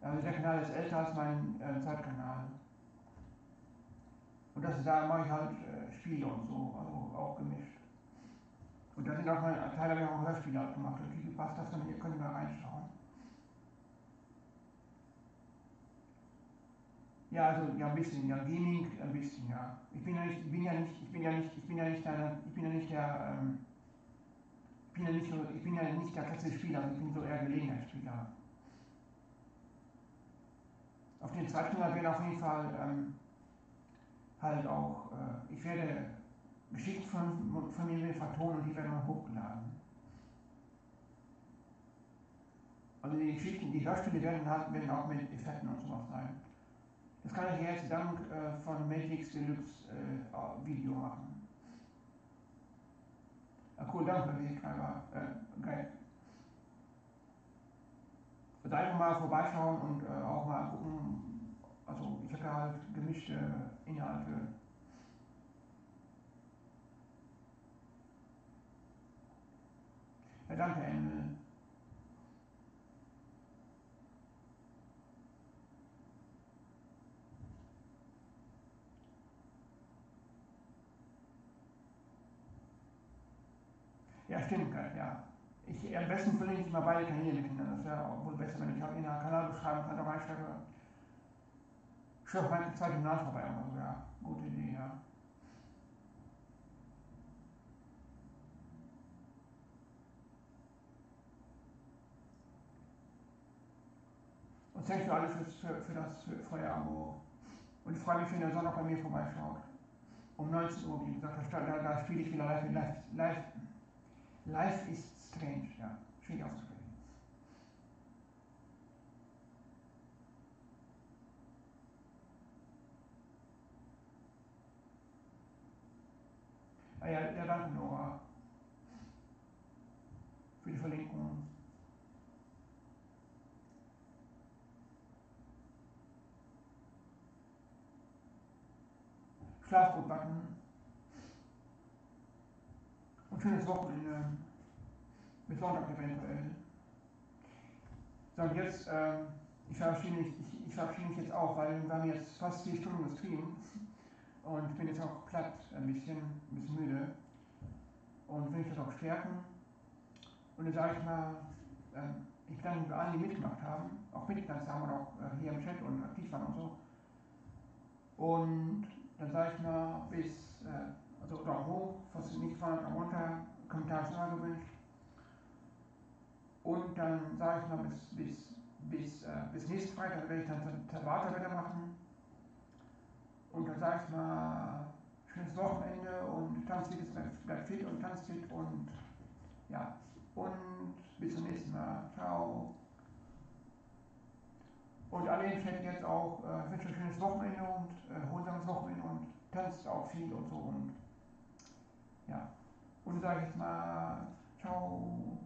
Also der Kanal ist älter als mein Zeitkanal. Und da mache ich halt Spiele und so, also auch gemischt. Und da sind auch mal teilweise auch Hörspiele halt gemacht. Und wie passt das dann? Ihr könnt mal reinschauen. Ja, also ja ein bisschen, ja, Gaming ein bisschen, ja. Ich bin ja nicht der klassische Spieler, also ich bin so eher Gelegenheitsspieler. Auf den zweiten Kanal werden auf jeden Fall halt auch, ich werde Geschichten von mir vertonen und die werden dann hochgeladen. Also die Geschichten, die Hörspiele werden auch mit Effekten und sowas sein. Das kann ich jetzt dank von Magix Deluxe Video machen. Cool, danke, Wegtreiber. Geil. Also einfach mal vorbeischauen und auch mal gucken. Also ich habe ja halt gemischte Inhalte. Ja, danke, Emil. Ja, stimmt, ja. Am besten verlinke ich mal beide Kanäle miteinander. Das wäre auch wohl besser, wenn ich auch in der Kanalbeschreibung da reinschreibe. Schau auf meinen zweiten Kanal vorbei. Also ja, gute Idee, ja. Und thank you alle für das Feuerabo. Und ich freue mich, wenn ihr Sonntag bei mir vorbeischaut. Um 19 Uhr, wie gesagt, da spiele ich wieder live is strange, ja. Schwierig auszusprechen. Ah, ja, danke Nora für die Verlinkung. Schlaf gut, Button. Und schönes Wochenende. Bis Sonntag eventuell. So, und jetzt, ich verabschiede mich jetzt auch, weil wir haben jetzt fast 4 Stunden gestreamt. Und ich bin jetzt auch platt, ein bisschen müde. Und will ich das auch stärken. Und dann sage ich mal, ich bedanke mich bei allen, die mitgemacht haben, auch mitgetanzt haben oder auch hier im Chat und aktiv waren und so. Und dann sage ich mal, also Daumen hoch, falls nicht vorne, Daumen runter, Kommentar ist immer gewünscht. Und dann sage ich mal, bis nächsten Freitag werde ich dann Tabata wieder machen. Und dann sage ich mal, schönes Wochenende und Tanzfittis bleibt fit und tanzt fit und ja. Und bis zum nächsten Mal. Ciao. Und alle im Chat jetzt auch, ich wünsche euch ein schönes Wochenende und erholsames Wochenende und tanzt auch viel und so und ja. Und sage ich jetzt mal, ciao.